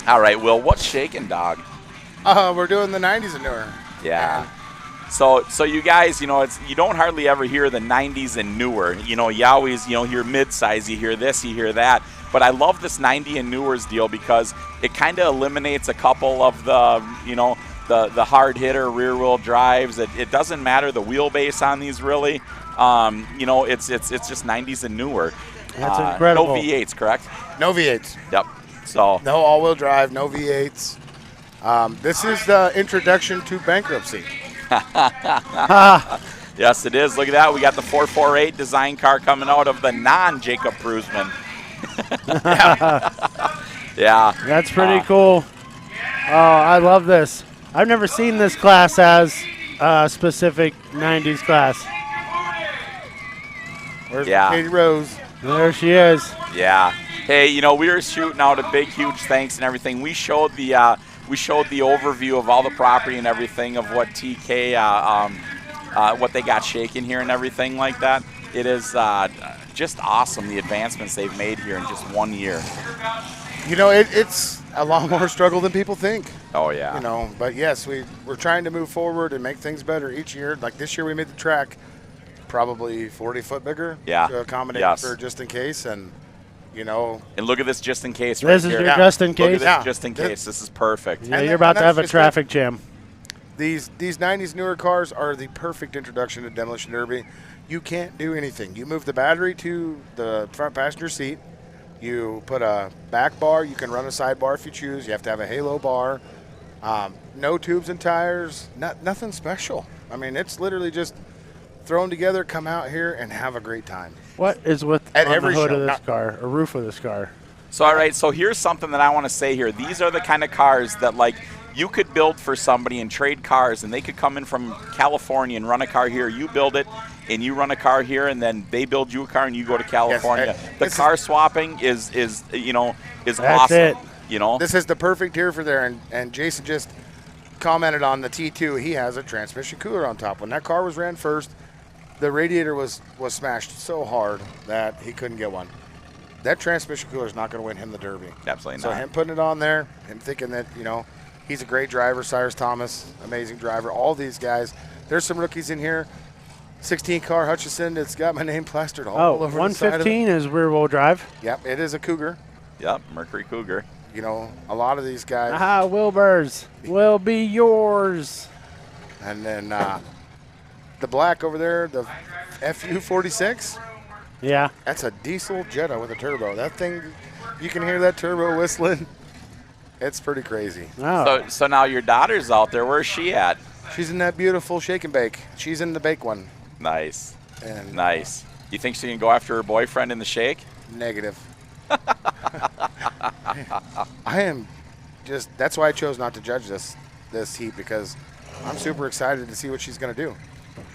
All right, Will, what's shaking, dog? We're doing the 90s and newer. Yeah. So you guys, you don't hardly ever hear the 90s and newer. You always, hear mid-size, you hear this, you hear that. But I love this 90 and newers deal because it kind of eliminates a couple of the, the hard hitter rear wheel drives. It doesn't matter the wheelbase on these really. It's just 90s and newer. That's incredible. No V8s, correct? No V8s. Yep. So No all-wheel drive, no V8s. This is the introduction to bankruptcy. yes, it is. Look at that. We got the 448 design car coming out of the non-Jacob Prusman. Yeah. That's pretty cool. Oh, I love this. I've never seen this class as a specific 90s class. Where's Yeah. Katie Rose? There she is. Yeah. Hey, we were shooting out a big, huge thanks and everything. We showed the overview of all the property and everything of what TK, what they got shaken here and everything like that. It is just awesome, the advancements they've made here in just 1 year. It's a lot more struggle than people think. Oh, yeah. But yes, we're trying to move forward and make things better each year. Like this year we made the track probably 40 foot bigger to accommodate for just in case. And, And look at this just in case This is here. your just in Look at case. this just in case. This is perfect. Yeah, you're about to have a traffic jam. These 90s newer cars are the perfect introduction to Demolition Derby. You can't do anything. You move the battery to the front passenger seat. You put a back bar. You can run a side bar if you choose. You have to have a halo bar. No tubes and tires. Nothing special. I mean, it's literally just throw them together, come out here, and have a great time. What is with At on every the hood show, of this not- car, or roof of this car? So, all right, so here's something that I want to say here. These are the kind of cars that, you could build for somebody and trade cars, and they could come in from California and run a car here. You build it, and you run a car here, and then they build you a car, and you go to California. The car swapping is That's awesome. it. This is the perfect here for there. And Jason just commented on the T2. He has a transmission cooler on top. When that car was ran first, the radiator was smashed so hard that he couldn't get one. That transmission cooler is not going to win him the Derby. Absolutely So not. him putting it on there, him thinking that, he's a great driver. Cyrus Thomas, amazing driver. All these guys. There's some rookies in here. 16 car Hutchison. It's got my name plastered all Oh, over the side of 115 is rear wheel drive. it. Yep, it is a Cougar. Yep, Mercury Cougar. You know, a lot of these guys. Aha, Wilbur's will be yours. And then the black over there, the FU46. Yeah. That's a diesel Jetta with a turbo. That thing, you can hear that turbo whistling. It's pretty crazy. Oh. So now your daughter's out there. Where's she at? She's in that beautiful shake and bake. She's in the bake one. Nice. And Nice. You think she can go after her boyfriend in the shake? negative. I am just, that's why I chose not to judge this heat, because I'm super excited to see what she's going to do.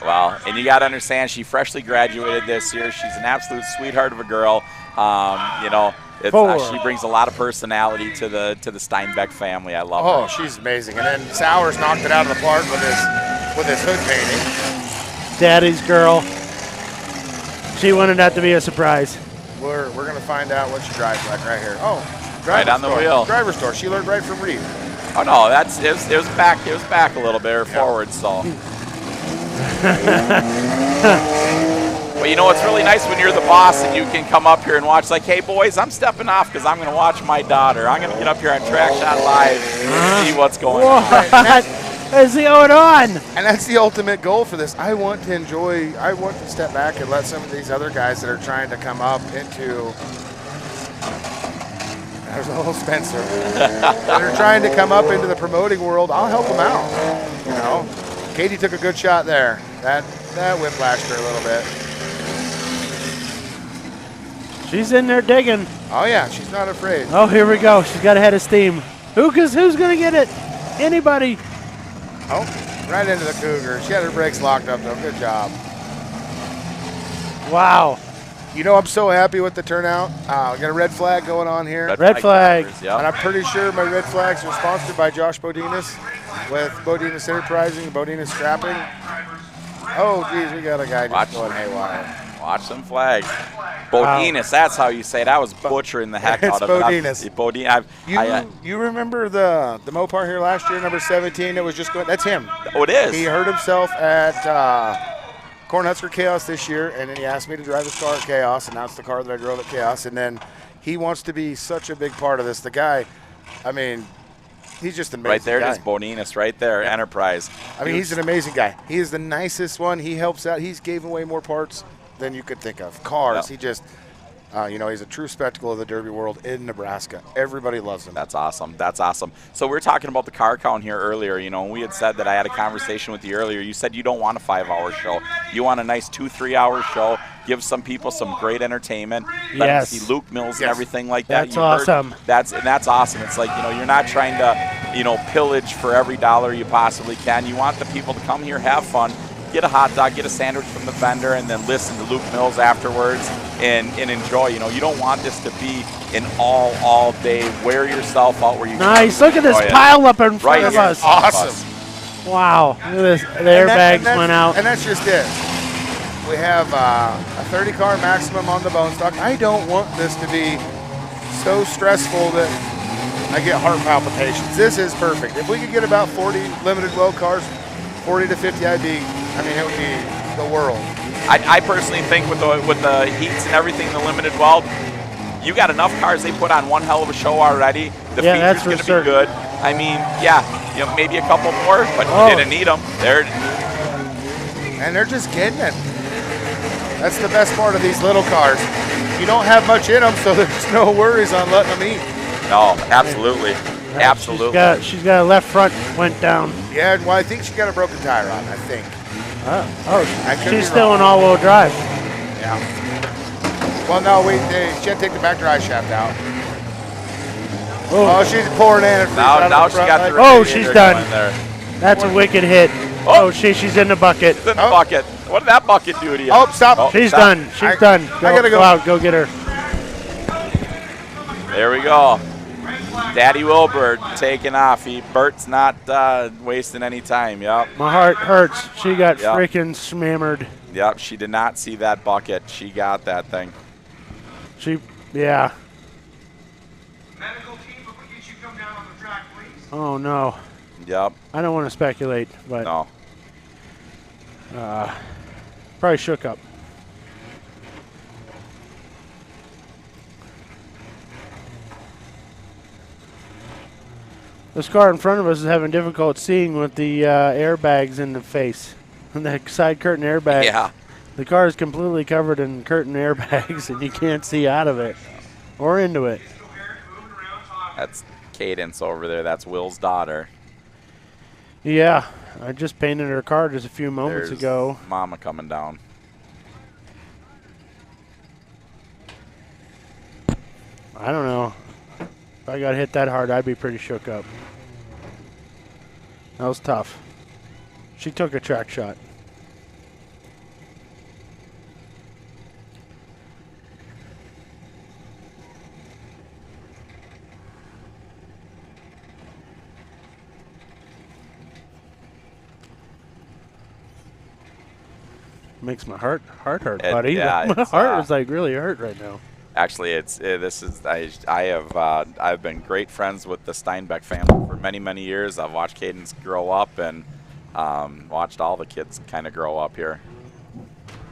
Well, and you got to understand, she freshly graduated this year. She's an absolute sweetheart of a girl. You know, she brings a lot of personality to the Steinbeck family. I love Oh, her. she's amazing. And then Sowers knocked it out of the park with his hood painting. Daddy's girl. She wanted that to be a surprise. We're going to find out what she drives like right here. Oh, Right on the wheel. Driver's door. She learned right from Reed. Oh no, it was back. It was back a little bit or forward. So. But you know, it's really nice when you're the boss and you can come up here and watch. Like, hey boys, I'm stepping off because I'm going to watch my daughter. I'm going to get up here on TrackShotLive and see what's going on. What is going on? And that's the ultimate goal for this. I want to step back and let some of these other guys that are trying to come up into, there's a little Spencer, that are trying to come up into the promoting world, I'll help them out. You know, Katie took a good shot there. That whiplashed her a little bit. She's in there digging. Oh yeah, she's not afraid. Oh, here we go. She's got a head of steam. Who's going to get it? Anybody? Oh, right into the Cougar. She had her brakes locked up though. Good job. Wow. You know, I'm so happy with the turnout. We got a red flag going on here. Red flag. Drivers, yep. And I'm pretty sure my red flags are sponsored by Josh Bodinas with Bodinas Enterprising, Bodinas Scrapping. Oh, geez, we got a guy just going haywire. Watch some flags. Bodinas, that's how you say it. I was butchering the heck It's out of it. Bodinas. Bodinas. You remember the Mopar here last year, number 17, that was just going, that's him. Oh, it is. He hurt himself at Cornhusker Chaos this year, and then he asked me to drive his car at Chaos, and that's the car that I drove at Chaos. And then he wants to be such a big part of this. The guy, I mean, he's just an amazing Right there guy. it is, Bodinas, right there, Enterprise. I mean, he's an amazing guy. He is the nicest one. He helps out. He's gave away more parts than you could think of. Cars, Yep. he just, you know, he's a true spectacle of the Derby world in Nebraska. Everybody loves him. That's awesome. That's awesome. So we're talking about the car count here earlier. You know, we had said that I had a conversation with you earlier. You said you don't want a 5-hour show. You want a nice 2-3 hour show. Give some people some great entertainment. Let Yes. them see Luke Mills and Yes. everything like that. That's You heard- awesome. That's awesome. It's like, you know, you're not trying to, you know, pillage for every dollar you possibly can. You want the people to come here, have fun, get a hot dog, get a sandwich from the vendor, and then listen to Luke Mills afterwards and enjoy. You know, you don't want this to be an all day, wear yourself out where you Nice. Look at this enjoy it. pile up in front Right of here. us. Awesome. Wow. Look at this. The And that- airbags went out. And that's just it. We have a 30 car maximum on the bone stock. I don't want this to be so stressful that I get heart palpitations. This is perfect. If we could get about 40 limited well cars, 40 to 50, it would be the world. I personally think with the heats and everything, the limited weld, you got enough cars. They put on one hell of a show already. The Yeah, that's feature's for going to be good. I mean, yeah, you know, maybe a couple more, but Oh. you didn't need them. And they're just getting it. That's the best part of these little cars. You don't have much in them, so there's no worries on letting them eat. No, absolutely. Absolutely. She's got a left front went down. Yeah, well, I think she got a broken tire on, I think. I could be She's still wrong. in all-wheel drive. Yeah. Well, no, she had to take the back drive shaft out. Oh, she's pouring in. Now she got the Oh, radiator she's going done. there. That's a wicked hit. Oh. Oh, she's in the bucket. It's in the bucket. What did that bucket do to you? Oh, stop. She's stop. done. She's done. I gotta go. Go out. Go get her. There we go. Daddy Wilbur taking off. Bert's not wasting any time. Yep. My heart hurts. She got Yep. freaking smammered. Yep. She did not see that bucket. She got that thing. Yeah. Medical team, if we get you come down on the track, please. Oh, no. Yep. I don't want to speculate, but No. Probably shook up. This car in front of us is having difficulty seeing with the airbags in the face. And the side curtain airbag. Yeah. The car is completely covered in curtain airbags, and you can't see out of it or into it. That's Cadence over there. That's Will's daughter. Yeah, I just painted her car just a few moments There's ago. Mama coming down. I don't know. If I got hit that hard, I'd be pretty shook up. That was tough. She took a track shot. Makes my heart hurt, buddy. Yeah, My heart is like really hurt right now. Actually, I've been great friends with the Steinbeck family for many years. I've watched Cadence grow up and watched all the kids kind of grow up here.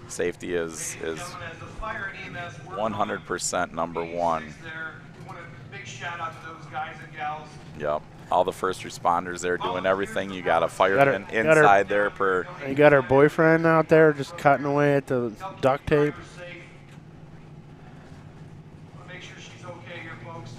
Safety is 100% number one. Big shout out to those guys and gals. Yep. All the first responders there doing everything. You got a fireman inside there per. You got her boyfriend out there just cutting away at the duct tape. Make sure she's okay here, folks.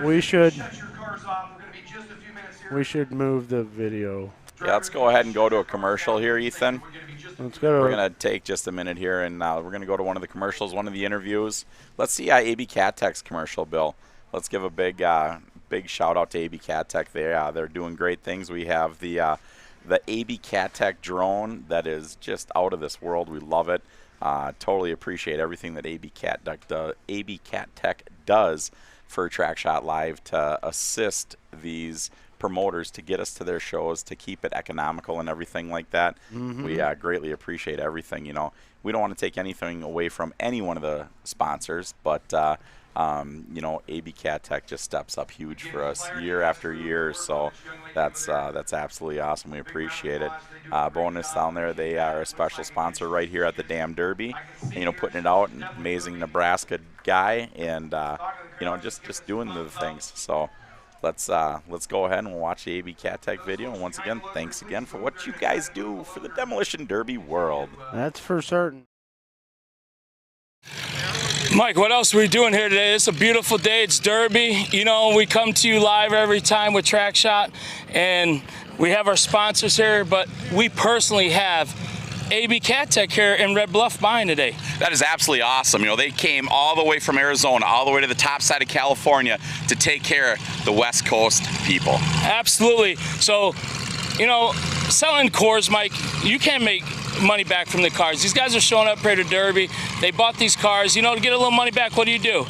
We should. Shut your cars off. We're going to be just a few minutes here. We should move the video. Yeah, let's go ahead and go to a commercial here, Ethan. Let's go to. We're going to take just a minute here, and we're going to go to one of the commercials, one of the interviews. Let's see AB Cat Tech's commercial, Bill. Let's give a big shout out to AB Cat Tech. They're doing great things. We have the AB Cat Tech drone that is just out of this world. We love it. Totally appreciate everything that AB Cat Tech does for TrackShotLive to assist these promoters to get us to their shows, to keep it economical and everything like that. We greatly appreciate everything. You know, we don't want to take anything away from any one of the sponsors, but you know, AB Cat Tech just steps up huge for us year after year. So that's absolutely awesome. We appreciate it. Bonus down there, they are a special sponsor right here at the Demoderby. You know, putting it out, an amazing Nebraska guy, and you know, just doing the things. So let's go ahead and we'll watch the AB Cat Tech video. And once again, thanks again for what you guys do for the Demolition Derby world. That's for certain. Mike, what else are we doing here today? It's a beautiful day. It's Derby. You know, we come to you live every time with TrackShot, and we have our sponsors here, but we personally have AB Cat Tech here in Red Bluff buying today. That is absolutely awesome. You know, they came all the way from Arizona, all the way to the top side of California to take care of the West Coast people. Absolutely. So, you know, selling cores, Mike, you can't make money back from the cars. These guys are showing up here to Derby. They bought these cars. You know, to get a little money back, what do?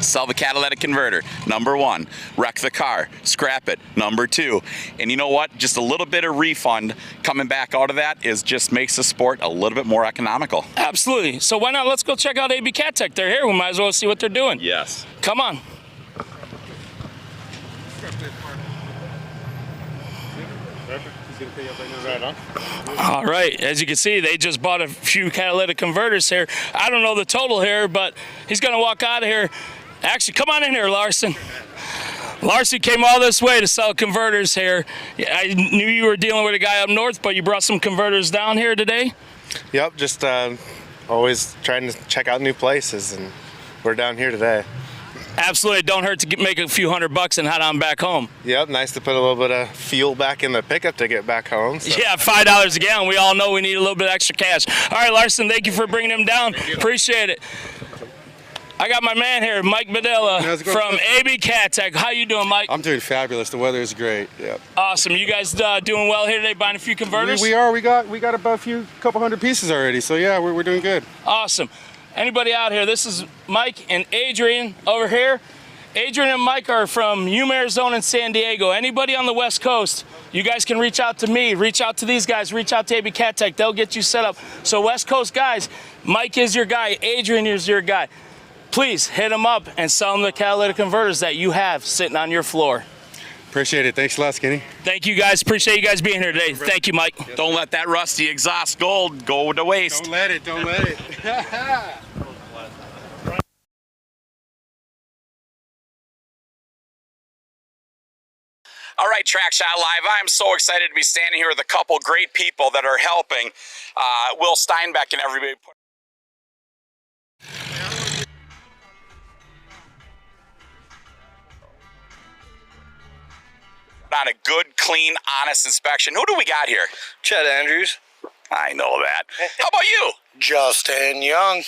Sell the catalytic converter, number one. Wreck the car, scrap it, number two. And you know what? Just a little bit of refund coming back out of that just makes the sport a little bit more economical. Absolutely. So why not? Let's go check out AB Cat Tech. They're here. We might as well see what they're doing. Yes. Come on. All right, as you can see, they just bought a few catalytic converters here. I don't know the total here, but he's gonna walk out of here. Actually, come on in here, Larson. Larson came all this way to sell converters here. I knew you were dealing with a guy up north, but you brought some converters down here today? Yep, just always trying to check out new places, and we're down here today. Absolutely, don't hurt to make a few $100 and head on back home. Yep, nice to put a little bit of fuel back in the pickup to get back home. So. Yeah, $5 a gallon. We all know we need a little bit extra cash. All right, Larson, thank you for bringing him down. Appreciate it. I got my man here, Mike Badella from AB Cat Tech. How you doing, Mike? I'm doing fabulous. The weather is great. Yep. Awesome. You guys doing well here today, buying a few converters? We are. We got about couple hundred pieces already. So yeah, we're doing good. Awesome. Anybody out here? This is Mike and Adrian over here. Adrian and Mike are from Yuma, Arizona and San Diego. Anybody on the West Coast, you guys can reach out to me, reach out to these guys, reach out to AB Cat Tech. They'll get you set up. So West Coast guys, Mike is your guy, Adrian is your guy. Please hit them up and sell them the catalytic converters that you have sitting on your floor. Appreciate it. Thanks a lot, Skinny. Thank you guys. Appreciate you guys being here today. Thank you, Mike. Don't let that rusty exhaust gold go to waste. Don't let it. Don't let it. All right, TrackShotLive, I'm so excited to be standing here with a couple great people that are helping Will Steinbeck and everybody. On a good, clean, honest inspection. Who do we got here? Chad Andrews. I know that. How about you? Justin Young.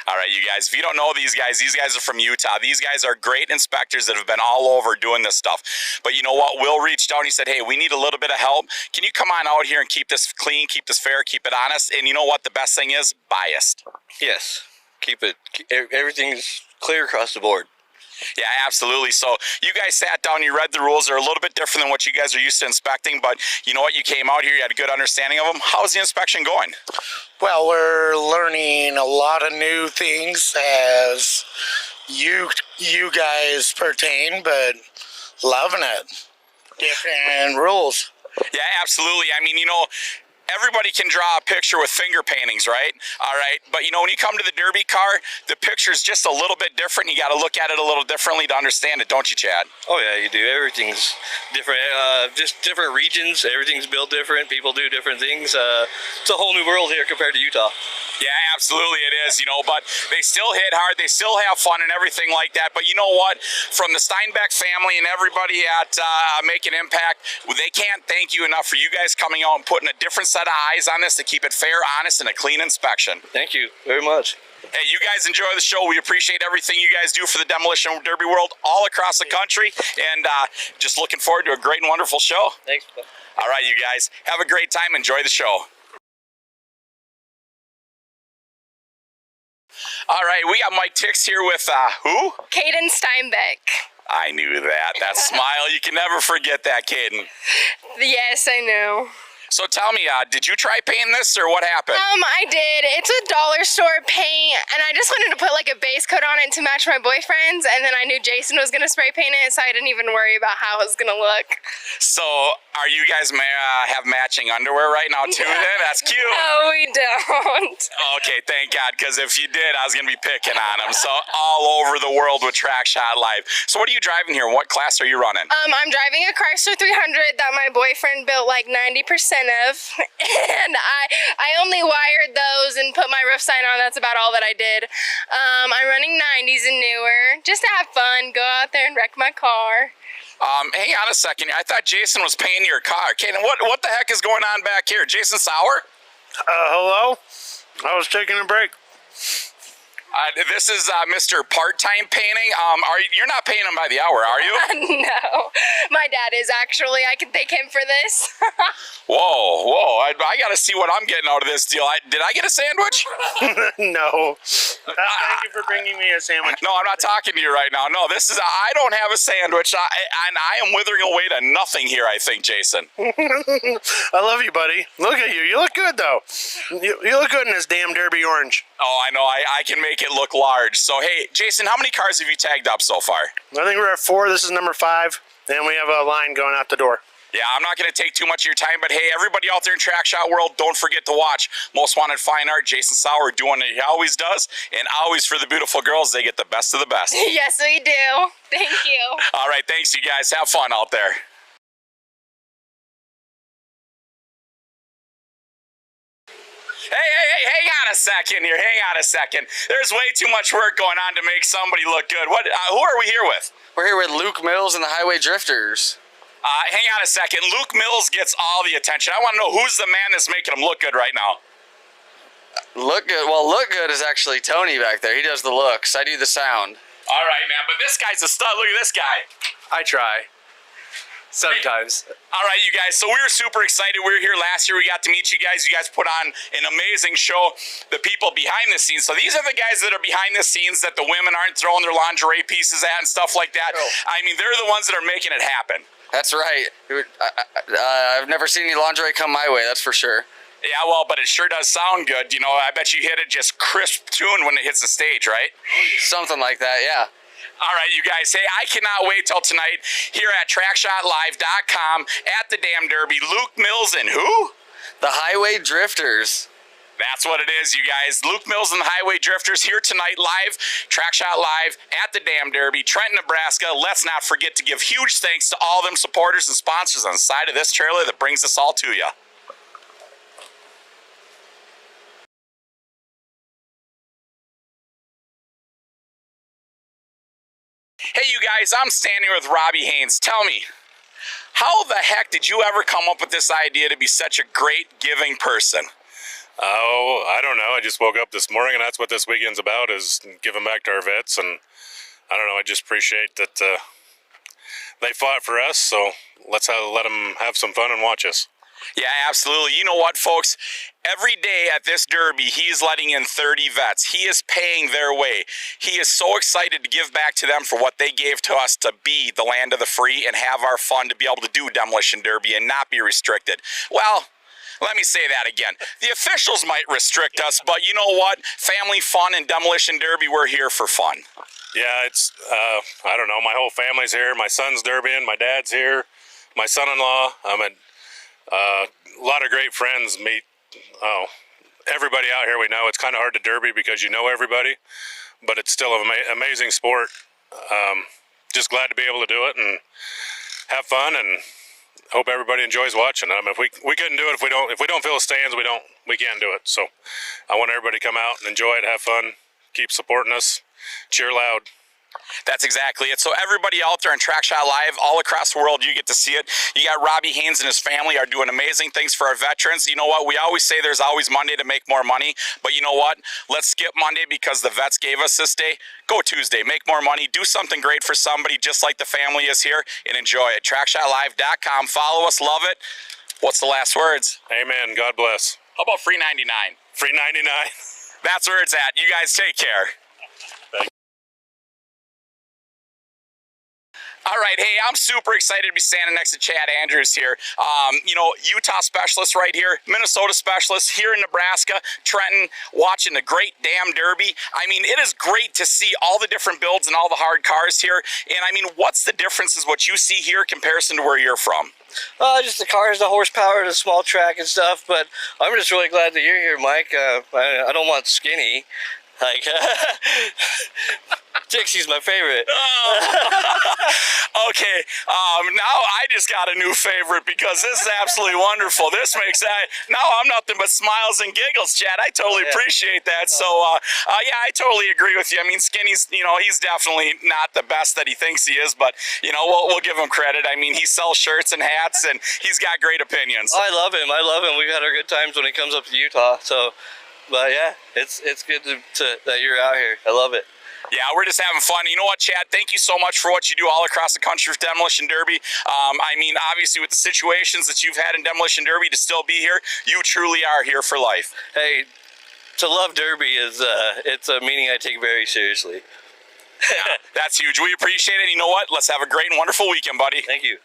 All right, you guys, if you don't know these guys are from Utah. These guys are great inspectors that have been all over doing this stuff. But you know what? Will reached out and he said, hey, we need a little bit of help. Can you come on out here and keep this clean, keep this fair, keep it honest? And you know what? The best thing is biased. Yes. Keep it. Everything's clear across the board. Yeah, absolutely. So you guys sat down, you read the rules. They're a little bit different than what you guys are used to inspecting, but you know what? You came out here, you had a good understanding of them. How's the inspection going? Well, we're learning a lot of new things as you guys pertain, but loving it. Different rules. Yeah, absolutely. I mean, you know, everybody can draw a picture with finger paintings, right? All right. But, you know, when you come to the Derby car, the picture's just a little bit different. You got to look at it a little differently to understand it, don't you, Chad? Oh, yeah, you do. Everything's different. Just different regions. Everything's built different. People do different things. It's a whole new world here compared to Utah. Yeah, absolutely it is, you know, but they still hit hard. They still have fun and everything like that. But you know what? From the Steinbeck family and everybody at Make an Impact, they can't thank you enough for you guys coming out and putting a different set of eyes on this to keep it fair, honest, and a clean inspection. Thank you very much. Hey, you guys enjoy the show. We appreciate everything you guys do for the Demolition Derby world all across the country. And just looking forward to a great and wonderful show. Thanks. All right, you guys. Have a great time. Enjoy the show. All right, we got Mike Tix here with who? Caden Steinbeck. I knew that. That smile, you can never forget that, Caden. Yes, I know. So tell me, did you try painting this or what happened? I did. It's a dollar store paint, and I just wanted to put like a base coat on it to match my boyfriend's, and then I knew Jason was gonna spray paint it, so I didn't even worry about how it was gonna look. So are you guys have matching underwear right now too then? That's cute. No, we don't. Okay, thank God, because if you did, I was gonna be picking on them. So all over the world with TrackShotLive. So what are you driving here? What class are you running? I'm driving a Chrysler 300 that my boyfriend built like 90% of, and I only wired those and put my roof sign on. That's about all that I did. I'm running 90s and newer just to have fun, go out there and wreck my car. Hang on a second. I thought Jason was painting your car. Kaden, what the heck is going on back here? Jason Sauer? Hello? I was taking a break. This is Mr. Part-Time Painting. You're not paying him by the hour, are you? No, my dad is actually. I can thank him for this. Whoa! I got to see what I'm getting out of this deal. Did I get a sandwich? No. Thank you for bringing me a sandwich. No, I'm not talking to you right now. No, I don't have a sandwich, and I am withering away to nothing here, I think, Jason. I love you, buddy. Look at you. You look good, though. You look good in this damn Derby orange. Oh, I know. I can make it look large. So, hey, Jason, how many cars have you tagged up so far? I think we're at 4. This is number 5. And we have a line going out the door. Yeah, I'm not going to take too much of your time, but hey, everybody out there in track shot world, don't forget to watch Most Wanted Fine Art. Jason Sauer doing what he always does, and always for the beautiful girls, they get the best of the best. Yes, we do. Thank you. All right, thanks, you guys. Have fun out there. Hey, hang on a second here. Hang on a second. There's way too much work going on to make somebody look good. Who are we here with? We're here with Luke Mills and the Highway Drifters. Hang on a second. Luke Mills gets all the attention. I want to know who's the man that's making him look good right now. Look good? Well, look good is actually Tony back there. He does the looks. I do the sound. All right, man. But this guy's a stud. Look at this guy. I try. Sometimes. All right, you guys. So we were super excited. We were here last year. We got to meet you guys. You guys put on an amazing show. The people behind the scenes. So these are the guys that are behind the scenes that the women aren't throwing their lingerie pieces at and stuff like that. I mean, they're the ones that are making it happen. That's right. I've never seen any lingerie come my way, that's for sure. Yeah, well, but it sure does sound good. You know, I bet you hit it just crisp tune when it hits the stage, right? Something like that, yeah. All right, you guys. Hey, I cannot wait till tonight here at TrackShotLive.com at the Damn Derby. Luke Mills and who? The Highway Drifters. That's what it is, you guys. Luke Mills and the Highway Drifters here tonight live, TrackShot Live at the Damn Derby, Trenton, Nebraska. Let's not forget to give huge thanks to all them supporters and sponsors on the side of this trailer that brings us all to you. Hey, you guys, I'm standing with Robbie Haynes. Tell me, how the heck did you ever come up with this idea to be such a great giving person? Oh, I don't know. I just woke up this morning, and that's what this weekend's about, is giving back to our vets. And I don't know, I just appreciate that they fought for us, so let's let them have some fun and watch us. Yeah, absolutely. You know what, folks? Every day at this Derby, he is letting in 30 vets. He is paying their way. He is so excited to give back to them for what they gave to us to be the land of the free and have our fun to be able to do Demolition Derby and not be restricted. Well, let me say that again. The officials might restrict us, but you know what? Family fun and Demolition Derby, we're here for fun. Yeah, it's, I don't know, my whole family's here. My son's derbying, my dad's here, my son-in-law. I'm at a lot of great friends meet everybody out here we know. It's kind of hard to derby because you know everybody, but it's still an amazing sport. Just glad to be able to do it and have fun, and hope everybody enjoys watching. If we couldn't do it if we don't fill the stands, we can't do it. So I want everybody to come out and enjoy it, have fun, keep supporting us, cheer loud. That's exactly it. So everybody out there on TrackShot Live, all across the world, you get to see it. You got Robbie Haynes and his family are doing amazing things for our veterans. You know what? We always say there's always Monday to make more money. But you know what? Let's skip Monday because the vets gave us this day. Go Tuesday. Make more money. Do something great for somebody just like the family is here, and enjoy it. TrackShotLive.com. Follow us. Love it. What's the last words? Amen. God bless. How about free 99? Free 99. That's where it's at. You guys take care. All right, hey, I'm super excited to be standing next to Chad Andrews here. You know, Utah specialist right here, Minnesota specialist here in Nebraska, Trenton, watching the great damn Derby. I mean, it is great to see all the different builds and all the hard cars here. And I mean, what's the differences what you see here in comparison to where you're from? Just the cars, the horsepower, the small track and stuff. But I'm just really glad that you're here, Mike. I don't want skinny. Like, Dixie's my favorite. Okay, now I just got a new favorite because this is absolutely wonderful. This makes now I'm nothing but smiles and giggles, Chad. I totally appreciate that. So, yeah, I totally agree with you. I mean, Skinny's, you know, he's definitely not the best that he thinks he is, but, you know, we'll give him credit. I mean, he sells shirts and hats, and he's got great opinions. I love him. We've had our good times when he comes up to Utah. So, but yeah, it's good that you're out here. I love it. Yeah, we're just having fun. You know what, Chad? Thank you so much for what you do all across the country for Demolition Derby. I mean, obviously, with the situations that you've had in Demolition Derby to still be here, you truly are here for life. Hey, to love Derby is it's a meaning I take very seriously. Yeah, that's huge. We appreciate it. You know what? Let's have a great and wonderful weekend, buddy. Thank you.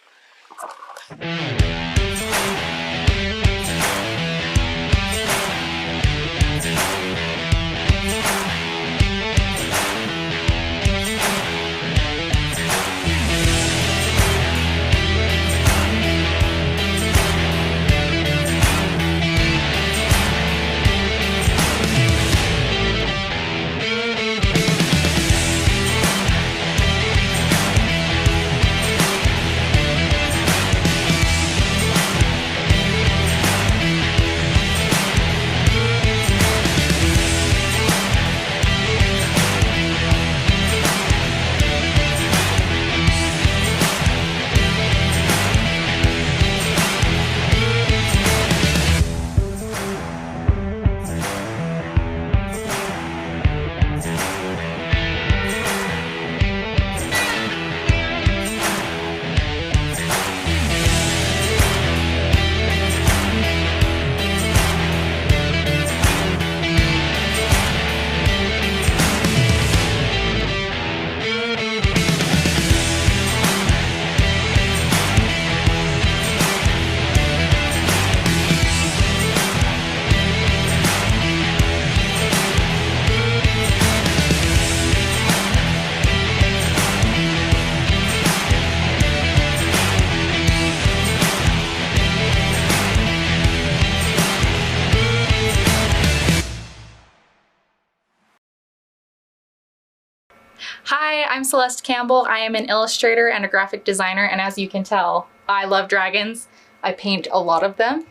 Hi, I'm Celeste Campbell. I am an illustrator and a graphic designer, and as you can tell, I love dragons. I paint a lot of them.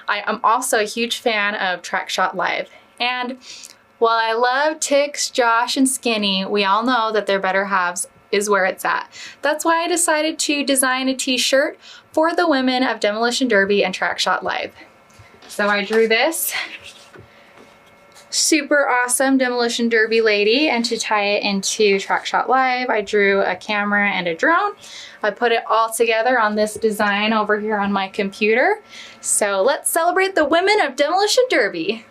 I am also a huge fan of TrackShotLive. And while I love Tix, Josh, and Skinny, we all know that their better halves is where it's at. That's why I decided to design a t-shirt for the women of Demolition Derby and TrackShotLive. So I drew this super awesome Demolition Derby lady, and to tie it into TrackShotLive, I drew a camera and a drone. I put it all together on this design over here on my computer. So let's celebrate the women of Demolition Derby.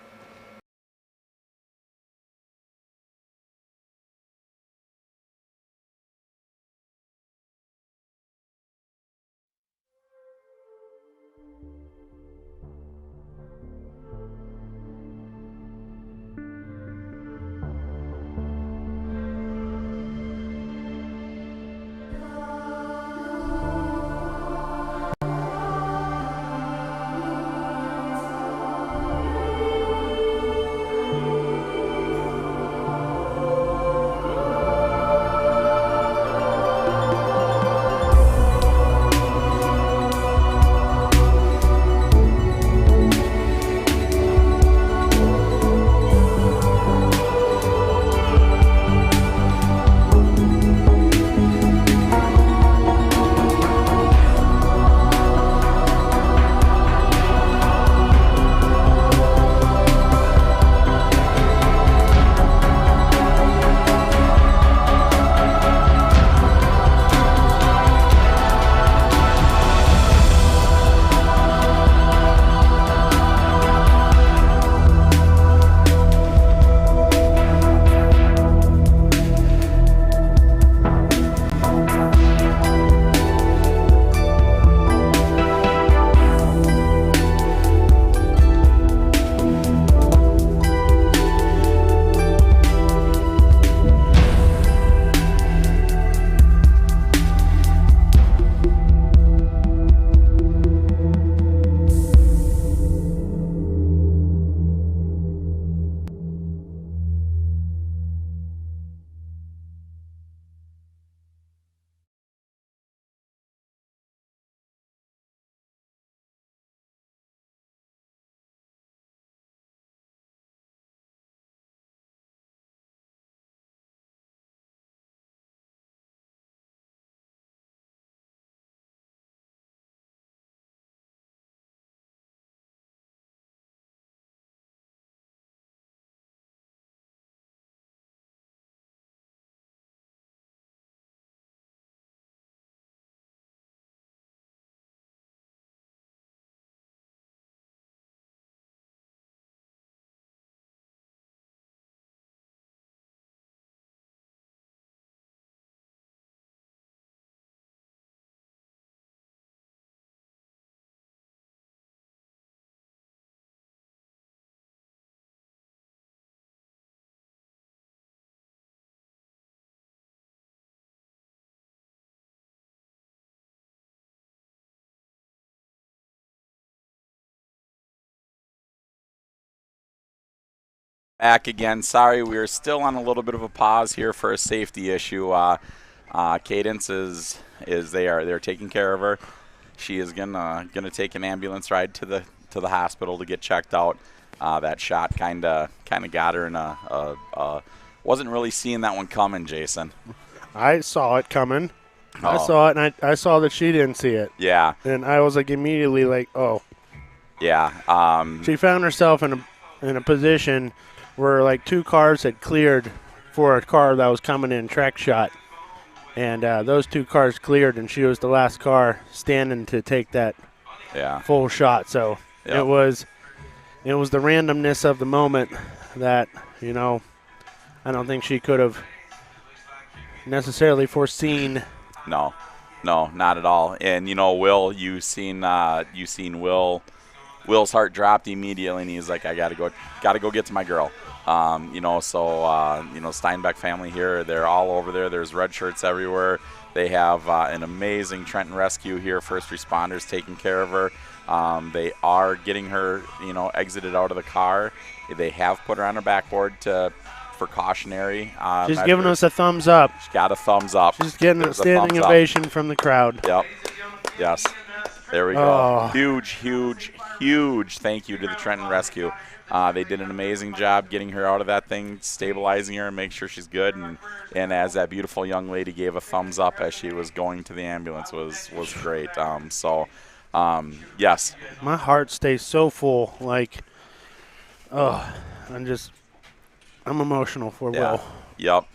Back again. Sorry, we are still on a little bit of a pause here for a safety issue. Cadence they're taking care of her. She is gonna take an ambulance ride to the hospital to get checked out. That shot kind of got her in wasn't really seeing that one coming, Jason. I saw it coming. Oh. I saw it, and I saw that she didn't see it. Yeah. And I was like immediately like, oh. Yeah. She found herself in a position where like two cars had cleared for a car that was coming in track shot. And those two cars cleared, and she was the last car standing to take that full shot. So it was the randomness of the moment that, I don't think she could have necessarily foreseen. No, not at all. And Will, you seen Will's heart dropped immediately, and he's like, I gotta go get to my girl. Steinbeck family here, they're all over there. There's red shirts everywhere. They have an amazing Trenton rescue here, first responders taking care of her. They are getting her, exited out of the car. They have put her on her backboard precautionary. She's giving us a thumbs up. She got a thumbs up. She's getting a standing ovation from the crowd. Yep. Yes. There we go. Huge thank you to the Trenton Rescue. They did an amazing job getting her out of that thing, stabilizing her, and make sure she's good. And as that beautiful young lady gave a thumbs up as she was going to the ambulance was great. Yes. My heart stays so full. Like, I'm emotional for Will. Yep.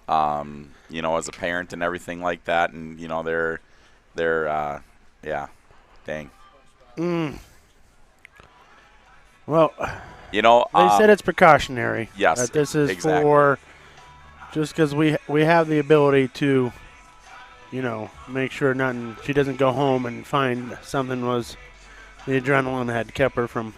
As a parent and everything like that, and they're dang. Well, they said it's precautionary. Yes, that this is exactly. for just because we have the ability to, make sure she doesn't go home and find something was the adrenaline had kept her from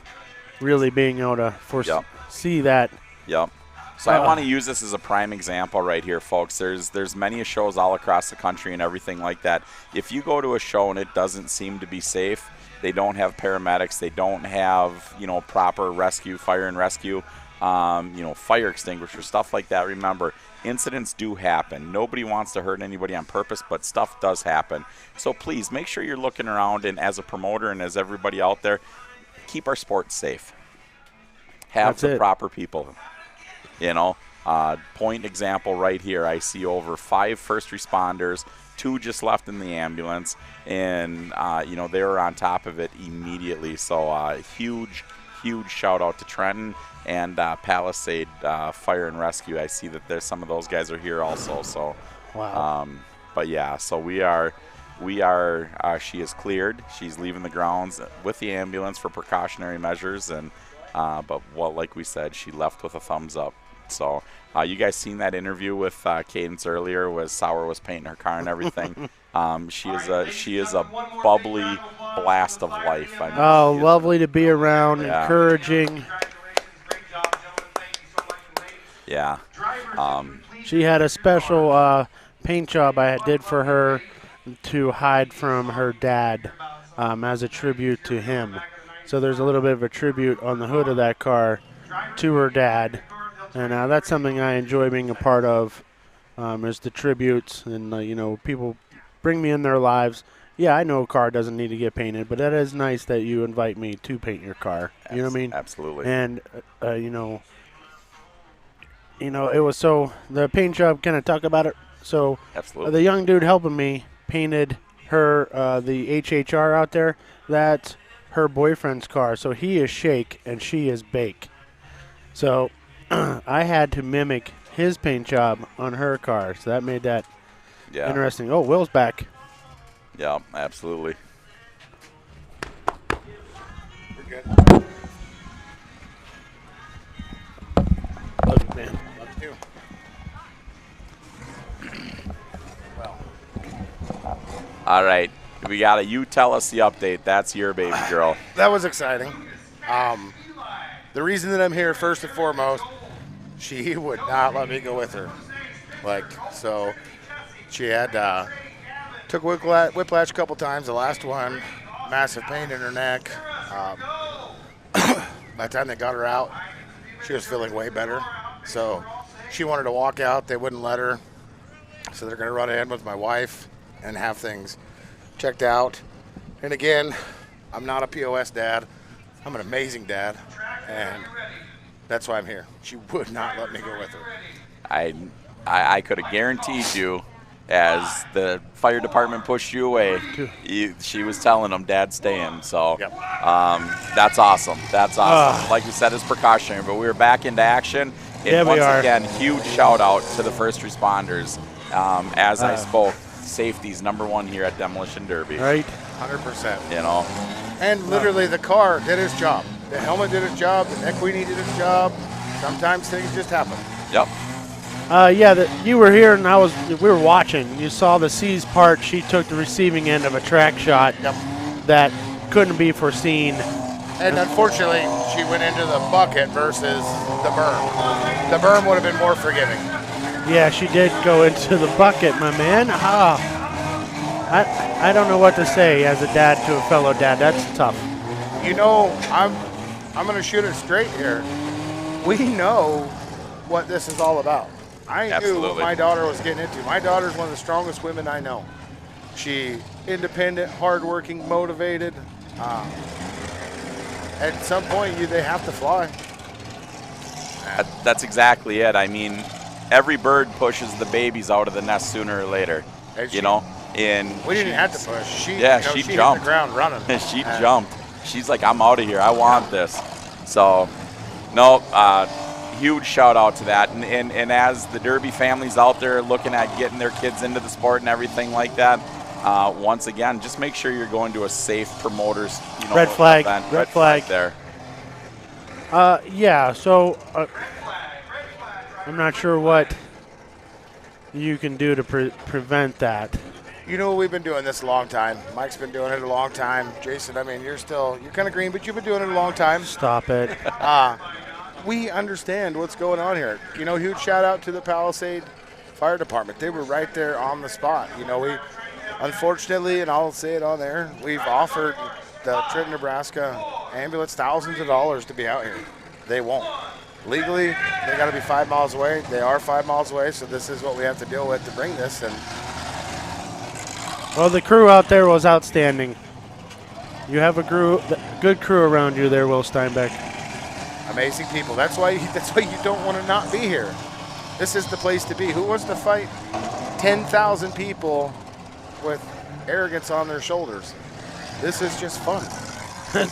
really being able to foresee that. Yep. So I want to use this as a prime example right here, folks. There's many shows all across the country and everything like that. If you go to a show and it doesn't seem to be safe, they don't have paramedics, they don't have proper fire and rescue, fire extinguishers, stuff like that. Remember, incidents do happen. Nobody wants to hurt anybody on purpose, but stuff does happen. So please make sure you're looking around, and as a promoter and as everybody out there, keep our sports safe. Have the proper people. Point example right here. I see over 5 first responders, 2 just left in the ambulance, and they were on top of it immediately. So huge shout out to Trenton and Palisade Fire and Rescue. I see that there's some of those guys are here also. So wow. But yeah, so we are. She is cleared. She's leaving the grounds with the ambulance for precautionary measures, and like we said, she left with a thumbs up. So you guys seen that interview with Cadence earlier, was Sauer was painting her car and everything. She is a bubbly blast of life. Lovely to be around, encouraging. Yeah. She had a special paint job I did for her to hide from her dad as a tribute to him. So there's a little bit of a tribute on the hood of that car to her dad. And that's something I enjoy being a part of, is the tributes. And, people bring me in their lives. Yeah, I know a car doesn't need to get painted, but that is nice that you invite me to paint your car. You know what I mean? Absolutely. And, it was the paint job, can I talk about it? So absolutely. The young dude helping me painted her, the HHR out there. That's her boyfriend's car. So he is shake and she is bake. So I had to mimic his paint job on her car, so that made that interesting. Oh, Will's back. Yeah, absolutely. We're good. Love you, man. Love you too. All right. We got you tell us the update. That's your baby girl. That was exciting. The reason that I'm here, first and foremost, she would not let me go with her. So she had took whiplash a couple times. The last one, massive pain in her neck. By the time they got her out, she was feeling way better. So she wanted to walk out. They wouldn't let her. So they're going to run in with my wife and have things checked out. And again, I'm not a POS dad. I'm an amazing dad. And that's why I'm here. She would not let me go with her. I could have guaranteed you, as the fire department pushed you away, she was telling them, Dad's staying. So that's awesome. That's awesome. Like we said, it's precautionary, but we were back into action. And once again, huge shout out to the first responders. As I spoke, safety's #1 here at Demolition Derby. Right. 100%. And literally the car did its job. The helmet did its job. The neck weenie did its job. Sometimes things just happen. Yep. You were here and we were watching. You saw the C's part. She took the receiving end of a track shot that couldn't be foreseen. And unfortunately, she went into the bucket versus the berm. The berm would have been more forgiving. Yeah, she did go into the bucket, my man. I don't know what to say as a dad to a fellow dad. That's tough. I'm going to shoot it straight here. We know what this is all about. I knew what Absolutely. my daughter was getting into. My daughter's one of the strongest women I know. She independent, hardworking, motivated. At some point, they have to fly. That's exactly it. I mean, every bird pushes the babies out of the nest sooner or later. And You know, and we didn't have to push. She she hit jumped. the ground running. She jumped. She's like, I'm out of here. I want this. So, no, huge shout out to that. And as the Derby families out there looking at getting their kids into the sport and everything like that, once again, just make sure you're going to a safe promoters. Red flag. Event. Red flag there. Yeah. So I'm not sure what you can do to prevent that. You know, we've been doing this a long time. Mike's been doing it a long time. Jason, I mean, you're kind of green, but you've been doing it a long time. Stop it. We understand what's going on here. You know, huge shout out to the Palisade Fire Department. They were right there on the spot. You know, we, unfortunately, and I'll say it on there, we've offered the Trenton, Nebraska ambulance thousands of dollars to be out here. They won't. Legally, they got to be 5 miles away. They are 5 miles away, so this is what we have to deal with to bring this. And well, the crew out there was outstanding. You have a good crew around you there, Will Steinbeck. amazing people. That's why you don't want to not be here. This is the place to be. Who wants to fight 10,000 people with arrogance on their shoulders? This is just fun.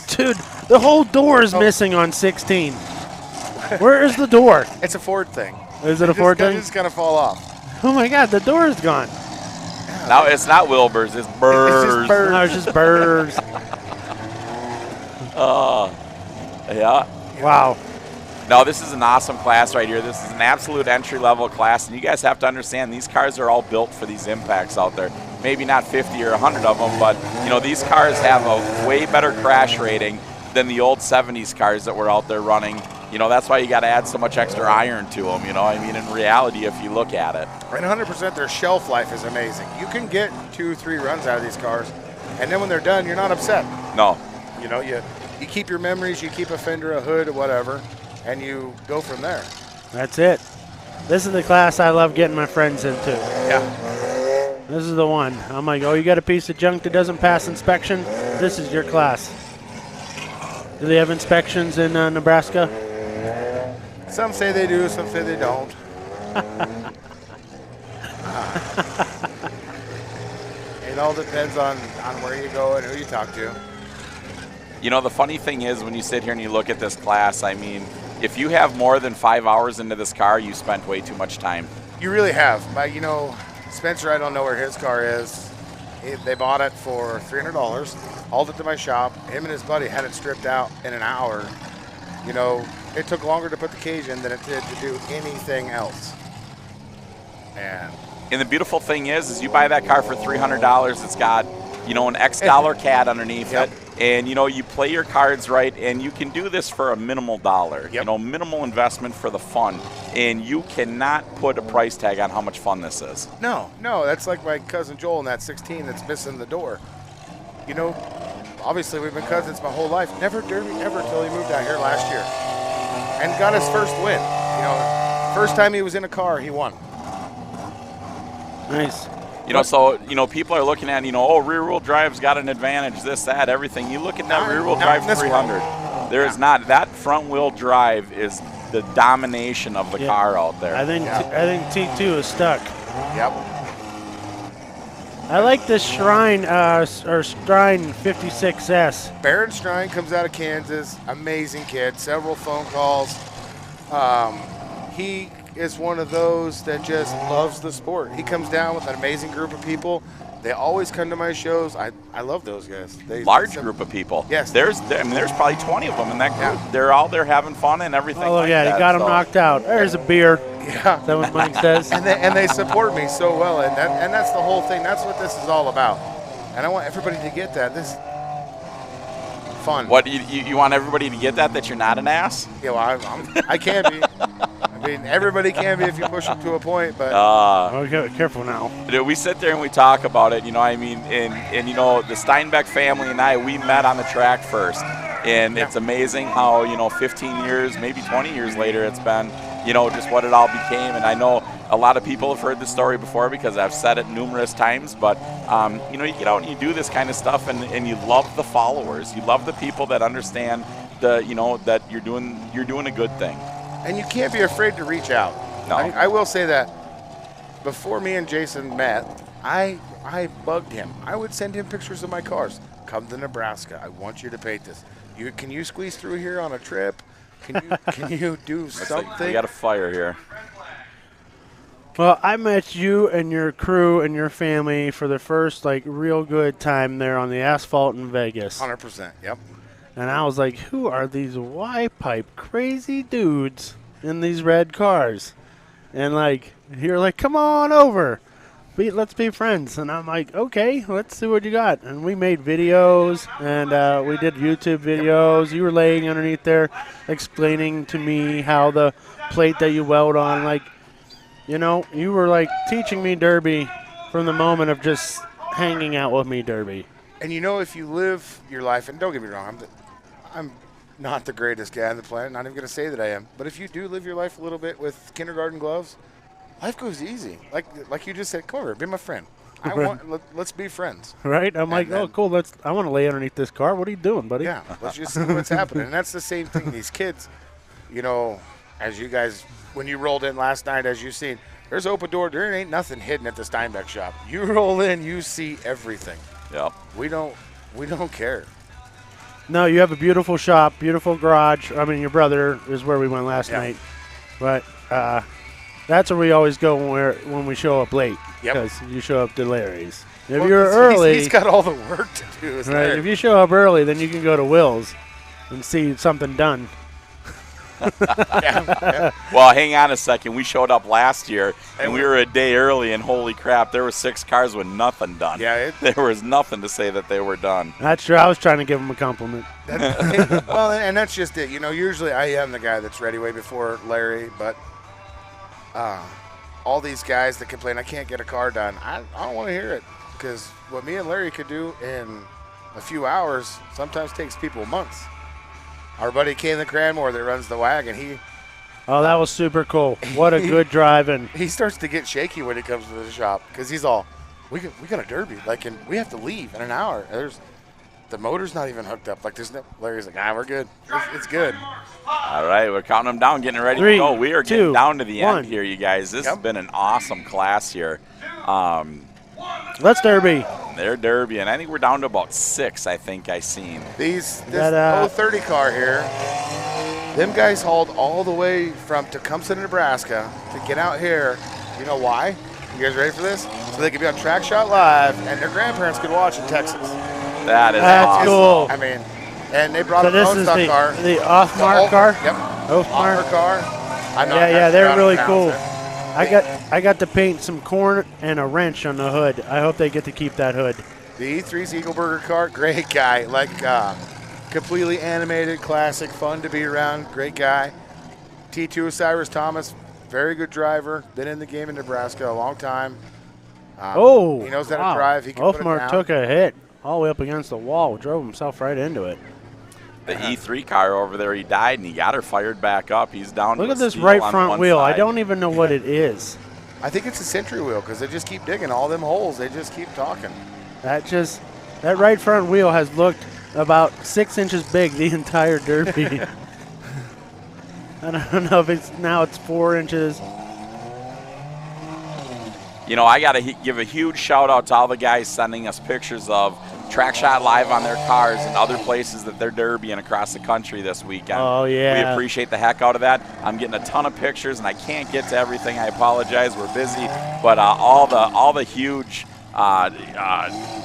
Dude, the whole door is missing on 16. Where is the door? It's a Ford thing. Is it a Ford thing? It's going to fall off. Oh my God, the door is gone. No, it's not Wilbur's. It's Burrs. It's just Burrs. No, it's just Burrs. Yeah. Wow. No, this is an awesome class right here. This is an absolute entry-level class, and you guys have to understand these cars are all built for these impacts out there. Maybe not 50 or 100 of them, but you know these cars have a way better crash rating than the old 70s cars that were out there running. You know, that's why you got to add so much extra iron to them, you know. I mean, in reality, if you look at it. And 100% their shelf life is amazing. You can get 2-3 runs out of these cars, and then when they're done, you're not upset. No. You know, you keep your memories, you keep a fender, a hood, or whatever, and you go from there. That's it. This is the class I love getting my friends into. Yeah. This is the one. I'm like, oh, you got a piece of junk that doesn't pass inspection? This is your class. Do they have inspections in Nebraska? Some say they do, some say they don't. It all depends on where you go and who you talk to. You know, the funny thing is when you sit here and you look at this class, I mean, if you have more than 5 hours into this car, you spent way too much time. You really have. But, you know, Spencer, I don't know where his car is. They bought it for $300, hauled it to my shop. Him and his buddy had it stripped out in an hour. You know, it took longer to put the cage in than it did to do anything else. Man. And the beautiful thing is you buy that car for $300. It's got, you know, an X dollar CAD underneath it. And, you know, you play your cards right, and you can do this for a minimal dollar. You know, minimal investment for the fun. And you cannot put a price tag on how much fun this is. No, that's like my cousin Joel in that 16 that's missing the door. You know, obviously we've been cousins my whole life. Never derby ever till he moved out here last year. And got his first win. You know, first time he was in a car, he won. Nice. You know, so, you know, people are looking at, you know, oh, rear-wheel drive's got an advantage, this, that, everything. You look at that rear-wheel drive 300. There is not. That front-wheel drive is the domination of the car out there. I think T2 is stuck. Yep. I like this Shrine, or Shrine 56S. Baron Shrine comes out of Kansas. Amazing kid. Several phone calls. He is one of those that just loves the sport. He comes down with an amazing group of people. They always come to my shows. I love those guys. Large group of people. Yes. There's probably 20 of them in that group. Yeah. They're all there having fun and everything. Oh, like yeah, that, they got them knocked out. There's a beer. Yeah. Is that what Mike says? and they support me so well, and that's the whole thing. That's what this is all about. And I want everybody to get that. This fun. What, you want everybody to get that you're not an ass? Yeah, well, I can be. I mean, everybody can be if you push them to a point, but okay, careful now. We sit there and we talk about it, you know, I mean, and you know, the Steinbeck family and I, we met on the track first, and it's amazing how, you know, 15 years, maybe 20 years later it's been, just what it all became. And I know a lot of people have heard the story before because I've said it numerous times, but you get out and you do this kind of stuff, and you love the followers. You love the people that understand that you're doing a good thing. And you can't be afraid to reach out. No. I will say that before me and Jason met, I bugged him. I would send him pictures of my cars. Come to Nebraska. I want you to paint this. Can you squeeze through here on a trip? Can you do something? We got a fire here. Well, I met you and your crew and your family for the first real good time there on the asphalt in Vegas. 100%. Yep. And I was like, who are these Y-pipe crazy dudes in these red cars? And you're like, come on over. Let's be friends. And I'm like, okay, let's see what you got. And we made videos, and we did YouTube videos. You were laying underneath there explaining to me how the plate that you weld on, you were teaching me derby from the moment of just hanging out with me derby. And if you live your life, and don't get me wrong, I'm not the greatest guy on the planet. Not even going to say that I am. But if you do live your life a little bit with kindergarten gloves, life goes easy. Like you just said, come over, be my friend. Let's be friends. Right? I'm oh, cool. I want to lay underneath this car. What are you doing, buddy? Yeah, let's just see what's happening. And that's the same thing. These kids, as you guys, when you rolled in last night, as you've seen, there's open door. There ain't nothing hidden at the Steinbeck shop. You roll in, you see everything. Yep. We don't care. No, you have a beautiful shop, beautiful garage. I mean, your brother is where we went last night. But that's where we always go when we show up late. Yep. Because you show up to Larry's. If you're early. He's got all the work to do. Right. If you show up early, then you can go to Will's and see something done. Yeah. Well, hang on a second. We showed up last year, and we were a day early, and holy crap, there were 6 cars with nothing done. Yeah, there was nothing to say that they were done. That's true. I was trying to give him a compliment. Well, and that's just it. Usually I am the guy that's ready way before Larry, but all these guys that complain, I can't get a car done, I don't want to hear it, because what me and Larry could do in a few hours sometimes takes people months. Our buddy Kalen Cranmore that runs the wagon, oh, that was super cool. What a good drive. And he starts to get shaky when he comes to the shop because he's all, we got a derby. And we have to leave in an hour. The motor's not even hooked up. Larry's like, we're good. It's good. All right, we're counting them down, getting ready 3, to go. We are 2, getting down to the 1. end here, you guys. This has been an awesome class here. Let's derby. They're derby, and I think we're down to about 6, I think I seen. This 030 car here, them guys hauled all the way from Tecumseh, Nebraska to get out here. You know why? You guys ready for this? So they could be on TrackShotLive, and their grandparents could watch in Texas. That's awesome. Cool. I mean, and they brought their own stock car. The off-mark car? Yep. Off-mark car. Yeah, they're really cool. I got to paint some corn and a wrench on the hood. I hope they get to keep that hood. The E3's Eagleburger car, great guy. Completely animated, classic, fun to be around, great guy. T2 Cyrus Thomas, very good driver. Been in the game in Nebraska a long time. He knows how to drive. He can put it down. Othmar took a hit all the way up against the wall, drove himself right into it. The E3 car over there, he died, and he got her fired back up. He's down. Look at this right front wheel. I don't even know what it is. I think it's a Century wheel because they just keep digging all them holes. They just keep talking. That right front wheel has looked about 6 inches big the entire derby. I don't know if it's 4 inches. I got to give a huge shout out to all the guys sending us pictures of TrackShotLive on their cars and other places that they're derbying across the country this weekend. Oh, yeah. We appreciate the heck out of that. I'm getting a ton of pictures, and I can't get to everything. I apologize. We're busy. But all the huge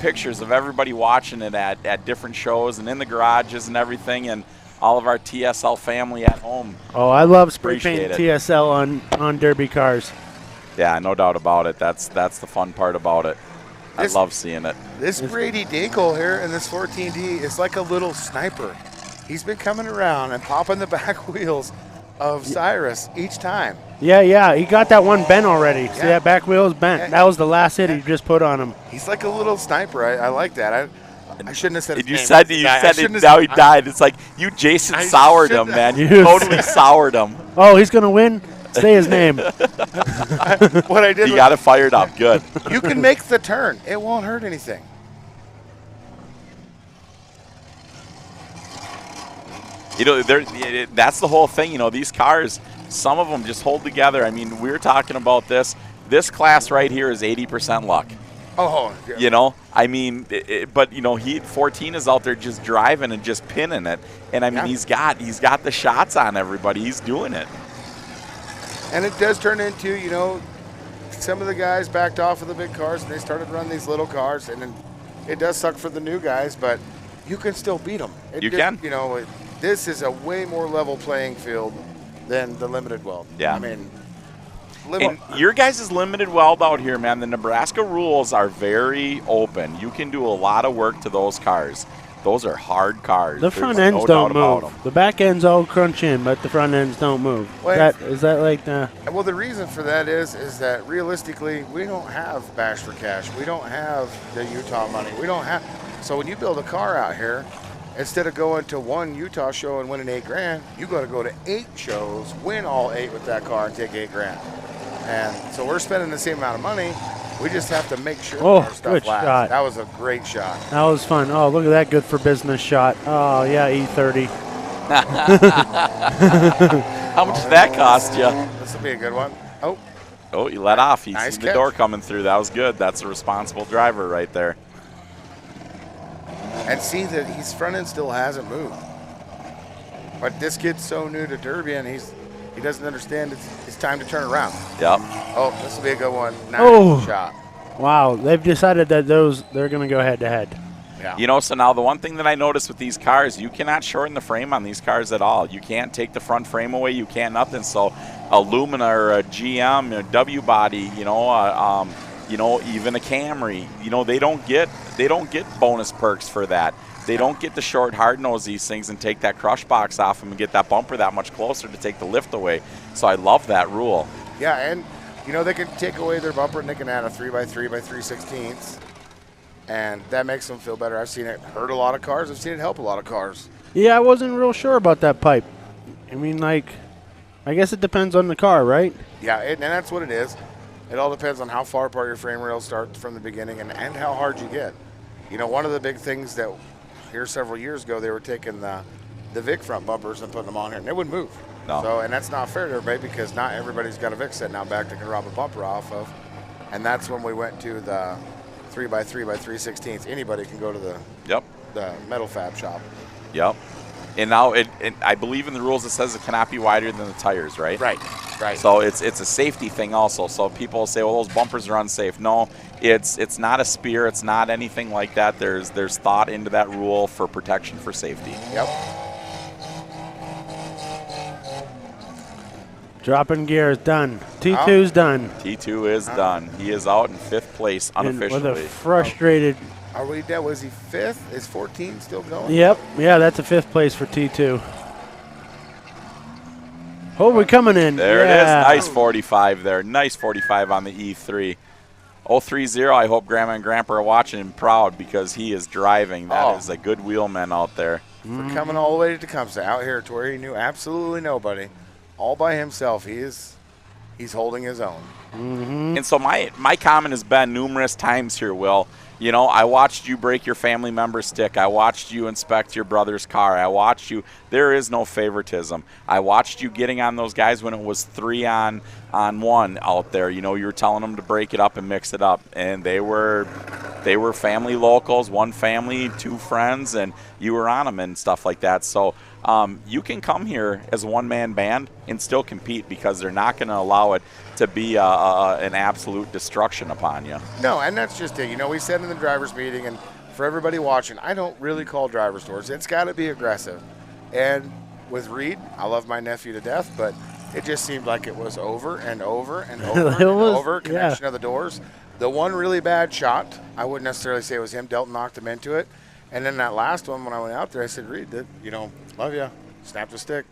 pictures of everybody watching it at different shows and in the garages and everything, and all of our TSL family at home. Oh, I love spray painting TSL on derby cars. Yeah, no doubt about it. That's the fun part about it. I love seeing it. This Brady Dinkle here in this 14D is like a little sniper. He's been coming around and popping the back wheels of Cyrus each time. Yeah, he got that one bent already. See, that back wheel is bent. That was the last hit he just put on him. He's like a little sniper. I like that. I shouldn't have said his name. You said it, now he died. It's like you Jason soured him, man. You totally soured him. Oh, he's going to win? Say his name. What I did You got it fired up. Good. You can make the turn. It won't hurt anything. You know, that's the whole thing. You know, these cars, some of them just hold together. I mean, we were talking about this. This class right here is 80% luck. Oh, yeah. You know, I mean, but you know, 14 is out there just driving and just pinning it, and I mean, he's got the shots on everybody. He's doing it, and it does turn into, you know, some of the guys backed off of the big cars and they started running these little cars, and then it does suck for the new guys, but you can still beat them. You can. You know, this is a way more level playing field than the limited weld. Yeah. I mean. And your guys' limited weld out here, man, the Nebraska rules are very open. You can do a lot of work to those cars. Those are hard cars. The front ends don't move. The back ends all crunch in, but the front ends don't move. Is that like the... Well, the reason for that is that realistically, we don't have Bash for Cash. We don't have the Utah money. We don't have... So when you build a car out here, instead of going to one Utah show and winning $8 grand, you got to go to 8 shows, win all 8 with that car, and take $8 grand. And so we're spending the same amount of money. We just have to make sure our stuff good lasts. shot. That was a great shot. That was fun. Oh, look at that good for business shot. Oh, yeah, E30. How much did that cost you? This will be a good one. Oh, you let off. He Nice seen the catch. door coming through. That was good. That's a responsible driver right there. And see that his front end still hasn't moved. But this kid's so new to Derby, and he doesn't understand it's time to turn around. Yep. Oh, this will be a good one. Nice shot. Wow, they've decided that they're going to go head-to-head. Yeah. You know, so now the one thing that I noticed with these cars, you cannot shorten the frame on these cars at all. You can't take the front frame away. You can't nothing. So a Lumina or a GM, a W body, you know, even a Camry, you know, they don't get bonus perks for that. They don't get the short hard nose these things and take that crush box off them and get that bumper that much closer to take the lift away. So I love that rule. Yeah, and you know, they can take away their bumper and they can add a 3x3 by 3/16, and that makes them feel better. I've seen it hurt a lot of cars. I've seen it help a lot of cars. Yeah, I wasn't real sure about that pipe. I mean, like, I guess it depends on the car, right? Yeah, and that's what it is. It all depends on how far apart your frame rails start from the beginning and how hard you get. You know, one of the big things that here several years ago, they were taking the Vic front bumpers and putting them on here, and they wouldn't move. No. So, and that's not fair to everybody because not everybody's got a Vic sitting out back that can rob a bumper off of. And that's when we went to the 3x3 by 3/16. Anybody can go to the metal fab shop. Yep. And now I believe in the rules it says it cannot be wider than the tires, right? Right. So it's a safety thing also. So people say, well, those bumpers are unsafe. No, it's not a spear. It's not anything like that. There's thought into that rule for protection for safety. Yep. Dropping gears, done. T2's done. T2 is done. He is out in 5th place unofficially. With a frustrated... Are we dead? Was he 5th? Is 14 still going? Yep. Yeah, that's a 5th place for T2. Oh, we're coming in. There it is. Nice 45 there. Nice 45 on the E3. 030, I hope Grandma and Grandpa are watching him proud because he is driving. That is a good wheelman out there. For coming all the way to Tecumseh, out here to where he knew absolutely nobody, all by himself. He's holding his own. And so my comment has been numerous times here, Will. You know, I watched you break your family member's stick. I watched you inspect your brother's car. I watched you. There is no favoritism. I watched you getting on those guys when it was 3 on 1 out there. You know, you were telling them to break it up and mix it up. And they were family locals, one family, 2 friends, and you were on them and stuff like that. So you can come here as a one-man band and still compete because they're not going to allow it to be an absolute destruction upon you. No, and that's just it. You know, we said in the drivers' meeting, and for everybody watching, I don't really call drivers' tours. It's got to be aggressive. And with Reed, I love my nephew to death, but it just seemed like it was over and over and over and over connection of the doors. The one really bad shot, I wouldn't necessarily say it was him. Delton knocked him into it. And then that last one, when I went out there, I said, Reed, love you. Snap the stick.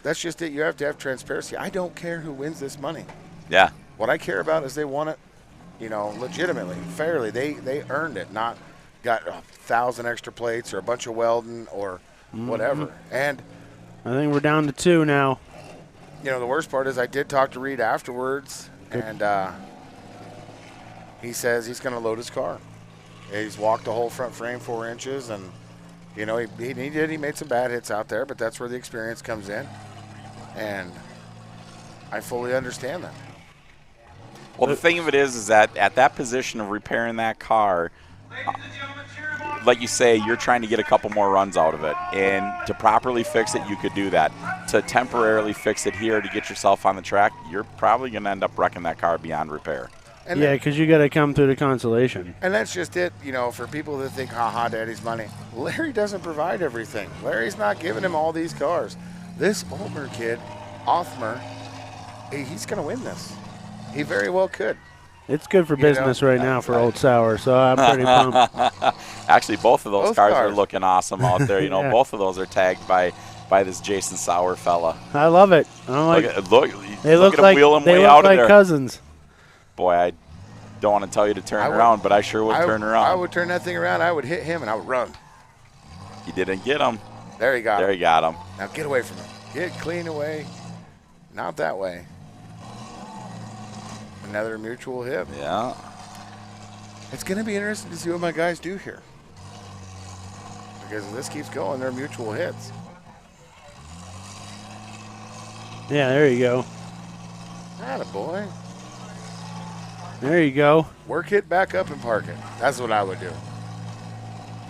That's just it. You have to have transparency. I don't care who wins this money. Yeah. What I care about is they won it, legitimately, fairly. They earned it, not got 1,000 extra plates or a bunch of welding or whatever. And I think we're down to 2 now. the worst part is I did talk to Reed afterwards, and he says he's going to load his car. He's walked the whole front frame 4 inches, and, he made some bad hits out there, but that's where the experience comes in, and I fully understand that. Well, the thing of it is that at that position of repairing that car, like you say, you're trying to get a couple more runs out of it. And to properly fix it, you could do that. To temporarily fix it here to get yourself on the track, you're probably going to end up wrecking that car beyond repair. And yeah, because you got to come through the consolation. And that's just it, for people that think, ha-ha, Daddy's money. Larry doesn't provide everything. Larry's not giving him all these cars. This Olmer kid, Othmer, he's going to win this. He very well could. It's good for business right now for Old Sour, so I'm pretty pumped. Actually, both of those cars are looking awesome out there. Yeah. Both of those are tagged by this Jason Sauer fella. I love it. I'm like, look they look at him like wheeling they way look out like of there. cousins. Boy, I don't want to tell you to turn around, but I sure would turn around. I would turn that thing around. I would hit him, and I would run. You didn't get him. There he got him. There he got him. Now get away from him. Get clean away. Not that way. Another mutual hit. Yeah. It's going to be interesting to see what my guys do here. Because if this keeps going, they're mutual hits. Yeah, there you go. Attaboy. There you go. Work it back up and park it. That's what I would do.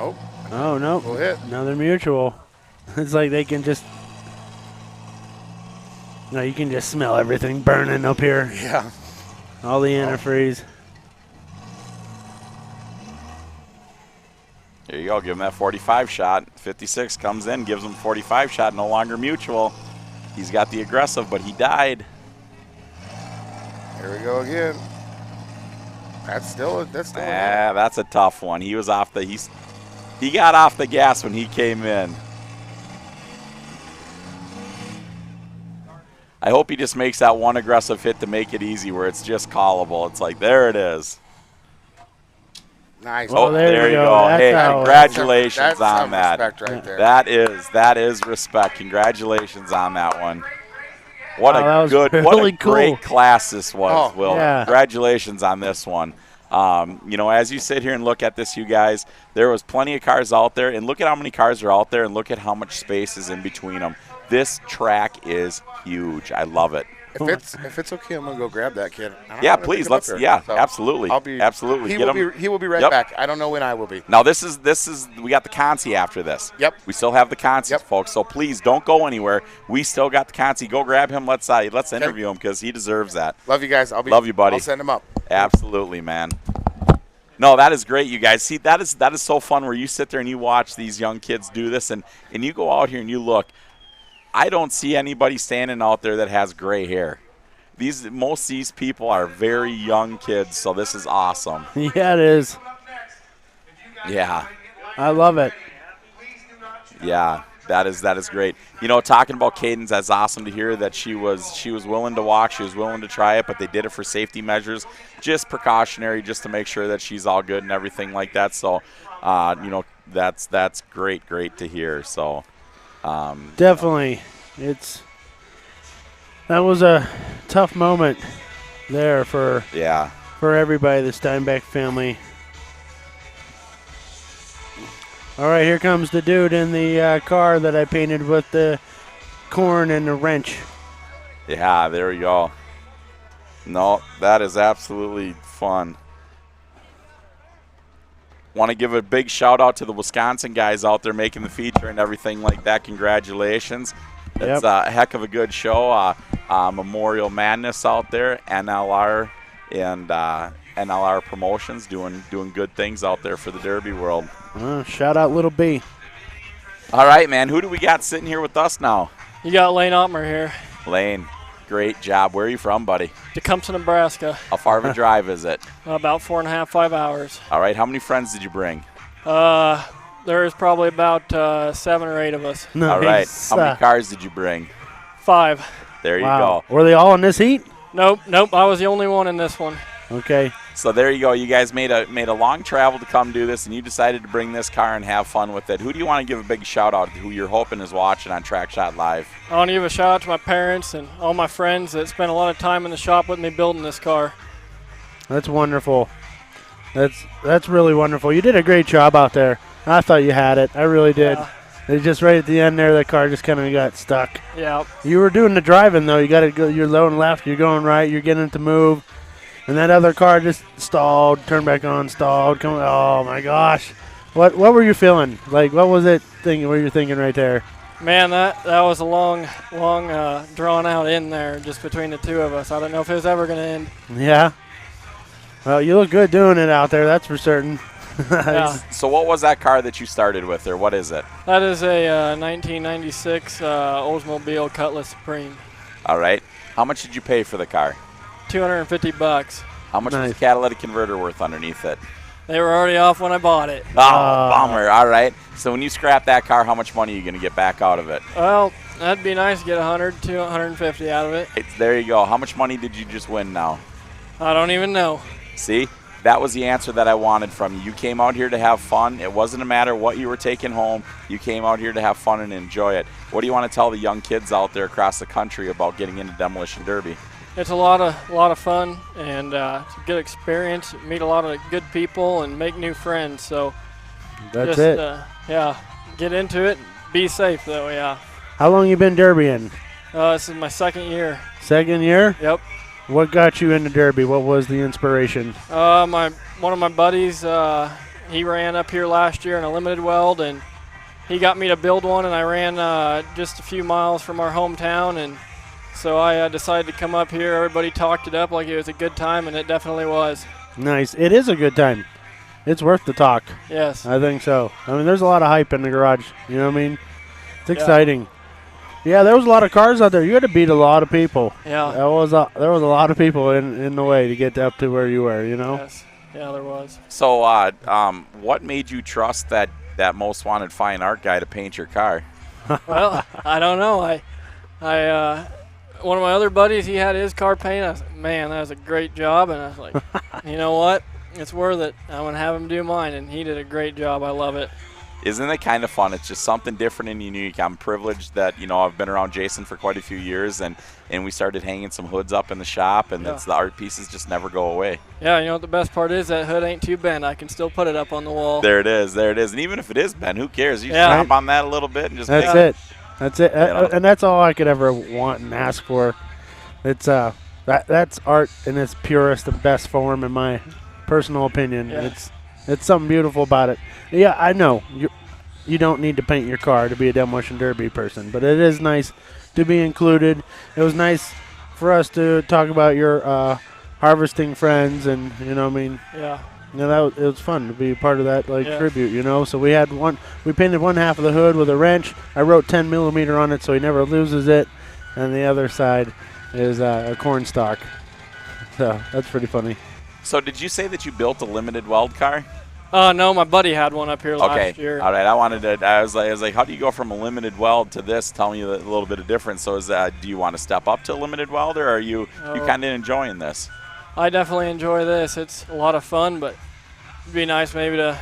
Oh. Oh, no. Mutual hit. Another mutual. It's like they can just... No, you can just smell everything burning up here. Yeah. All the antifreeze. There you go. Give him that 45 shot. 56 comes in, gives him 45 shot. No longer mutual. He's got the aggressive, but he died. Here we go again. That's still that's a tough one. He was off the he got off the gas when he came in. I hope he just makes that one aggressive hit to make it easy where it's just callable. It's like, there it is. Nice. Oh, there you go. Hey, congratulations on that. Right there. That is respect. Congratulations on that one. What that a good, really what a cool. great class this was, Will. Yeah. Congratulations on this one. As you sit here and look at this, you guys, there was plenty of cars out there, and look at how many cars are out there, and look at how much space is in between them. This track is huge. I love it. If it's okay, I'm gonna go grab that kid. Yeah, please. Absolutely. Absolutely. He will be right back. I don't know when I will be. Now this is we got the consi after this. Yep. We still have the consi, folks. So please don't go anywhere. We still got the consi. Go grab him. Let's interview him because he deserves that. Love you guys. Love you, buddy. I'll send him up. Absolutely, man. No, that is great, you guys. See, that is so fun where you sit there and you watch these young kids do this, and you go out here and you look. I don't see anybody standing out there that has gray hair. Most of these people are very young kids, so this is awesome. Yeah, it is. Yeah. I love it. Yeah, that is great. Talking about Cadence, that's awesome to hear that she was willing to walk, she was willing to try it, but they did it for safety measures, just precautionary, just to make sure that she's all good and everything like that. So, that's great to hear. So, definitely, that was a tough moment there for everybody, the Steinbeck family. All right, here comes the dude in the car that I painted with the corn and the wrench. Yeah, there we go. No, that is absolutely fun. Want to give a big shout out to the Wisconsin guys out there making the feature and everything like that. Congratulations. It's a heck of a good show. Memorial Madness out there, NLR and NLR Promotions doing good things out there for the Derby world. Shout out Little B. All right, man. Who do we got sitting here with us now? You got Lane Ottmer here. Lane, great job. Where are you from, buddy? Tecumseh, Nebraska. How far of a drive is it? About 4.5, 5 hours. All right. How many friends did you bring? There's probably about 7 or 8 of us. Nice. All right. How many cars did you bring? 5. There you go. Were they all in this heat? Nope. I was the only one in this one. Okay. So there you go. You guys made a long travel to come do this, and you decided to bring this car and have fun with it. Who do you want to give a big shout out to who you're hoping is watching on TrackShot Live? I want to give a shout out to my parents and all my friends that spent a lot of time in the shop with me building this car. That's wonderful. That's really wonderful. You did a great job out there. I thought you had it. I really did. Yeah. It just right at the end there, the car just kind of got stuck. Yeah. You were doing the driving though. You got to go. You're low and left. You're going right. You're getting it to move, and that other car just stalled. Turned back on. Stalled. Come. Oh my gosh. What were you feeling? Like what was it thinking? What were you thinking right there? Man, that was a long, drawn out in there just between the two of us. I don't know if it was ever going to end. Yeah. Well, you look good doing it out there. That's for certain. Yeah. So what was that car that you started with, or what is it? That is a 1996 Oldsmobile Cutlass Supreme. All right. How much did you pay for the car? $250. How much was the catalytic converter worth underneath it? They were already off when I bought it. Oh, bummer. All right. So when you scrap that car, how much money are you going to get back out of it? Well, that'd be nice to get 100 to 150 out of it. There you go. How much money did you just win now? I don't even know. See? That was the answer that I wanted from you. You came out here to have fun. It wasn't a matter what you were taking home. You came out here to have fun and enjoy it. What do you want to tell the young kids out there across the country about getting into Demolition Derby? It's a lot of fun, and it's a good experience. Meet a lot of good people and make new friends. So That's it. Yeah, get into it. Be safe though. Yeah. How long you been derbying? This is my second year. Second year? Yep. What got you into derby? What was the inspiration? One of my buddies, he ran up here last year in a limited weld, and he got me to build one, and I ran just a few miles from our hometown, and so I decided to come up here. Everybody talked it up like it was a good time, and it definitely was. Nice. It is a good time. It's worth the talk. Yes. I think so. I mean, there's a lot of hype in the garage. You know what I mean? It's exciting. Yeah, there was a lot of cars out there. You had to beat a lot of people. Yeah. There was a lot of people in the way to get up to where you were, you know? Yes. Yeah, there was. So what made you trust that most wanted fine art guy to paint your car? Well, I don't know. I one of my other buddies, he had his car painted. I was like, man, that was a great job. And I was like, you know what? It's worth it. I'm going to have him do mine. And he did a great job. I love it. Isn't it kind of fun? It's just something different and unique. I'm privileged that, I've been around Jason for quite a few years, and we started hanging some hoods up in the shop, and the art pieces just never go away. Yeah, you know what the best part is? That hood ain't too bent. I can still put it up on the wall. There it is. And even if it is bent, who cares? You just hop on that a little bit and just That's it. That's it. And that's all I could ever want and ask for. It's that's art in its purest and best form, in my personal opinion. Yeah. It's something beautiful about it. Yeah, I know you don't need to paint your car to be a Demolition Derby person, but it is nice to be included. It was nice for us to talk about your harvesting friends, and Yeah. it was fun to be a part of that tribute. So we painted one half of the hood with a wrench. I wrote 10 millimeter on it so he never loses it, and the other side is a corn stalk. So that's pretty funny. So did you say that you built a limited weld car? No, my buddy had one up here last year. All right. I was like, how do you go from a limited weld to this? Tell me a little bit of difference. So do you want to step up to a limited weld, or are you kind of enjoying this? I definitely enjoy this. It's a lot of fun, but it'd be nice maybe to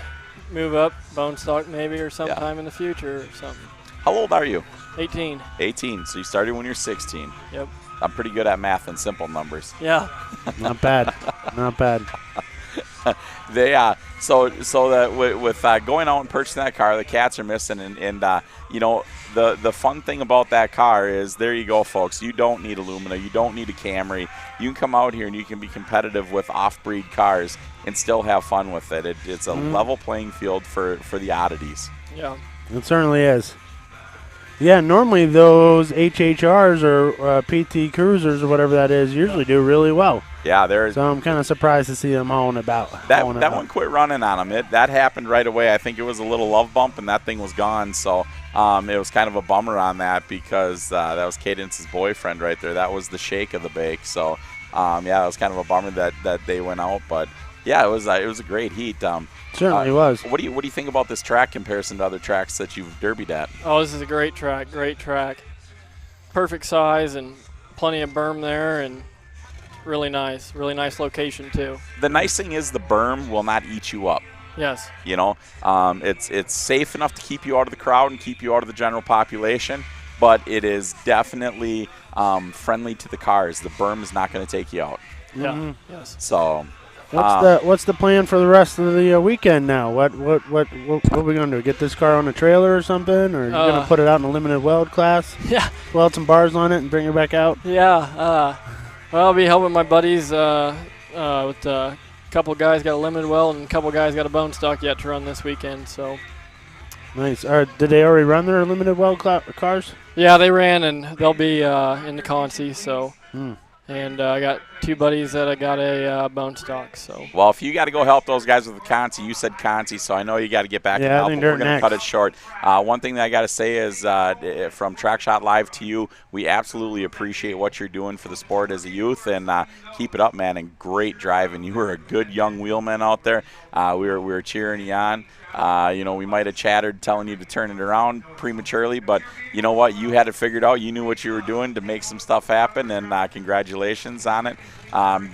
move up, bone stock maybe, or sometime in the future or something. How old are you? 18. 18. So you started when you're 16. Yep. I'm pretty good at math and simple numbers. Yeah. Not bad. Not bad. So that with going out and purchasing that car, the cats are missing, and the fun thing about that car is, there you go, folks. You don't need a Lumina, you don't need a Camry. You can come out here and you can be competitive with off-breed cars and still have fun with it. It's a level playing field for the oddities. Yeah, it certainly is. Yeah, normally those HHRs or PT Cruisers or whatever that is usually do really well. Yeah, so I'm kind of surprised to see them hauling about. That one quit running on them. That happened right away. I think it was a little love bump, and that thing was gone. So it was kind of a bummer on that, because that was Cadence's boyfriend right there. That was the shake of the bake. So it was kind of a bummer that they went out. But yeah, it was a great heat. Certainly was. What do you think about this track comparison to other tracks that you've derbied at? Oh, this is a great track. Great track. Perfect size and plenty of berm there, and really nice location too. The nice thing is the berm will not eat you up. Yes. You know, it's safe enough to keep you out of the crowd and keep you out of the general population, but it is definitely friendly to the cars. The berm is not going to take you out. Yeah. Yes. So, what's the plan for the rest of the weekend now? What are we going to do? Get this car on a trailer or something, or are you going to put it out in a limited weld class? Yeah. Weld some bars on it and bring it back out. Yeah. Well, I'll be helping my buddies with a couple guys got a limited weld and a couple guys got a bone stock yet to run this weekend. So nice. Did they already run their limited weld cars? Yeah, they ran, and they'll be in the Consi. So. And I got two buddies that I got a bone stock. So. Well, if you got to go help those guys with the Consi, you said Consi, so I know you got to get back and help. But we're going to cut it short. One thing that I got to say is from TrackShotLive to you, we absolutely appreciate what you're doing for the sport as a youth, and keep it up, man. And great driving. You were a good young wheelman out there. We were cheering you on. We might have chattered telling you to turn it around prematurely, but you know what? You had it figured out. You knew what you were doing to make some stuff happen, and congratulations on it.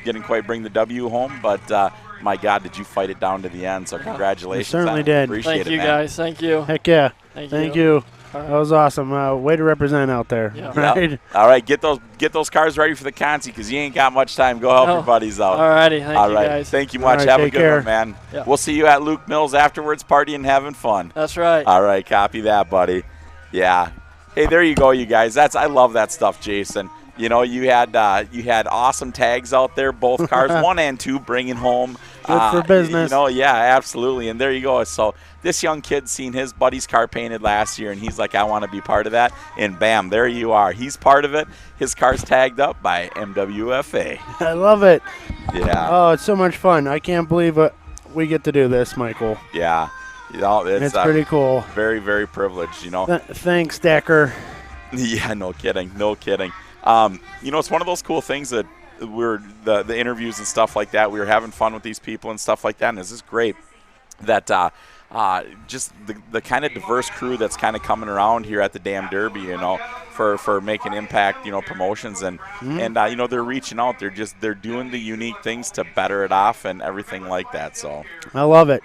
Didn't quite bring the W home, but my God, did you fight it down to the end, so congratulations. You certainly did. Appreciate Thank you, man. guys. Thank you. Heck yeah. Thank you. That was awesome. Way to represent out there. Yeah. Right? Yep. All right, get those cars ready for the Consi because you ain't got much time. Go help your buddies out. All righty. Thank you, guys. Thank you much. Right, have a take good care. one, man. Yeah. We'll see you at Luke Mills afterwards, partying and having fun. That's right. All right, copy that, buddy. Yeah. Hey, there you go, you guys. I love that stuff, Jason. You know, you had awesome tags out there, both cars, 1 and 2, bringing home. Good for business. Yeah, absolutely. And there you go. So this young kid seen his buddy's car painted last year, and he's like, I want to be part of that. And bam, there you are. He's part of it. His car's tagged up by MWFA. I love it. Yeah. Oh, it's so much fun. I can't believe we get to do this, Michael. Yeah. It's pretty cool. Very, very privileged, Thanks, Decker. Yeah, no kidding. It's one of those cool things that we're the interviews and stuff like that. We were having fun with these people and stuff like that, and this is great that just the kind of diverse crew that's kind of coming around here at the damn Derby, for making impact, promotions and they're reaching out. They're doing the unique things to better it off and everything like that. So I love it.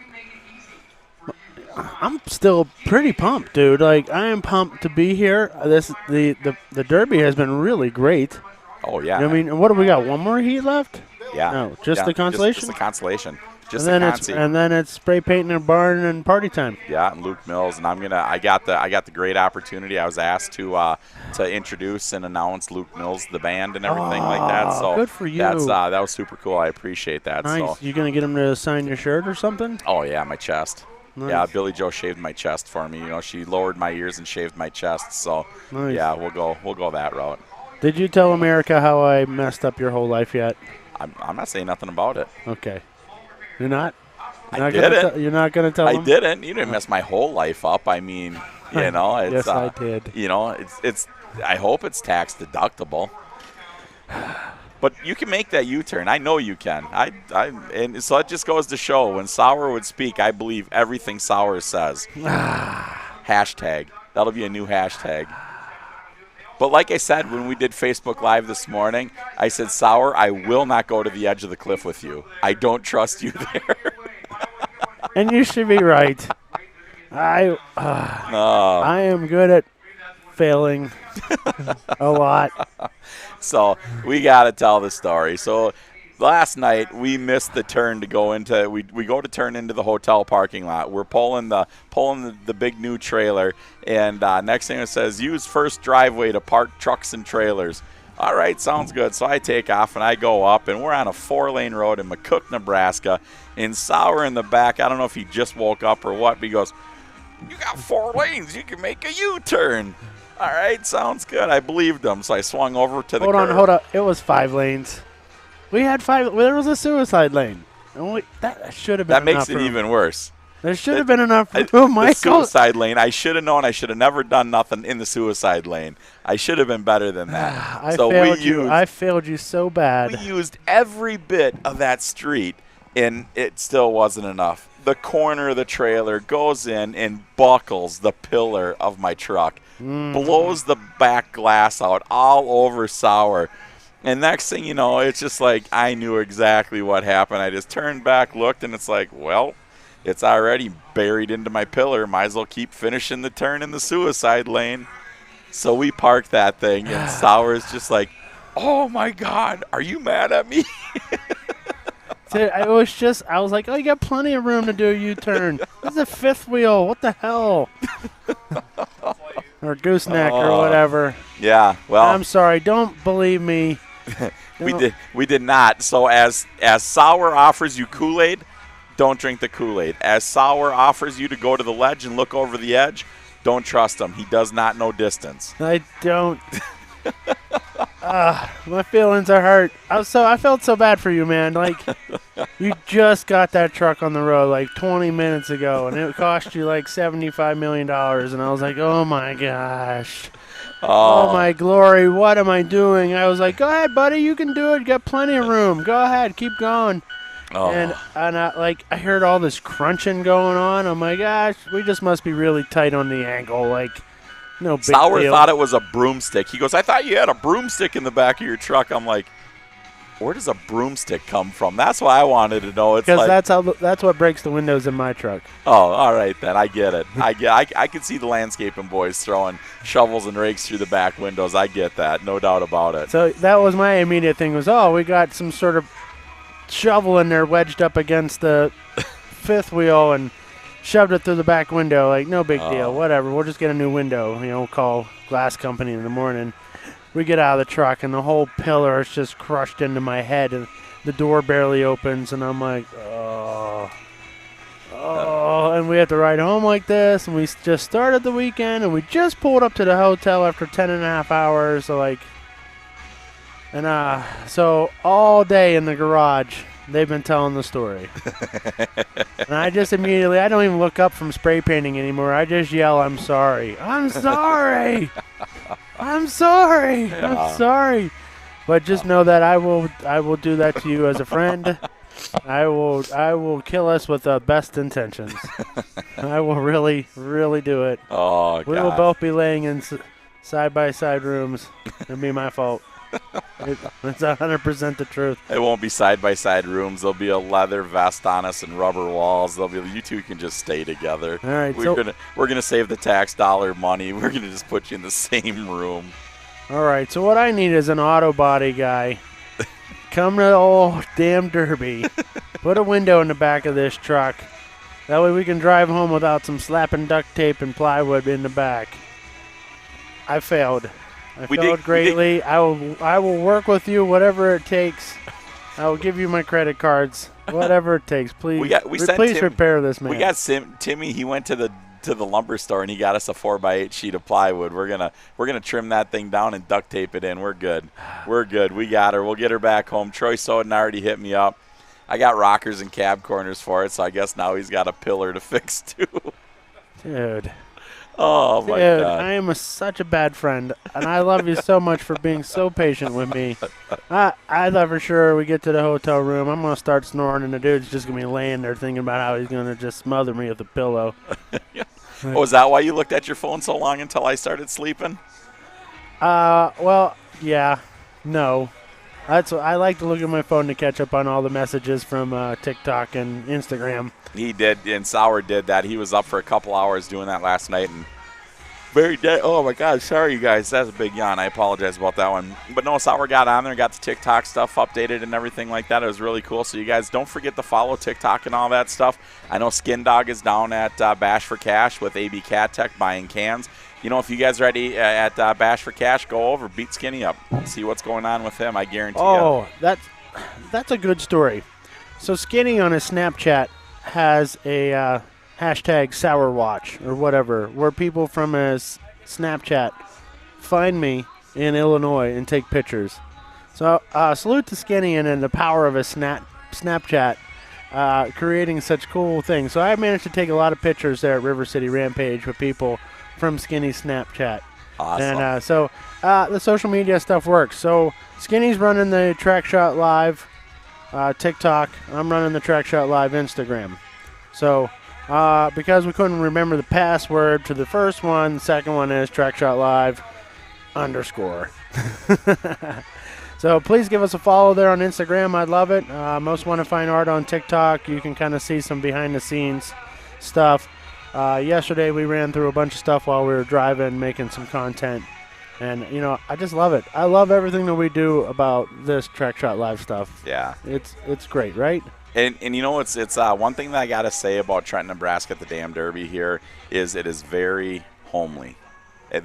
I'm still pretty pumped, dude. Like, I am pumped to be here. The Derby has been really great. Oh yeah. I mean, what do we got? One more heat left? Yeah. No, just the consolation. Just the consolation. Just and the then Consi. and then it's spray painting a barn and party time. Yeah, and Luke Mills, and I got the great opportunity. I was asked to introduce and announce Luke Mills, the band, and everything like that. So good for you. That was super cool. I appreciate that. Nice. So You gonna get him to sign your shirt or something? Oh yeah, my chest. Nice. Yeah, Billy Joe shaved my chest for me. She lowered my ears and shaved my chest. So Nice. yeah, we'll go that route. Did you tell America how I messed up your whole life yet? I'm not saying nothing about it. Okay. You're not? I didn't. You're not going to tell I them? didn't. You didn't mess my whole life up. I mean, it's, Yes, I did. It's. I hope it's tax deductible. But you can make that U-turn. I know you can. And so it just goes to show when Sauer would speak, I believe everything Sauer says. Hashtag. That'll be a new hashtag. But like I said, when we did Facebook Live this morning, I said, Sauer, I will not go to the edge of the cliff with you. I don't trust you there. And you should be right. I am good at failing a lot. So we got to tell the story. So last night we missed the turn to go into. We go to turn into the hotel parking lot. We're pulling the big new trailer, and next thing it says, use first driveway to park trucks and trailers. All right, sounds good. So I take off and I go up, and we're on a 4-lane road in McCook, Nebraska. And Sauer in the back, I don't know if he just woke up or what, but he goes, "You got 4 lanes. You can make a U-turn." All right, sounds good. I believed him, so I swung over to the curb. Hold on. It was 5 lanes. We had 5. There was a suicide lane. That should have been That enough makes it room. even worse. There should have been enough room, Michael. The suicide lane, I should have known. I should have never done nothing in the suicide lane. I should have been better than that. I failed you so bad. We used every bit of that street, and it still wasn't enough. The corner of the trailer goes in and buckles the pillar of my truck, blows the back glass out all over Sauer. And next thing you know, it's just like I knew exactly what happened. I just turned back, looked, and it's like, well, it's already buried into my pillar. Might as well keep finishing the turn in the suicide lane. So we parked that thing, and Sauer's just like, oh, my God, are you mad at me? I was like, oh, you got plenty of room to do a U-turn. This is a fifth wheel. What the hell? Or gooseneck or whatever. Yeah, well. I'm sorry. Don't believe me. We did not. So as Sauer offers you Kool-Aid, don't drink the Kool-Aid. As Sauer offers you to go to the ledge and look over the edge, don't trust him. He does not know distance. I don't. My feelings are hurt. I felt so bad for you, man. Like, you just got that truck on the road like 20 minutes ago, and it cost you like $75 million. And I was like, oh, my gosh. Oh, my glory. What am I doing? I was like, go ahead, buddy. You can do it. You got plenty of room. Go ahead. Keep going. Oh. And I heard all this crunching going on. Oh, my gosh. We just must be really tight on the angle. Like, no big Sauer deal. thought it was a broomstick. He goes, I thought you had a broomstick in the back of your truck. I'm like, where does a broomstick come from? That's what I wanted to know. It's because like, that's what breaks the windows in my truck. Oh, all right then. I get it. I can see the landscaping boys throwing shovels and rakes through the back windows. I get that. No doubt about it. So that was my immediate thing was, we got some sort of shovel in there wedged up against the fifth wheel and shoved it through the back window. Like, no big deal. Whatever. We'll just get a new window. We'll call glass company in the morning. We get out of the truck, and the whole pillar is just crushed into my head, and the door barely opens, and I'm like, and we have to ride home like this, and we just started the weekend, and we just pulled up to the hotel after 10 and a half hours, so all day in the garage, they've been telling the story. And I just immediately, I don't even look up from spray painting anymore. I just yell, I'm sorry. I'm sorry. I'm sorry. Yeah. I'm sorry. But just know that I will do that to you as a friend. I will kill us with the best intentions. I will really, really do it. Oh, we will both be laying in side-by-side rooms. It'll be my fault. It's 100% the truth. It won't be side-by-side rooms. There'll be a leather vest on us and rubber walls. You two can just stay together. All right, we're gonna save the tax dollar money. We're gonna just put you in the same room. All right. So what I need is an auto body guy. Come to old damn Derby. Put a window in the back of this truck. That way we can drive home without some slapping duct tape and plywood in the back. I failed. I failed greatly. I will work with you, whatever it takes. I will give you my credit cards, whatever it takes. Please, please repair this, man. We got Timmy. He went to the lumber store and he got us a 4x8 sheet of plywood. We're gonna trim that thing down and duct tape it in. We're good. We're good. We got her. We'll get her back home. Troy Soden already hit me up. I got rockers and cab corners for it, so I guess now he's got a pillar to fix too. Dude. Oh, my Dude, God. I am such a bad friend, and I love you so much for being so patient with me. I thought for sure we get to the hotel room, I'm going to start snoring, and the dude's just going to be laying there thinking about how he's going to just smother me with a pillow. Oh, is that why you looked at your phone so long until I started sleeping? Well, yeah, no. I like to look at my phone to catch up on all the messages from TikTok and Instagram. He did, and Sauer did that. He was up for a couple hours doing that last night, and very dead. Oh my God, sorry you guys, that's a big yawn. I apologize about that one. But no, Sauer got on there, got the TikTok stuff updated and everything like that. It was really cool. So you guys don't forget to follow TikTok and all that stuff. I know Skin Dog is down at Bash for Cash with AB Cat Tech buying cans. If you guys are ready at Bash for Cash, go over, beat Skinny up, see what's going on with him. I guarantee you. Oh, that's a good story. So Skinny on his Snapchat has a hashtag SourWatch or whatever, where people from his Snapchat find me in Illinois and take pictures. So salute to Skinny and the power of his Snapchat creating such cool things. So I managed to take a lot of pictures there at River City Rampage with people from Skinny's Snapchat. Awesome. And so the social media stuff works. So Skinny's running the TrackShotLive TikTok. I'm running the TrackShotLive Instagram. So because we couldn't remember the password to the first one, the second one is TrackShotLive _. So please give us a follow there on Instagram. I'd love it. Most Wanted Fine Art on TikTok. You can kind of see some behind-the-scenes stuff. Yesterday we ran through a bunch of stuff while we were driving, making some content. And, you know, I just love it. I love everything that we do about this TrackShotLive stuff. Yeah. It's great, right? And you know, it's one thing that I got to say about Trenton, Nebraska at the Dam Derby here is it is very homely.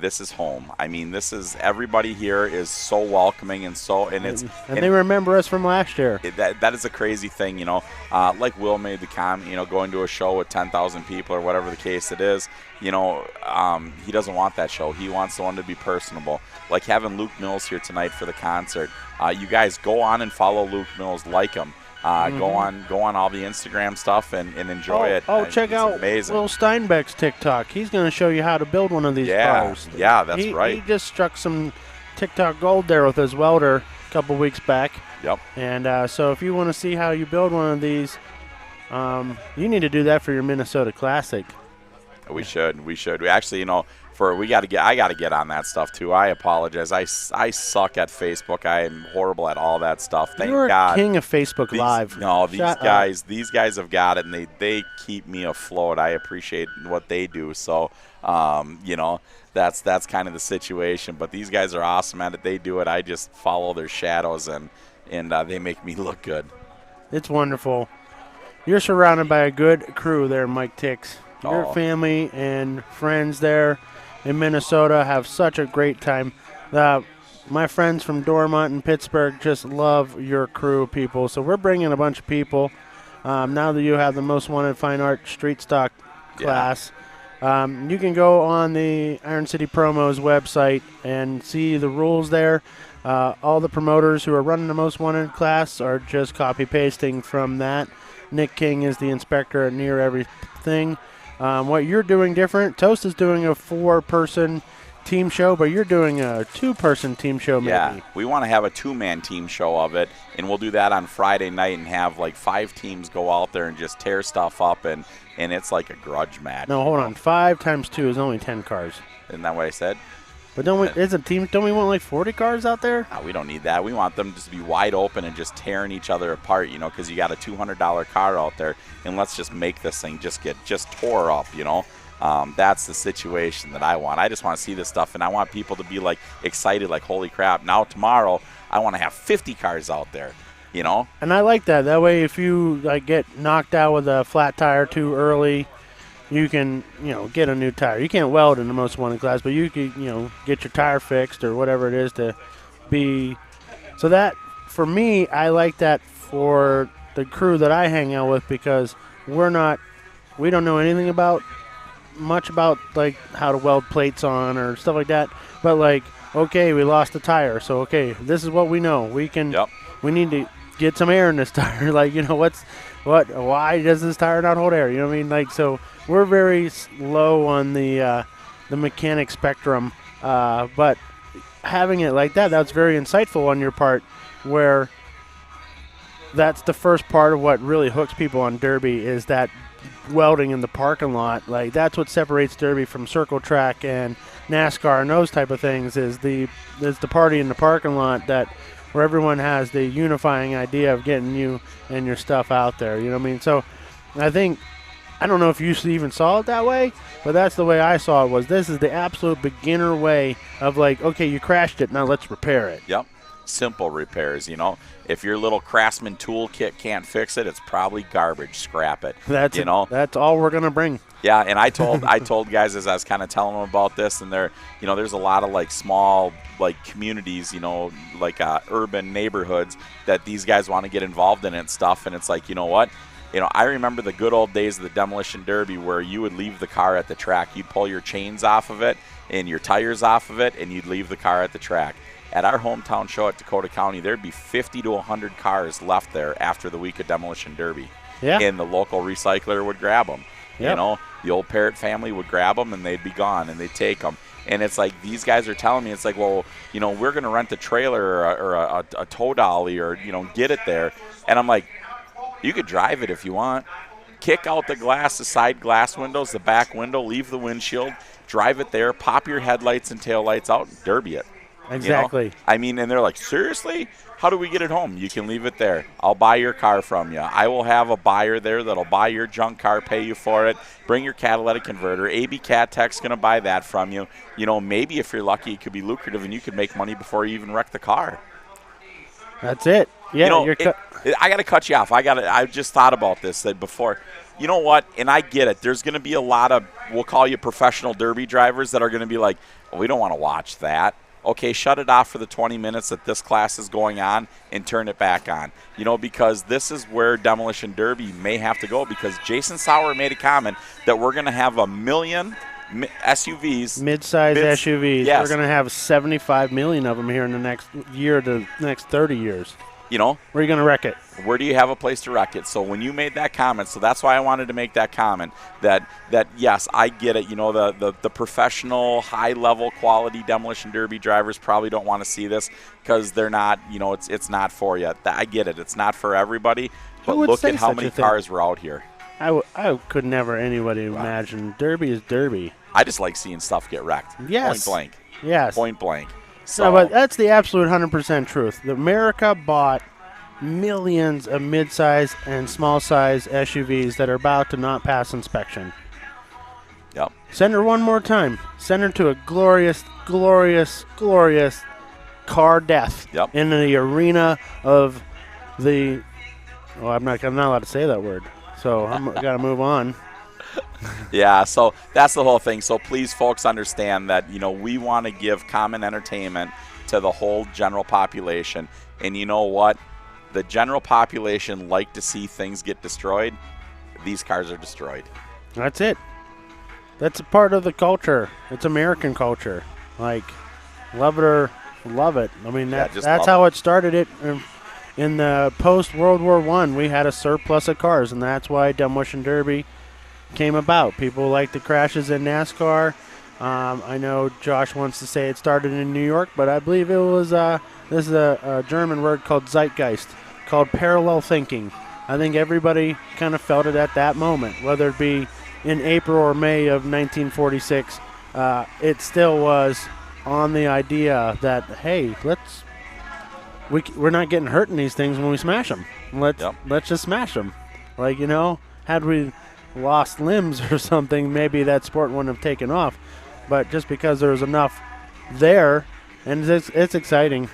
This is home. I mean, this is everybody here is so welcoming and they remember us from last year. That is a crazy thing, you know. Like Will made the comment, you know, going to a show with 10,000 people or whatever the case it is, you know, he doesn't want that show. He wants the one to be personable. Like having Luke Mills here tonight for the concert. You guys go on and follow Luke Mills, like him. Go on all the Instagram stuff and enjoy it. Oh, check out amazing. Will Steinbeck's TikTok. He's going to show you how to build one of these cars. Yeah, that's right. He just struck some TikTok gold there with his welder a couple weeks back. Yep. And so if you want to see how you build one of these, you need to do that for your Minnesota Classic. We should. We actually, you know, I got to get on that stuff too. I apologize. I suck at Facebook. I am horrible at all that stuff. Thank You're God. King of Facebook Live. No, these guys have got it, and they keep me afloat. I appreciate what they do. So, you know, that's kind of the situation. But these guys are awesome at it. They do it. I just follow their shadows, and they make me look good. It's wonderful. You're surrounded by a good crew there, Mike Tix. Your family and friends there in Minnesota have such a great time. My friends from Dormont and Pittsburgh just love your crew, people. So we're bringing a bunch of people. Now that you have the Most Wanted Fine Art Street Stock class, you can go on the Iron City Promos website and see the rules there. All the promoters who are running the Most Wanted class are just copy-pasting from that. Nick King is the inspector at near everything. What you're doing different, Toast is doing a 4-person team show, but you're doing a 2-person team show maybe. Yeah, we want to have a 2-man team show of it, and we'll do that on Friday night and have like 5 teams go out there and just tear stuff up, and it's like a grudge match. No, hold on. 5 times 2 is only 10 cars. Isn't that what I said? But don't we want like 40 cars out there? No, we don't need that. We want them just to be wide open and just tearing each other apart, you know, because you got a $200 car out there, and let's just make this thing just tore up, you know. That's the situation that I want. I just want to see this stuff, and I want people to be like excited, like holy crap. Now tomorrow, I want to have 50 cars out there, you know. And I like that. That way, if you like get knocked out with a flat tire too early, you can, you know, get a new tire. You can't weld in the Most Wanted class, but you can, you know, get your tire fixed or whatever it is to be. So that, for me, I like that for the crew that I hang out with, because we don't know anything much about like how to weld plates on or stuff like that. But like, okay, we lost the tire, so okay, this is what we know. We need to get some air in this tire. Like, you know, why does this tire not hold air? You know what I mean? Like, so we're very low on the mechanic spectrum, but having it like that's very insightful on your part, where that's the first part of what really hooks people on Derby is that welding in the parking lot. Like, that's what separates Derby from circle track and NASCAR and those type of things is the party in the parking lot where everyone has the unifying idea of getting you and your stuff out there. You know what I mean? So I don't know if you even saw it that way, but that's the way I saw it. Was this is the absolute beginner way of like, okay, you crashed it, now let's repair it. Yep. Simple repairs, you know. If your little Craftsman toolkit can't fix it, it's probably garbage. Scrap it. That's all we're gonna bring. Yeah, and I told guys as I was kind of telling them about this, and there's a lot of like small like communities, you know, like urban neighborhoods that these guys want to get involved in and stuff, and it's like, you know what? You know, I remember the good old days of the Demolition Derby where you would leave the car at the track. You'd pull your chains off of it and your tires off of it, and you'd leave the car at the track. At our hometown show at Dakota County, there'd be 50 to 100 cars left there after the week of Demolition Derby. Yeah. And the local recycler would grab them. Yep. You know, the old Parrott family would grab them, and they'd be gone, and they'd take them. And it's like these guys are telling me, it's like, well, you know, we're going to rent a trailer or a tow dolly or, you know, get it there. And I'm like, you could drive it if you want. Kick out the glass, the side glass windows, the back window, leave the windshield, drive it there, pop your headlights and taillights out, and derby it. Exactly. I mean, and they're like, seriously? How do we get it home? You can leave it there. I'll buy your car from you. I will have a buyer there that'll buy your junk car, pay you for it, bring your catalytic converter. AB Cat Tech's going to buy that from you. Maybe if you're lucky, it could be lucrative and you could make money before you even wreck the car. That's it. Yeah, I got to cut you off. I just thought about this before. You know what? And I get it. There's going to be a lot of, we'll call you professional derby drivers that are going to be like, well, we don't want to watch that. Okay, shut it off for the 20 minutes that this class is going on and turn it back on. Because this is where Demolition Derby may have to go, because Jason Sauer made a comment that we're going to have 1 million SUVs. Mid-size SUVs. Yes. We're going to have 75 million of them here in the next year to the next 30 years. Where are you going to wreck it? Where do you have a place to wreck it? So when you made that comment, so that's why I wanted to make that comment, that yes, I get it. The professional, high-level quality Demolition Derby drivers probably don't want to see this because they're not, it's not for you. I get it. It's not for everybody. But look at how many cars were out here. I could never anybody imagine. Derby is derby. I just like seeing stuff get wrecked. Yes. Point blank. Yes. Point blank. So. No, but that's the absolute 100% truth. America bought millions of mid-size and small-size SUVs that are about to not pass inspection. Yep. Send her one more time. Send her to a glorious, glorious, glorious car death in the arena of the. Oh, I'm not allowed to say that word, so I'm got to move on. Yeah, so that's the whole thing. So please, folks, understand that, we want to give common entertainment to the whole general population. And you know what? The general population like to see things get destroyed. These cars are destroyed. That's it. That's a part of the culture. It's American culture. Like, love it or love it. I mean, that's how it started. In the post-World War I, we had a surplus of cars, and that's why Demolition Derby came about. People like the crashes in NASCAR. I know Josh wants to say it started in New York, but I believe it was this is a German word called Zeitgeist, called parallel thinking. I think everybody kind of felt it at that moment, whether it be in April or May of 1946. It still was on the idea that, hey, we're not getting hurt in these things when we smash them. Let's just smash them. Like, had we lost limbs or something, maybe that sport wouldn't have taken off. But just because there was enough there, and it's exciting.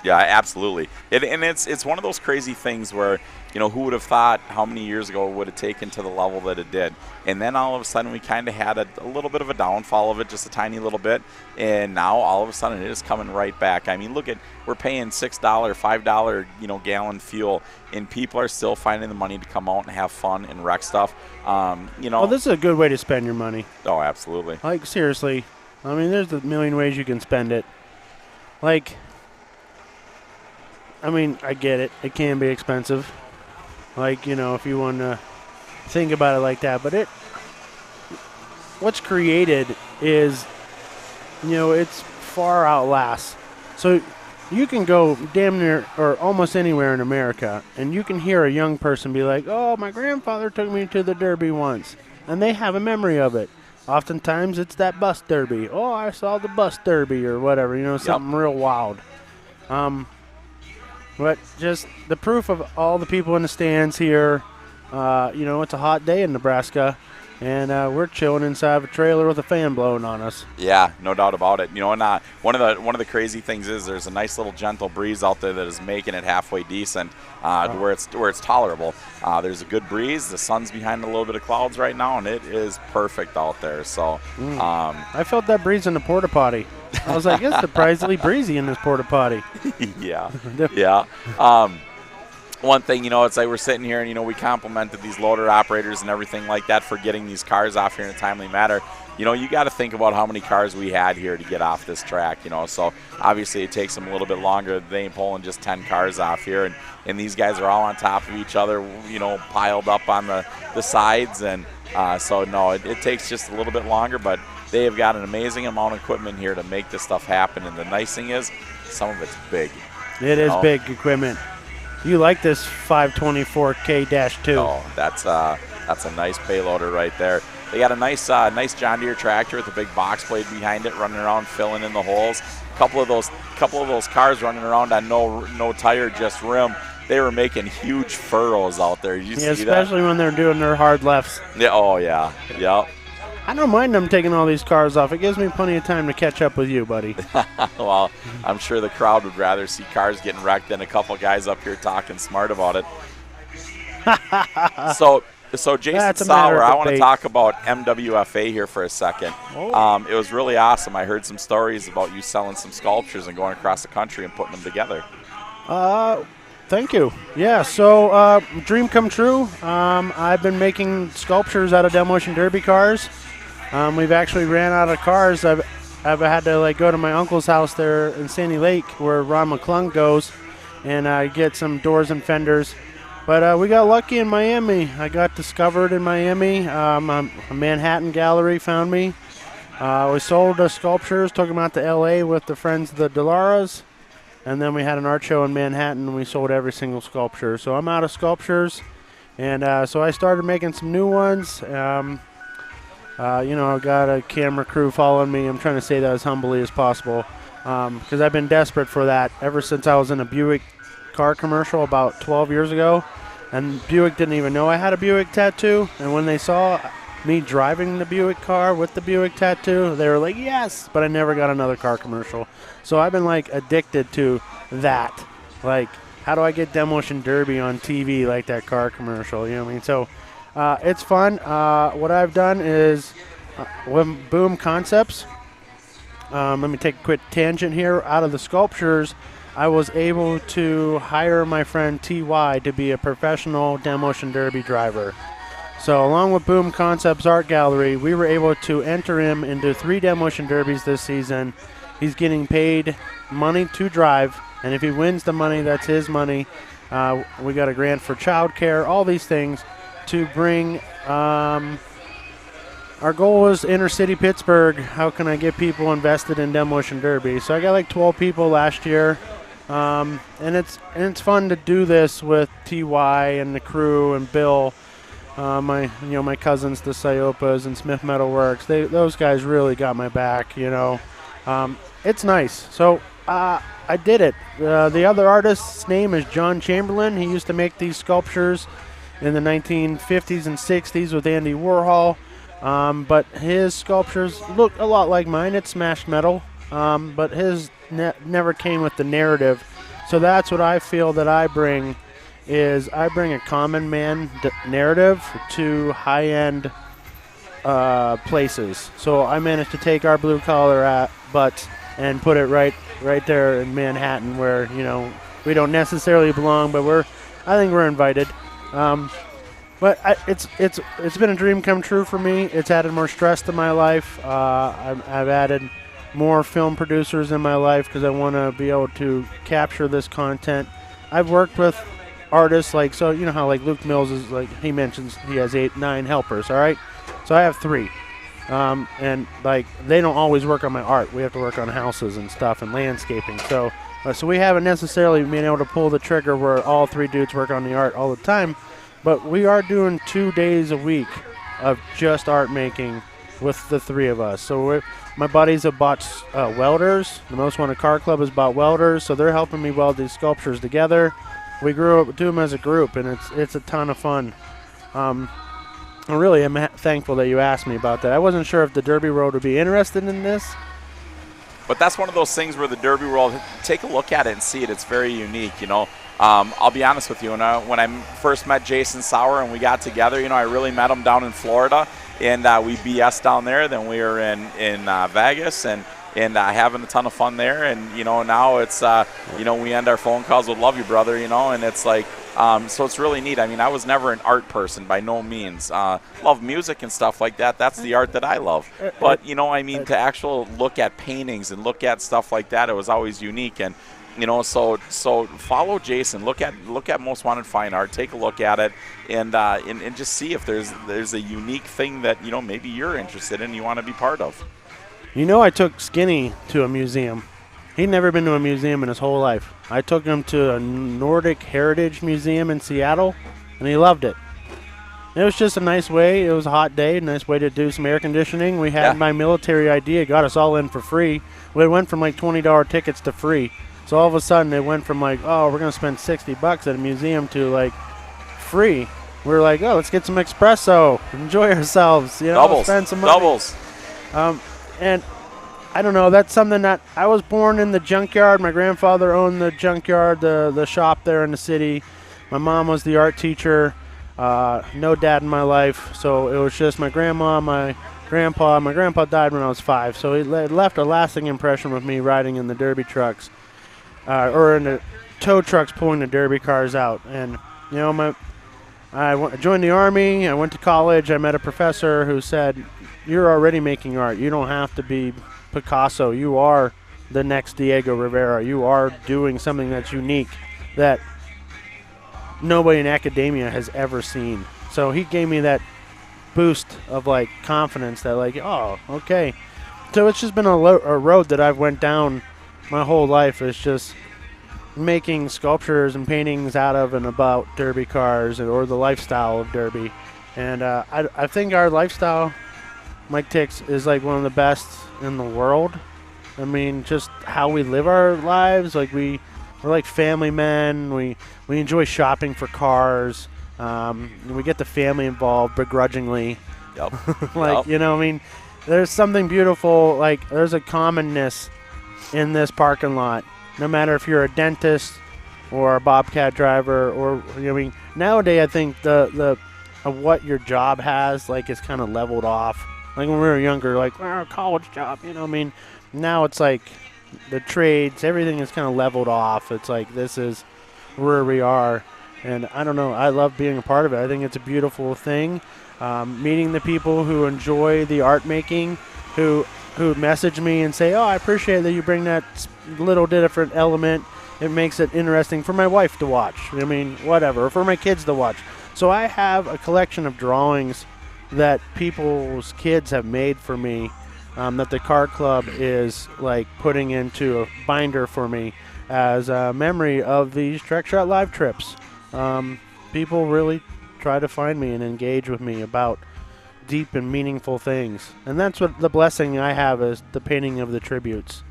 Yeah, absolutely. And it's one of those crazy things where, who would have thought how many years ago it would have taken to the level that it did. And then all of a sudden we kind of had a little bit of a downfall of it, just a tiny little bit. And now all of a sudden it is coming right back. I mean, we're paying $6, $5, gallon fuel, and people are still finding the money to come out and have fun and wreck stuff. Well, this is a good way to spend your money. Oh, absolutely. Like, seriously. I mean, there's a million ways you can spend it. Like, I mean, I get it. It can be expensive. Like, if you want to think about it like that. But what's created is, it's far outlasts. So you can go damn near or almost anywhere in America, and you can hear a young person be like, oh, my grandfather took me to the Derby once. And they have a memory of it. Oftentimes it's that bus derby. Oh, I saw the bus derby or whatever, something real wild. But just the proof of all the people in the stands here, it's a hot day in Nebraska, and we're chilling inside of a trailer with a fan blowing on us. Yeah, no doubt about it. And one of the crazy things is there's a nice little gentle breeze out there that is making it halfway decent, where it's tolerable. There's a good breeze. The sun's behind a little bit of clouds right now, and it is perfect out there. So I felt that breeze in the porta potty. I was like, it's surprisingly breezy in this porta potty. Yeah. One thing, it's like we're sitting here and, we complimented these loader operators and everything like that for getting these cars off here in a timely manner. You got to think about how many cars we had here to get off this track, So obviously it takes them a little bit longer. They ain't pulling just 10 cars off here. And these guys are all on top of each other, piled up on the sides. And so, no, it takes just a little bit longer, but they have got an amazing amount of equipment here to make this stuff happen. And the nice thing is, some of it's big. It is big equipment. You like this 524K-2. Oh, that's a nice payloader right there. They got a nice John Deere tractor with a big box blade behind it, running around filling in the holes. Couple of those cars running around on no tire, just rim. They were making huge furrows out there. You see that? Especially when they're doing their hard lefts. Yeah. Oh yeah. Yep. I don't mind them taking all these cars off. It gives me plenty of time to catch up with you, buddy. Well, I'm sure the crowd would rather see cars getting wrecked than a couple guys up here talking smart about it. So Jason Sauer, I want to talk about MWFA here for a second. Oh. It was really awesome. I heard some stories about you selling some sculptures and going across the country and putting them together. Thank you. Yeah, so dream come true. I've been making sculptures out of Demolition Derby cars. We've actually ran out of cars. I've had to go to my uncle's house there in Sandy Lake where Ron McClung goes and get some doors and fenders. But we got lucky in Miami. I got discovered in Miami. A Manhattan gallery found me. We sold the sculptures, took them out to L.A. with the friends of the Delaras. And then we had an art show in Manhattan, and we sold every single sculpture. So I'm out of sculptures. And so I started making some new ones. I've got a camera crew following me. I'm trying to say that as humbly as possible because I've been desperate for that ever since I was in a Buick car commercial about 12 years ago. And Buick didn't even know I had a Buick tattoo. And when they saw me driving the Buick car with the Buick tattoo, they were like, yes, but I never got another car commercial. So I've been addicted to that. How do I get Demolition Derby on TV like that car commercial? You know what I mean? So it's fun. What I've done is with Boom Concepts. Let me take a quick tangent here. Out of the sculptures, I was able to hire my friend T.Y. to be a professional Demolition Derby driver. So along with Boom Concepts Art Gallery, we were able to enter him into 3 Demolition Derbies this season. He's getting paid money to drive, and if he wins the money, that's his money. We got a grant for childcare, all these things to bring. Our goal was inner city Pittsburgh. How can I get people invested in Demolition Derby? So I got 12 people last year, and it's fun to do this with Ty and the crew and Bill. My cousins, the Siopas and Smith Metal Works. Those guys really got my back. It's nice. So I did it. The other artist's name is John Chamberlain. He used to make these sculptures in the 1950s and 60s with Andy Warhol. But his sculptures look a lot like mine. It's smashed metal. But his never came with the narrative. So that's what I feel that I bring is I bring a common man narrative to high-end places. So I managed to take our blue-collar butts and put it right there in Manhattan where, we don't necessarily belong, but I think we're invited. But it's been a dream come true for me. It's added more stress to my life. I've added more film producers in my life because I want to be able to capture this content. I've worked with artists so you know how Luke Mills is he mentions he has 8-9 helpers, all right? So I have 3. And they don't always work on my art. We have to work on houses and stuff and landscaping. So we haven't necessarily been able to pull the trigger where all 3 dudes work on the art all the time. But we are doing 2 days a week of just art making with the 3 of us. So my buddies have bought welders. The Most Wanted Car Club has bought welders. So they're helping me weld these sculptures together. We grew up doing them as a group, and it's a ton of fun. I really am thankful that you asked me about that. I wasn't sure if the Derby World would be interested in this. But that's one of those things where the Derby World, take a look at it and see it. It's very unique, I'll be honest with you. When I first met Jason Sauer and we got together, I really met him down in Florida, and we BS down there. Then we were in Vegas and having a ton of fun there. And, now it's, we end our phone calls with "Love you, brother," and it's so it's really neat. I was never an art person by no means. Love music and stuff like that. That's the art that I love. But, to actual look at paintings and look at stuff like that, it was always unique. And, so follow Jason. Look at Most Wanted Fine Art. Take a look at it, and just see if there's a unique thing that maybe you're interested in. You want to be part of. I took Skinny to a museum. He'd never been to a museum in his whole life. I took him to a Nordic Heritage Museum in Seattle, and he loved it. It was just a nice way. It was a hot day, nice way to do some air conditioning. We had my military ID. It got us all in for free. We went from like $20 tickets to free. So all of a sudden it went from like, oh, we're going to spend $60 at a museum to like free. We were like, oh, let's get some espresso, enjoy ourselves, Doubles. spend some money. Doubles. And I don't know, that's something that I was born in the junkyard. My grandfather owned the junkyard, the shop there in the city. My mom was the art teacher. No dad in my life, so it was just my grandma, my grandpa. My grandpa died when I was 5, so it left a lasting impression with me riding in the derby trucks, or in the tow trucks pulling the derby cars out. And I joined the Army. I went to college. I met a professor who said, "You're already making art. You don't have to be Picasso. You are the next Diego Rivera. You are doing something that's unique that nobody in academia has ever seen." So he gave me that boost of like confidence that like, oh, okay. So it's just been a road that I've went down my whole life. It's just making sculptures and paintings out of and about derby cars or the lifestyle of derby. And I think our lifestyle, Mike Tix, is like one of the best in the world. I mean, just how we live our lives, like we're like family men. We enjoy shopping for cars. We get the family involved begrudgingly. Yep. I mean, there's something beautiful. Like, there's a commonness in this parking lot. No matter if you're a dentist or a bobcat driver, or nowadays I think the of what your job has is kind of leveled off. Like when we were younger, like a college job, now it's like the trades, everything is kind of leveled off. It's like this is where we are, and I don't know. I love being a part of it. I think it's a beautiful thing. Meeting the people who enjoy the art making, who message me and say, "Oh, I appreciate that you bring that little different element. It makes it interesting for my wife to watch." Whatever, or for my kids to watch. So I have a collection of drawings that people's kids have made for me, that the car club is like putting into a binder for me as a memory of these TrackShotLive trips. People really try to find me and engage with me about deep and meaningful things. And that's what the blessing I have is the painting of the tributes,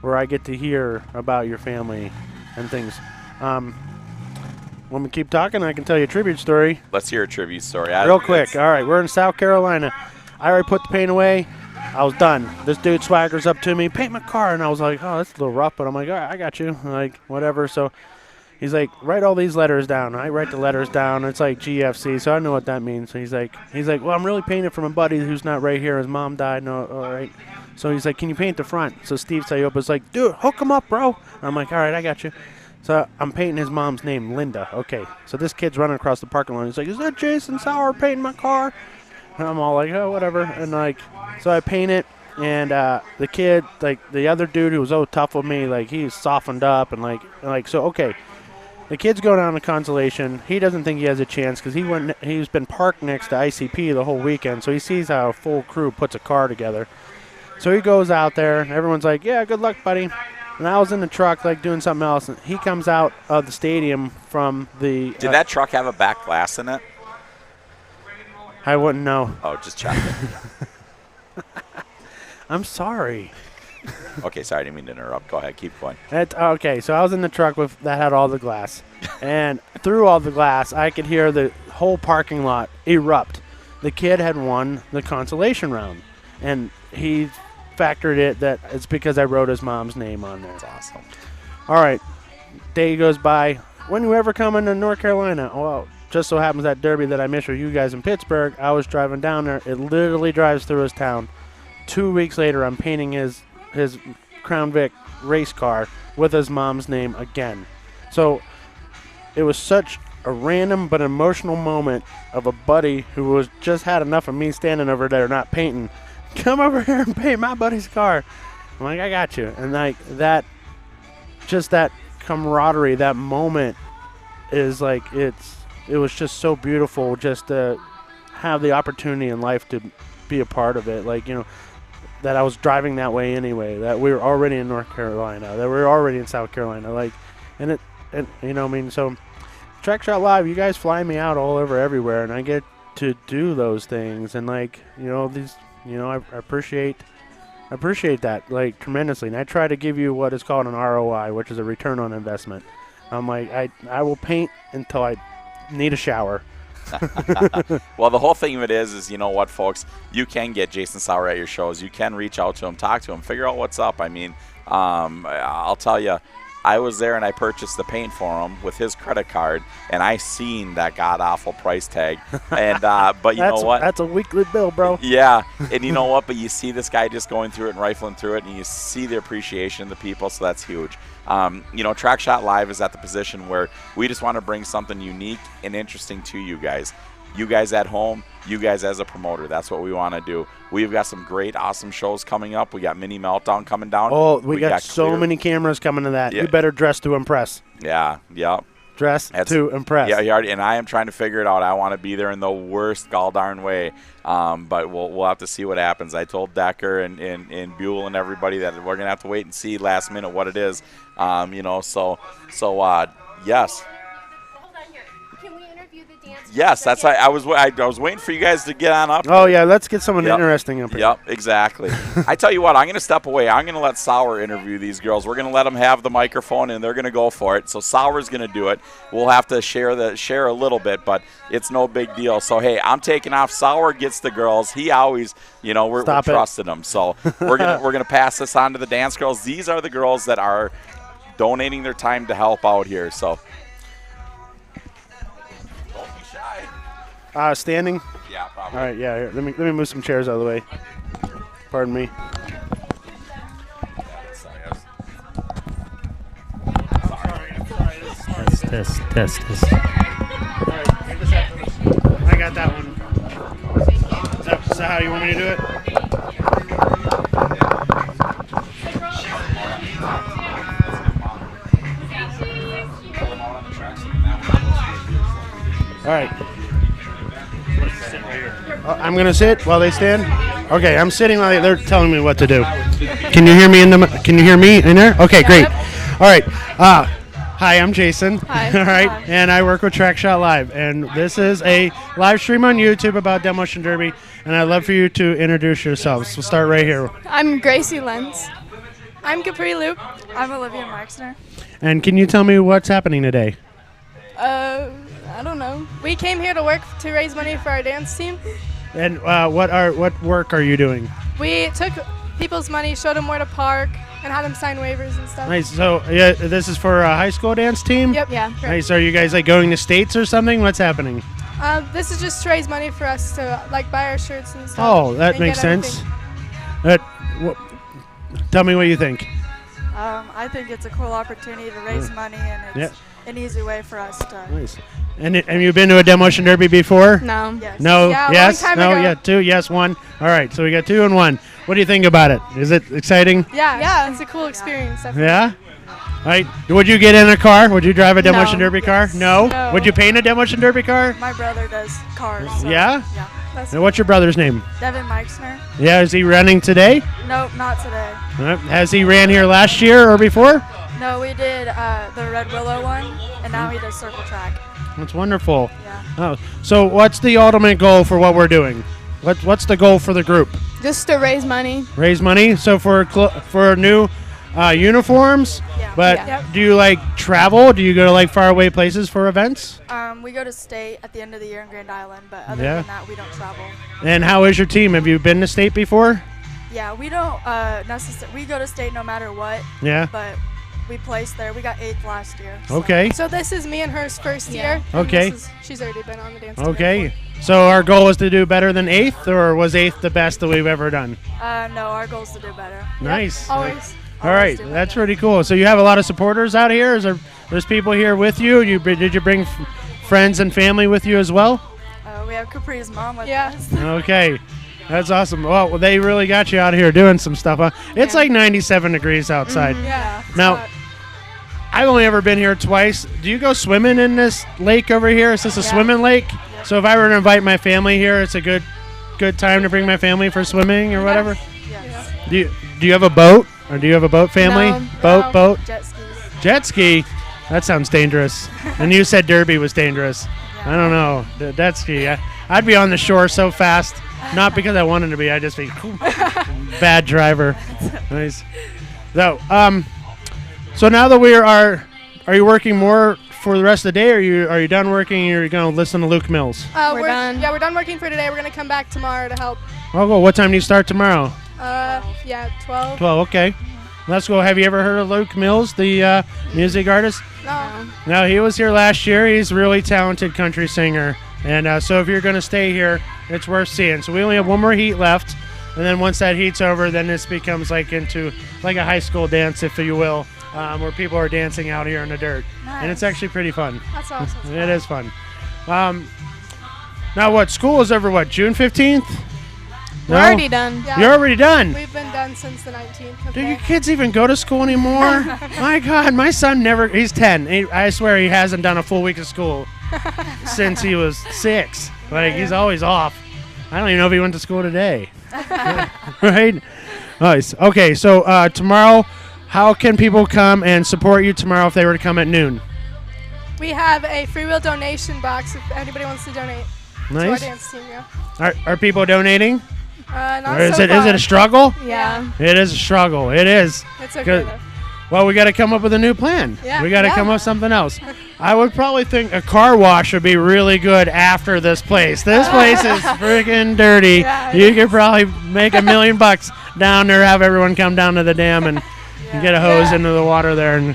where I get to hear about your family and things. When we keep talking, I can tell you a tribute story. Let's hear a tribute story. Real quick. All right, we're in South Carolina. I already put the paint away. I was done. This dude swaggers up to me, "Paint my car." And I was like, "Oh, that's a little rough," but I'm like, "All right, I got you." Like, whatever. So he's like, "Write all these letters down." I write the letters down. It's like GFC, so I know what that means. So he's like, "Well, I'm really painting for my buddy who's not right here. His mom died." No, all right. So he's like, "Can you paint the front?" So Steve Sayopa's like, "Dude, hook him up, bro." And I'm like, "All right, I got you." So I'm painting his mom's name, Linda. Okay. So this kid's running across the parking lot. He's like, "Is that Jason Sauer painting my car?" And I'm all like, "Oh, whatever." And so I paint it. And the kid, the other dude who was so tough with me, he's softened up and so okay. The kid's going down to Consolation. He doesn't think he has a chance because he's been parked next to ICP the whole weekend, so he sees how a full crew puts a car together. So he goes out there. Everyone's like, "Yeah, good luck, buddy." And I was in the truck doing something else, and he comes out of the stadium from the. Did that truck have a back glass in it? I wouldn't know. Oh, just checking. I'm sorry. Okay, sorry, I didn't mean to interrupt. Go ahead, keep going. Okay, so I was in the truck that had all the glass. And through all the glass, I could hear the whole parking lot erupt. The kid had won the consolation round. And he factored it that it's because I wrote his mom's name on there. That's awesome. All right, day goes by. When you ever coming to North Carolina? Well, just so happens that derby that I missed with you guys in Pittsburgh, I was driving down there. It literally drives through his town. 2 weeks later, I'm painting his Crown Vic race car with his mom's name again. So it was such a random but emotional moment of a buddy who was just had enough of me standing over there not painting. "Come over here and paint my buddy's car." I'm like, "I got you." And that camaraderie, that moment is it was just so beautiful just to have the opportunity in life to be a part of it. That I was driving that way anyway, that we were already in North Carolina, that we were already in South Carolina, so TrackShotLive, you guys fly me out all over everywhere, and I get to do those things, and like these, I appreciate that like tremendously, and I try to give you what is called an ROI, which is a return on investment. I'm like I will paint until I need a shower. Well, the whole thing of it is you know what, folks, you can get Jason Sauer at your shows. You can reach out to him, talk to him, figure out what's up. I mean, I'll tell you, I was there and I purchased the paint for him with his credit card, and I seen that god-awful price tag. And but you know what? That's a weekly bill, bro. Yeah, and you know what? But you see this guy just going through it and rifling through it, and you see the appreciation of the people, so that's huge. TrackShotLive is at the position where we just want to bring something unique and interesting to you guys. You guys at home, you guys as a promoter. That's what we want to do. We've got some great, awesome shows coming up. We got Mini Meltdown coming down. Oh, we got so many cameras coming to that. Yeah. You better dress to impress. Yeah. Dress to impress. Yeah, and I am trying to figure it out. I want to be there in the worst gall-darn way, but we'll have to see what happens. I told Decker and Buell and everybody that we're going to have to wait and see last minute what it is. Yes. Yes, that's why I was waiting for you guys to get on up. Oh, yeah, let's get someone interesting up here. Yep, exactly. I tell you what, I'm going to step away. I'm going to let Sauer interview these girls. We're going to let them have the microphone, and they're going to go for it. So Sauer's going to do it. We'll have to share a little bit, but it's no big deal. So, hey, I'm taking off. Sauer gets the girls. He always, we're trusting him. So we're gonna pass this on to the dance girls. These are the girls that are donating their time to help out here. So. Standing? Yeah, probably. All right, yeah. Here, let me move some chairs out of the way. Pardon me. Test. All right, I got that one. Is that how you want me to do it? All right. I'm going to sit while they stand? Okay, I'm sitting while they're telling me what to do. Can you hear me Can you hear me in there? Okay, great. All right. Hi, I'm Jason. Hi. All right, and I work with TrackShotLive, and this is a live stream on YouTube about Demolition Derby, and I'd love for you to introduce yourselves. We'll start right here. I'm Gracie Lenz. I'm Capri Loop. I'm Olivia Marksner. And can you tell me what's happening today? I don't know. We came here to work to raise money for our dance team. And what work are you doing? We took people's money, showed them where to park, and had them sign waivers and stuff. Nice. So yeah, this is for a high school dance team? Yep. Yeah. Nice. Are you guys like going to states or something? What's happening? This is just to raise money for us to like buy our shirts and stuff. Oh, that makes sense. Tell me what you think. I think it's a cool opportunity to raise money, and it's an easy way for us to. Nice. And have you been to a Demolition Derby before? No. Yes. No. Yeah, yes. long time no. ago. Yeah. 2. Yes. 1. All right. So we got 2 and 1. What do you think about it? Is it exciting? Yeah. It's a cool experience. Definitely. Yeah. All right. Would you get in a car? Would you drive a Demolition Derby car? No. No. Would you paint a Demolition Derby car? My brother does cars. So Yeah? Yeah. And what's your brother's name? Devin Meixner. Yeah. Is he running today? Nope, not today. Has he ran here last year or before? No, we did the Red Willow one, and now he does circle track. That's wonderful. Yeah. Oh, so what's the ultimate goal for what we're doing? What's the goal for the group? Just to raise money. Raise money. So for new uniforms. Yeah. But Yeah. do you like travel? Do you go to like faraway places for events? We go to state at the end of the year in Grand Island, but other Yeah. than that, we don't travel. And how is your team? Have you been to state before? Yeah, we don't necessarily. We go to state no matter what. Yeah. But we placed there. We got 8th last year. So. Okay. So this is me and her's first year. and Okay. She's already been on the dance team. Okay. So our goal is to do better than 8th, or was 8th the best that we've ever done? No, our goal is to do better. Nice. Always. All right, that's pretty cool. So you have a lot of supporters out here. There's people here with you. Did you bring friends and family with you as well? We have Capri's mom with us. Okay, that's awesome. Well, they really got you out here doing some stuff. Huh? It's like 97 degrees outside. Yeah. Now, I've only ever been here twice. Do you go swimming in this lake over here? Is this a swimming lake? Yep. So if I were to invite my family here, it's a good time to bring my family for swimming or whatever. Yes. Do you have a boat? Or do you have a boat family? No. Boat? Jet skis. Jet ski? That sounds dangerous. And you said Derby was dangerous. I don't know. That's key. I'd be on the shore so fast. Not because I wanted to be. I'd just be bad driver. Nice. So, so now that are you working more for the rest of the day, or are you done working? Or are you going to listen to Luke Mills? We're done. Yeah, we're done working for today. We're going to come back tomorrow to help. Oh, well, what time do you start tomorrow? Yeah, 12. 12. Okay. Let's go. Have you ever heard of Luke Mills, the music artist? No. No, he was here last year. He's a really talented country singer. And so if you're going to stay here, it's worth seeing. So we only have one more heat left. And then once that heat's over, then this becomes like a high school dance, if you will, where people are dancing out here in the dirt. Nice. And it's actually pretty fun. That's awesome. It is fun. Now what? School is over, what, June 15th? We're already done. Yeah. You're already done? We've been done since the 19th. Do your kids even go to school anymore? My God, my son he's 10. I swear he hasn't done a full week of school since he was 6. Like, he's always off. I don't even know if he went to school today. Right? Nice. Okay, so tomorrow, how can people come and support you tomorrow if they were to come at noon? We have a free will donation box if anybody wants to donate to our dance team. Yeah. Are people donating? Not or is so it far. a struggle? Yeah. It is a struggle. It is. It's okay, though. Well, we got to come up with a new plan. Yeah. We got to come up with something else. I would probably think a car wash would be really good after this place. This place is freaking dirty. Yeah, You could probably make $1 million down there, have everyone come down to the dam and get a hose into the water there.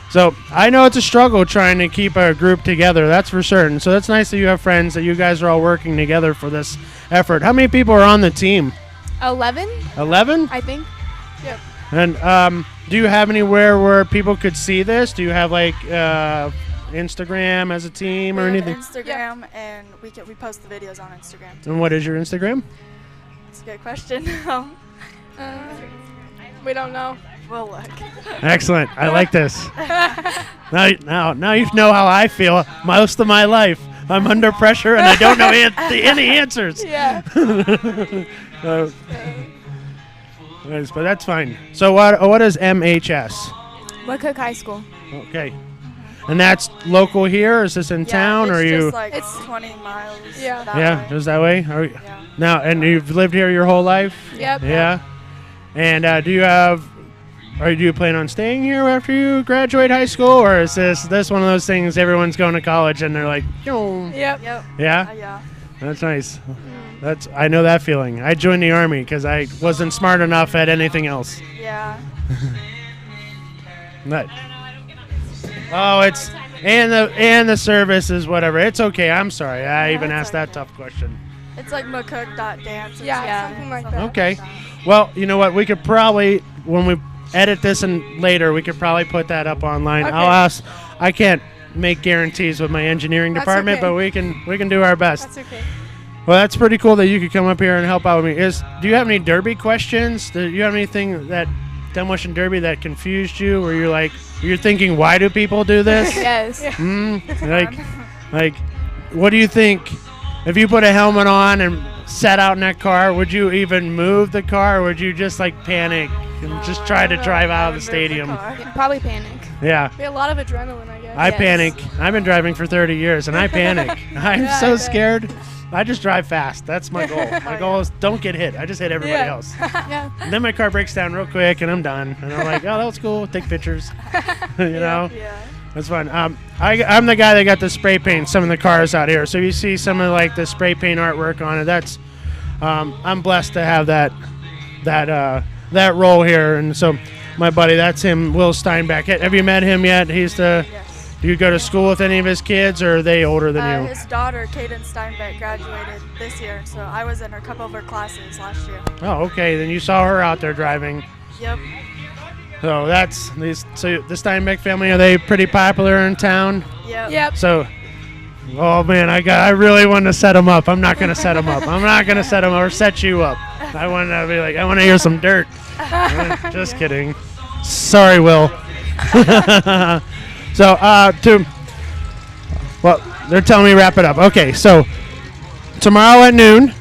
So I know it's a struggle trying to keep a group together. That's for certain. So that's nice that you have friends, that you guys are all working together for this effort. How many people are on the team? 11? 11? I think. Yep. And do you have anywhere where people could see this? Do you have like Instagram as a team or anything? Instagram, and we post the videos on Instagram too. And what is your Instagram? That's a good question. We don't know. We'll look. Excellent. I like this. Now you know how I feel most of my life. I'm under pressure and I don't know any answers. Yeah. Nice, but that's fine. So what is MHS? McCook High School. Okay. And that's local here? Is this in town? Or It's you? just like 20 miles. Yeah. Yeah, just that way? Now, and you've lived here your whole life? Yep. Yeah. And do you plan on staying here after you graduate high school, or is this one of those things everyone's going to college and they're like, yo? Yep. Yeah? Yeah. That's nice. I know that feeling. I joined the Army because I wasn't smart enough at anything else. Yeah. It's and the service is whatever. It's okay. I'm sorry. I even asked that tough question. It's like McCook.dance. Yeah, something like that. Okay. Well, you know what? We could probably, when we edit this and later, we could probably put that up online. Okay. I'll ask. I can't make guarantees with my engineering That's department, okay. but we can do our best. That's okay. Well, that's pretty cool that you could come up here and help out with me. Do you have any Derby questions? Do you have anything that Demolition Derby that confused you, where you're thinking, why do people do this? Yes. Like, what do you think? If you put a helmet on and sat out in that car, would you even move the car, or would you just panic and just try to drive out of the stadium? Probably panic. Yeah. Be a lot of adrenaline, I guess. I panic. I've been driving for 30 years, and I panic. I'm so scared. I just drive fast. That's my goal. My goal is don't get hit. I just hit everybody else. Yeah. And then my car breaks down real quick, and I'm done. And I'm like, oh, that was cool. Take pictures. You know? Yeah. That's fun. I'm the guy that got the spray paint some of the cars out here. So you see some of the spray paint artwork on it. That's I'm blessed to have that role here. And so my buddy, that's him, Will Steinbeck. Have you met him yet? Yes. Do you go to school with any of his kids, or are they older than you? His daughter, Kaden Steinbeck, graduated this year, so I was in a couple of her classes last year. Oh, okay. Then you saw her out there driving. Yep. So so the Steinbeck family, are they pretty popular in town? Yep. So, oh man, I really want to set them up. I'm not going to set them up. I'm not going to set them up or set you up. I want to be like, I want to hear some dirt. Just kidding. Sorry, Will. So, they're telling me to wrap it up. Okay, so tomorrow at noon,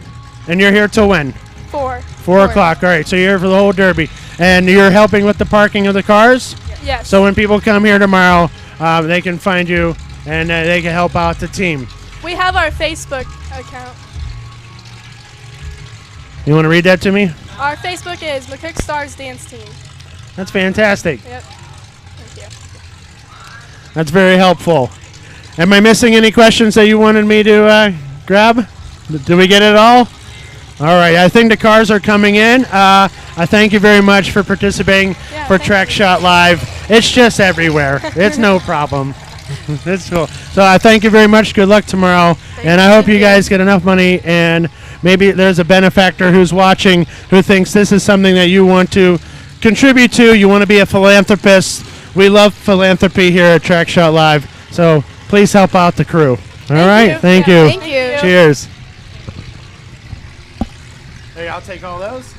and you're here till when? 4. 4 o'clock. All right, so you're here for the whole Derby. And you're helping with the parking of the cars? Yes. So when people come here tomorrow, they can find you and they can help out the team. We have our Facebook account. You want to read that to me? Our Facebook is McCook Stars Dance Team. That's fantastic. Yep. Thank you. That's very helpful. Am I missing any questions that you wanted me to grab? Did we get it all? All right. I think the cars are coming in. I thank you very much for participating for Track Shot Live. It's just everywhere. It's no problem. It's cool. So I thank you very much. Good luck tomorrow. And I hope you guys get enough money, and maybe there's a benefactor who's watching who thinks this is something that you want to contribute to. You want to be a philanthropist. We love philanthropy here at Track Shot Live. So please help out the crew. All right. Thank you. Thank you. Cheers. Hey, I'll take all those.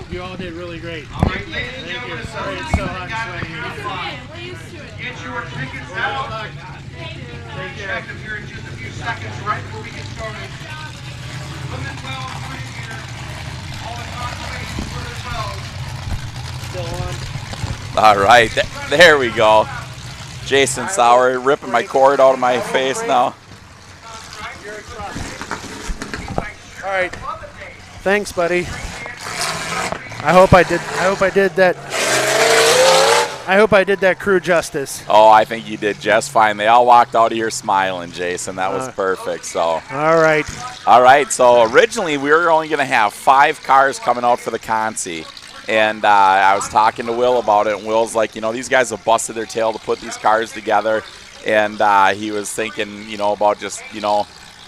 You all did really great. All right, ladies and gentlemen, it's so hot get your tickets out. Check them here in just a few seconds, right before we get started. Women 12, women here. All the conservation for 12. All right, there we go. Jason Sauer ripping my cord out of my face now. All right. Thanks, buddy. I hope I did that crew justice. Oh, I think you did just fine. They all walked out of here smiling, Jason. That was perfect. So. All right. All right. So originally we were only going to have 5 cars coming out for the Consi. And I was talking to Will about it, and Will's like, these guys have busted their tail to put these cars together. And he was thinking, about just,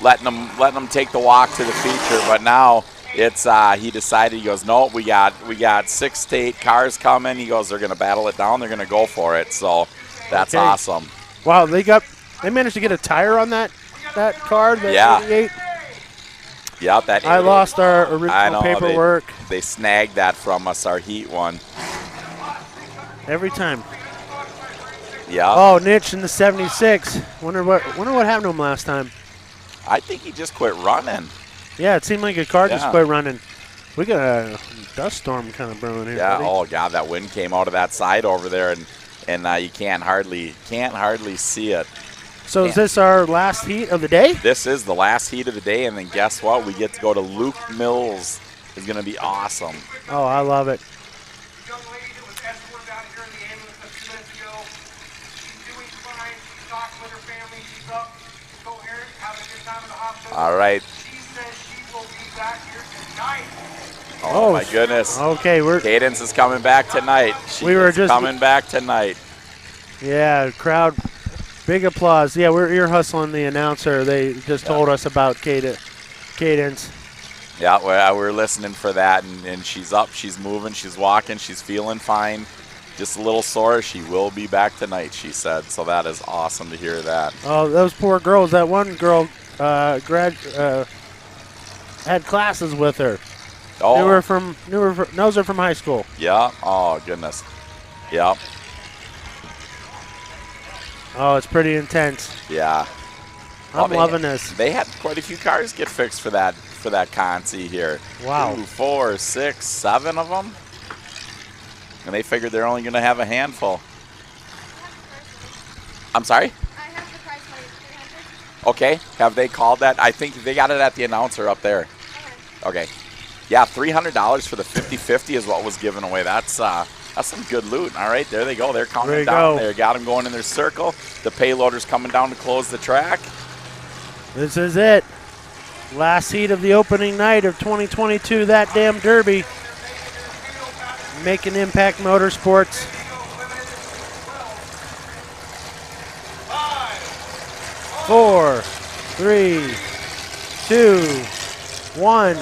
letting them take the walk to the feature. But now it's he decided, he goes, no, we got 6 to 8 cars coming. He goes, they're going to battle it down. They're going to go for it. So that's awesome. Wow, they managed to get a tire on that car. That 88. Yep, that. I lost our original paperwork. They snagged that from us, our heat one. Every time. Yeah. Oh, Nitch in the 76. Wonder what happened to him last time. I think he just quit running. Yeah, it seemed like a car just quit running. We got a dust storm kind of brewing here. Yeah. Buddy. Oh God, that wind came out of that side over there, and you can't hardly see it. So is this our last heat of the day? This is the last heat of the day, and then guess what? We get to go to Luke Mills. It's going to be awesome. Oh, I love it. Young lady that was escorted out here in the ambulance a few minutes ago. She's doing fine. She's talking with her family. She's up, coherent, having a good time in the hospital. All right. She says she will be back here tonight. Oh my goodness. Okay, Cadence is coming back tonight. She's coming back tonight. Yeah, crowd. Big applause. Yeah, we're ear hustling the announcer. They just told us about Cadence. Yeah, we're listening for that, and she's up, she's moving, she's walking, she's feeling fine. Just a little sore. She will be back tonight, she said. So that is awesome to hear that. Oh, those poor girls. That one girl had classes with her. Oh. Those are from high school. Yeah. Oh, goodness. Yeah. Oh, it's pretty intense. Yeah. I'm loving this. They had quite a few cars get fixed for that Consi here. Wow. 2, 4, 6, 7 of them. And they figured they're only going to have a handful. I'm sorry? I have the price for 300. Okay. Have they called that? I think they got it at the announcer up there. Okay. Yeah, $300 for the 50-50 is what was given away. That's some good loot. All right, there they go. They're coming down there. Got them going in their circle. The payloader's coming down to close the track. This is it. Last heat of the opening night of 2022, that damn Derby. Making Impact Motorsports. 4, 3, 2, 1.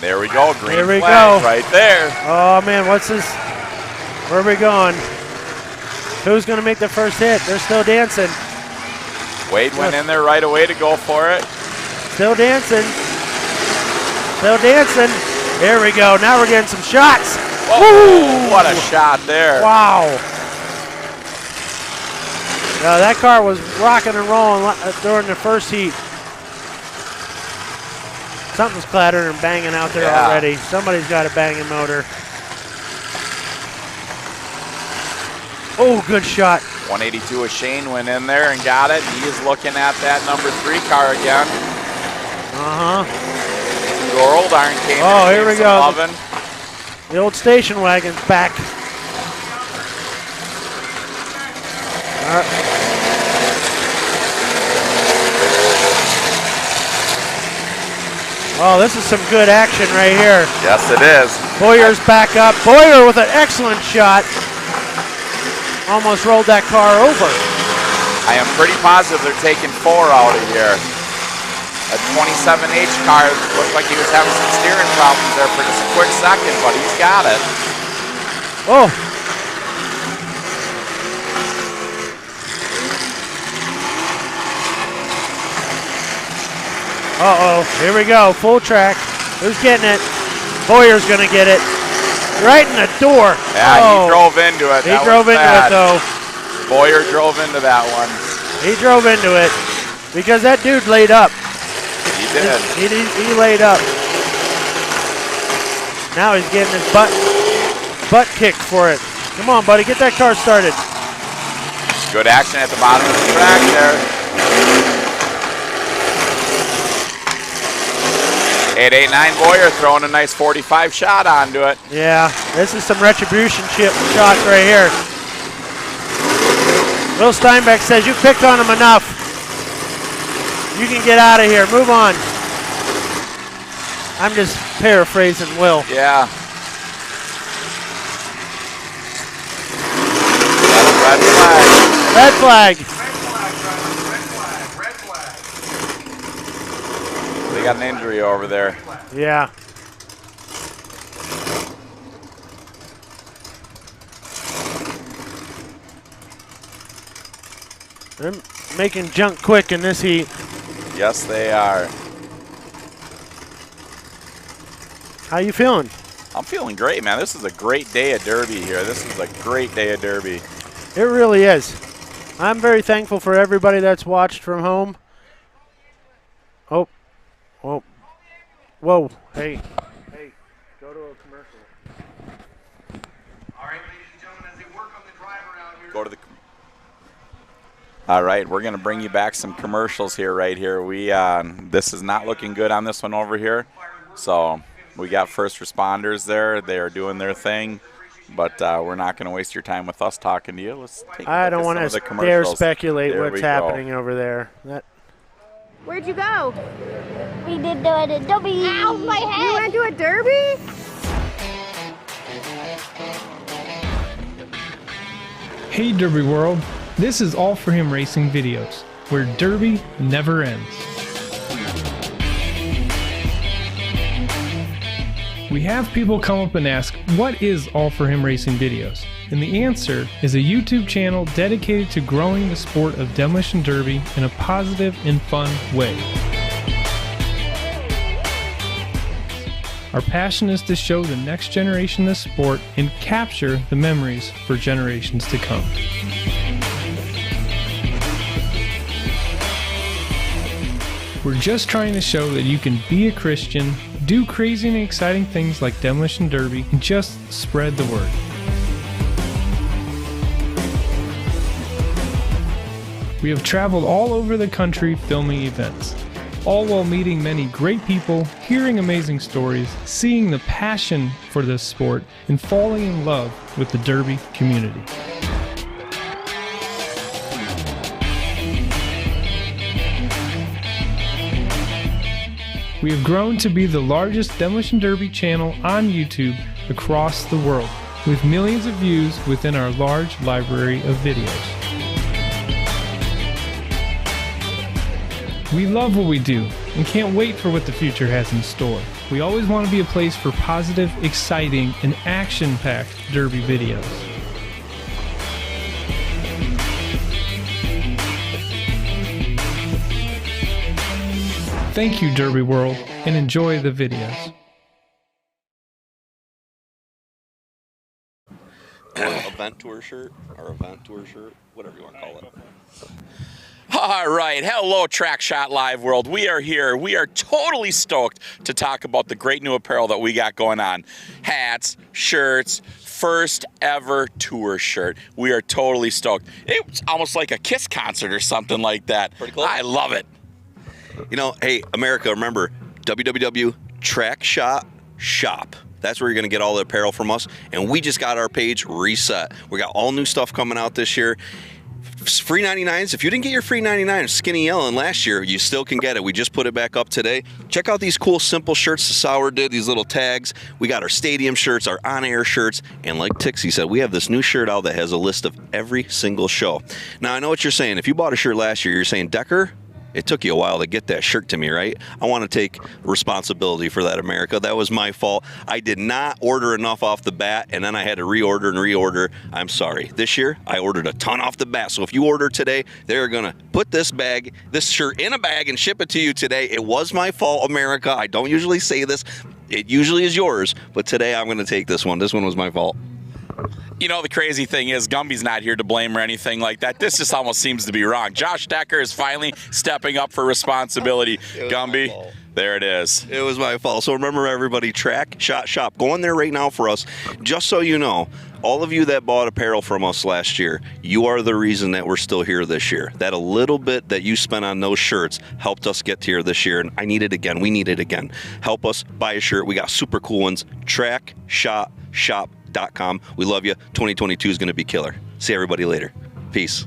There we go. Green there we flag go. right there. Oh, man, what's this? Where are we going? Who's going to make the first hit? They're still dancing. Wade went in there right away to go for it. Still dancing. Still dancing. There we go. Now we're getting some shots. Whoa, what a shot there. Wow. That car was rocking and rolling during the first heat. Something's clattering and banging out there already. Somebody's got a banging motor. Oh, good shot. 182 of Shane went in there and got it. He is looking at that number 3 car again. Your old iron came in. Oh, here we go. Loving. The old station wagon's back. Oh, this is some good action right here. Yes, it is. Boyer's back up. Boyer with an excellent shot. Almost rolled that car over. I am pretty positive they're taking 4 out of here. A 27H car looked like he was having some steering problems there for just a quick second, but he's got it. Oh. Uh-oh, here we go, full track. Who's getting it? Boyer's gonna get it. Right in the door. Yeah, he drove into it. He drove into it, though. Boyer drove into that one. He drove into it because that dude laid up. He did. He laid up. Now he's getting his butt kicked for it. Come on, buddy, get that car started. Good action at the bottom of the track there. 889 Boyer throwing a nice 45 shot onto it. Yeah, this is some retribution shots right here. Will Steinbeck says, you picked on him enough. You can get out of here. Move on. I'm just paraphrasing Will. Yeah. Red flag. Red flag. They got an injury over there. Yeah. They're making junk quick in this heat. Yes, they are. How you feeling? I'm feeling great, man. This is a great day of Derby here. This is a great day of Derby. It really is. I'm very thankful for everybody that's watched from home. Oh. Oh. Whoa. Hey. Hey. Go to a commercial. All right, ladies and gentlemen, as they work on the driver out here. Go to the. All right, we're gonna bring you back some commercials here, right here. This is not looking good on this one over here. So we got first responders there. They are doing their thing, but we're not gonna waste your time with us talking to you. Let's take a I look don't at want some of the to commercials. dare speculate There what's we go. happening over there. Where'd you go? We did do a derby. Ow, my head. You went to a derby? Hey Derby World, this is All For Him Racing Videos, where Derby never ends. We have people come up and ask, what is All For Him Racing Videos? And the answer is a YouTube channel dedicated to growing the sport of Demolition Derby in a positive and fun way. Our passion is to show the next generation the sport and capture the memories for generations to come. We're just trying to show that you can be a Christian, do crazy and exciting things like Demolition Derby, and just spread the word. We have traveled all over the country filming events, all while meeting many great people, hearing amazing stories, seeing the passion for this sport, and falling in love with the Derby community. We have grown to be the largest Demolition Derby channel on YouTube across the world, with millions of views within our large library of videos. We love what we do and can't wait for what the future has in store. We always want to be a place for positive, exciting, and action-packed Derby videos. Thank you, Derby World, and enjoy the videos. Event tour shirt, or event tour shirt, whatever you want to call it. All right, hello Track Shot Live world. We are here. We are totally stoked to talk about the great new apparel that we got going on. Hats, shirts, first ever tour shirt. We are totally stoked. It's almost like a Kiss concert or something like that. Pretty close. I love it. You know, hey, America, remember, www.TrackShotShop. That's where you're going to get all the apparel from us. And we just got our page reset. We got all new stuff coming out this year. Free 99s. If you didn't get your free 99 Skinny Yellin' last year, you still can get it. We just put it back up today. Check out these cool, simple shirts the Sour did, these little tags. We got our stadium shirts, our on-air shirts, and like Tixie said, we have this new shirt out that has a list of every single show. Now, I know what you're saying. If you bought a shirt last year, you're saying, Decker, it took you a while to get that shirt to me, right? I want to take responsibility for that, America. That was my fault. I did not order enough off the bat, and then I had to reorder. I'm sorry. This year, I ordered a ton off the bat. So if you order today, they're going to put this shirt in a bag and ship it to you today. It was my fault, America. I don't usually say this. It usually is yours, but today I'm going to take this one. This one was my fault. You know, the crazy thing is Gumby's not here to blame or anything like that. This just almost seems to be wrong. Josh Decker is finally stepping up for responsibility. Gumby, there it is. It was my fault. So remember, everybody, Track Shot Shop. Go in there right now for us. Just so you know, all of you that bought apparel from us last year, you are the reason that we're still here this year. That a little bit that you spent on those shirts helped us get here this year, and I need it again. We need it again. Help us buy a shirt. We got super cool ones. TrackShotShop.com. We love you. 2022 is going to be killer. See everybody later. Peace.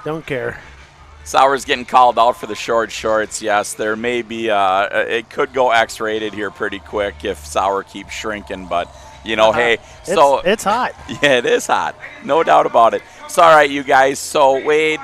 Don't care. Sauer's getting called out for the short shorts. Yes, there may be. It could go X-rated here pretty quick if Sauer keeps shrinking. But hey, so it's hot. Yeah, it is hot. No doubt about it. So all right, you guys. So Wade,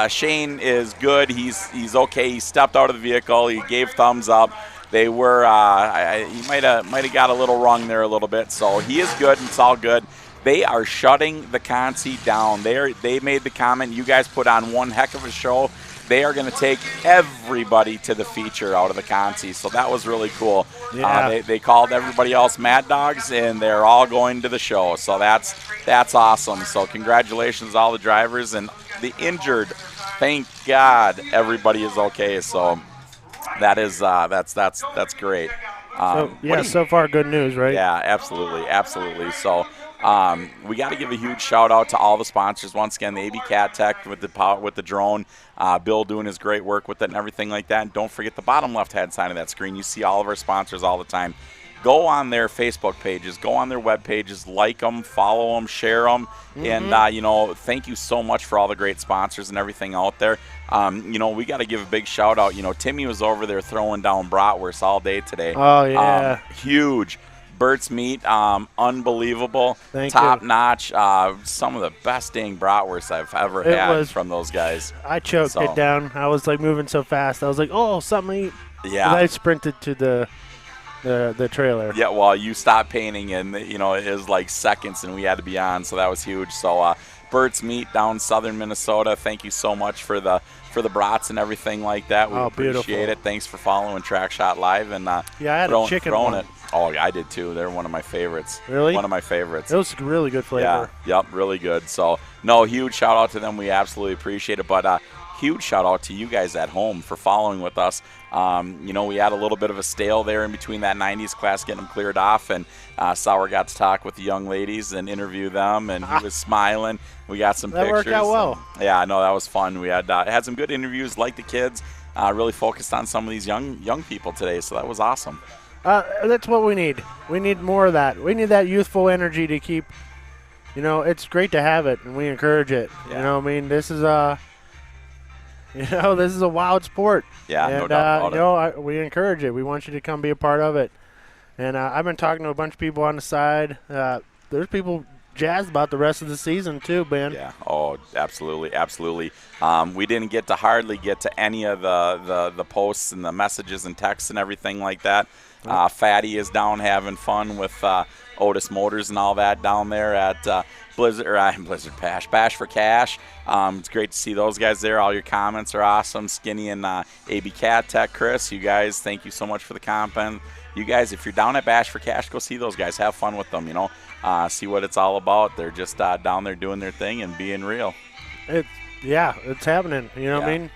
Shane is good. He's okay. He stepped out of the vehicle. He gave thumbs up. They were. He might have got a little rung there a little bit. So he is good. And it's all good. They are shutting the Consi down. They made the comment, you guys put on one heck of a show. They are going to take everybody to the feature out of the Consi. So that was really cool. Yeah. They called everybody else Mad Dogs, and they're all going to the show. So that's awesome. So congratulations to all the drivers and the injured. Thank God everybody is okay. So that is that's great. So far good news, right? Yeah, absolutely. So we got to give a huge shout out to all the sponsors. Once again, the AB Cat Tech with the drone, Bill doing his great work with it and everything like that. And don't forget the bottom left-hand side of that screen. You see all of our sponsors all the time. Go on their Facebook pages, go on their web pages, like them, follow them, share them, and thank you so much for all the great sponsors and everything out there. We got to give a big shout out. Timmy was over there throwing down bratwurst all day today. Oh yeah, huge. Bert's Meat, unbelievable, top notch. Some of the best dang bratwurst I've ever had from those guys. I choked it down. I was like moving so fast. I was like, oh, something to eat. Yeah. I sprinted to the trailer. Yeah, well, you stopped painting, and it was like seconds, and we had to be on, so that was huge. So Bert's Meat down southern Minnesota, thank you so much for the brats and everything like that. We appreciate it. Thanks for following Trackshot Live and I had a chicken one. it. Oh, yeah, I did too. They're one of my favorites. Really? One of my favorites. It was really good flavor. Yeah, yep, really good. So, no, huge shout out to them. We absolutely appreciate it. But huge shout out to you guys at home for following with us. We had a little bit of a stale there in between that 90s class getting them cleared off, and Sauer got to talk with the young ladies and interview them, and he was smiling. We got some pictures. That worked out well. Yeah, I know, that was fun. We had some good interviews, like the kids. Really focused on some of these young people today, so that was awesome. That's what we need. We need more of that. We need that youthful energy to keep. It's great to have it, and we encourage it. Yeah. This is this is a wild sport. Yeah, no doubt about it. We encourage it. We want you to come be a part of it. And I've been talking to a bunch of people on the side. There's people jazzed about the rest of the season too, Ben. Yeah. Oh, absolutely. We didn't hardly get to any of the posts and the messages and texts and everything like that. Fatty is down having fun with Otis Motors and all that down there at Blizzard Bash for Cash. It's great to see those guys there. All your comments are awesome. Skinny and AB Cat Tech, Chris, you guys, thank you so much for the comment. You guys, if you're down at Bash for Cash, go see those guys. Have fun with them, see what it's all about. They're just down there doing their thing and being real. It's happening. What I mean?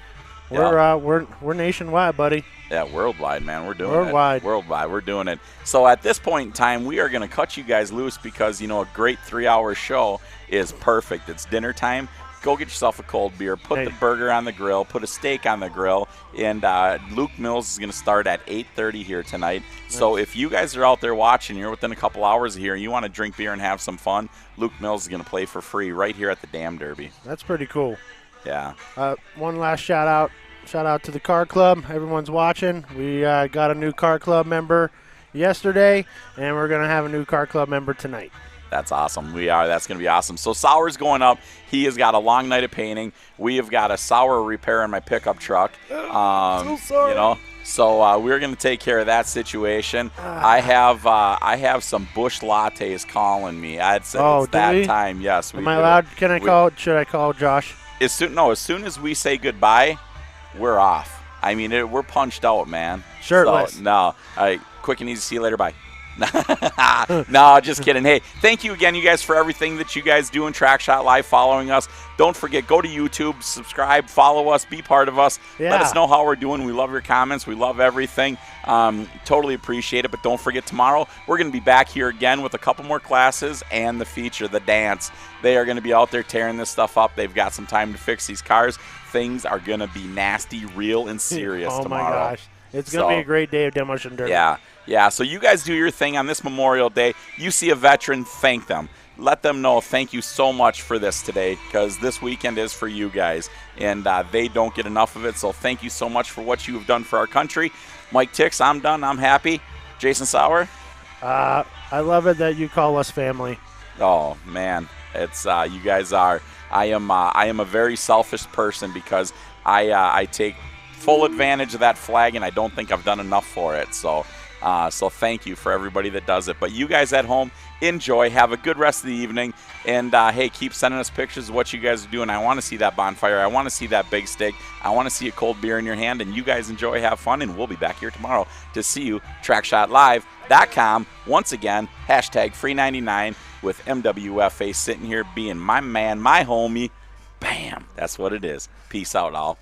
We're nationwide, buddy. Yeah, worldwide, man. We're doing it. Worldwide. We're doing it. So at this point in time, we are going to cut you guys loose because, a great 3-hour show is perfect. It's dinner time. Go get yourself a cold beer. Put the burger on the grill. Put a steak on the grill. And Luke Mills is going to start at 8:30 here tonight. Nice. So if you guys are out there watching, you're within a couple hours of here, and you want to drink beer and have some fun, Luke Mills is going to play for free right here at the Demoderby. That's pretty cool. Yeah. One last shout out. Shout out to the car club. Everyone's watching. We got a new car club member yesterday, and we're going to have a new car club member tonight. That's awesome. That's going to be awesome. So Sauer's going up. He has got a long night of painting. We have got a Sauer repair in my pickup truck. So sorry. So we're going to take care of that situation. I have some Bush lattes calling me. I'd say it's that time. Yes. Am I allowed? Can I call? Should I call Josh? As soon as we say goodbye, we're off. I mean, we're punched out, man. Shirtless. So, no. All right. Quick and easy. See you later. Bye. No, just kidding. Hey, thank you again, you guys, for everything that you guys do in TrackShot Live, following us. Don't forget, go to YouTube, subscribe, follow us, be part of us. Yeah. Let us know how we're doing. We love your comments. We love everything. Totally appreciate it. But don't forget, tomorrow we're going to be back here again with a couple more classes and the feature, the dance. They are going to be out there tearing this stuff up. They've got some time to fix these cars. Things are going to be nasty, real, and serious tomorrow. Oh, my gosh. It's going to be a great day of Demolition Derby. Yeah. So you guys do your thing on this Memorial Day. You see a veteran, thank them. let them know thank you so much for this today, because this weekend is for you guys, and they don't get enough of it. So thank you so much for what you have done for our country. Mike Tix, I'm done. I'm happy. Jason Sauer? I love it that you call us family. Oh, man. It's you guys are. I am a very selfish person because I take full advantage of that flag, and I don't think I've done enough for it. So thank you for everybody that does it. But you guys at home, enjoy. Have a good rest of the evening. And, hey, keep sending us pictures of what you guys are doing. I want to see that bonfire. I want to see that big steak. I want to see a cold beer in your hand. And you guys enjoy, have fun, and we'll be back here tomorrow to see you. TrackShotLive.com. Once again, hashtag free99 with MWFA sitting here being my man, my homie. Bam. That's what it is. Peace out, all.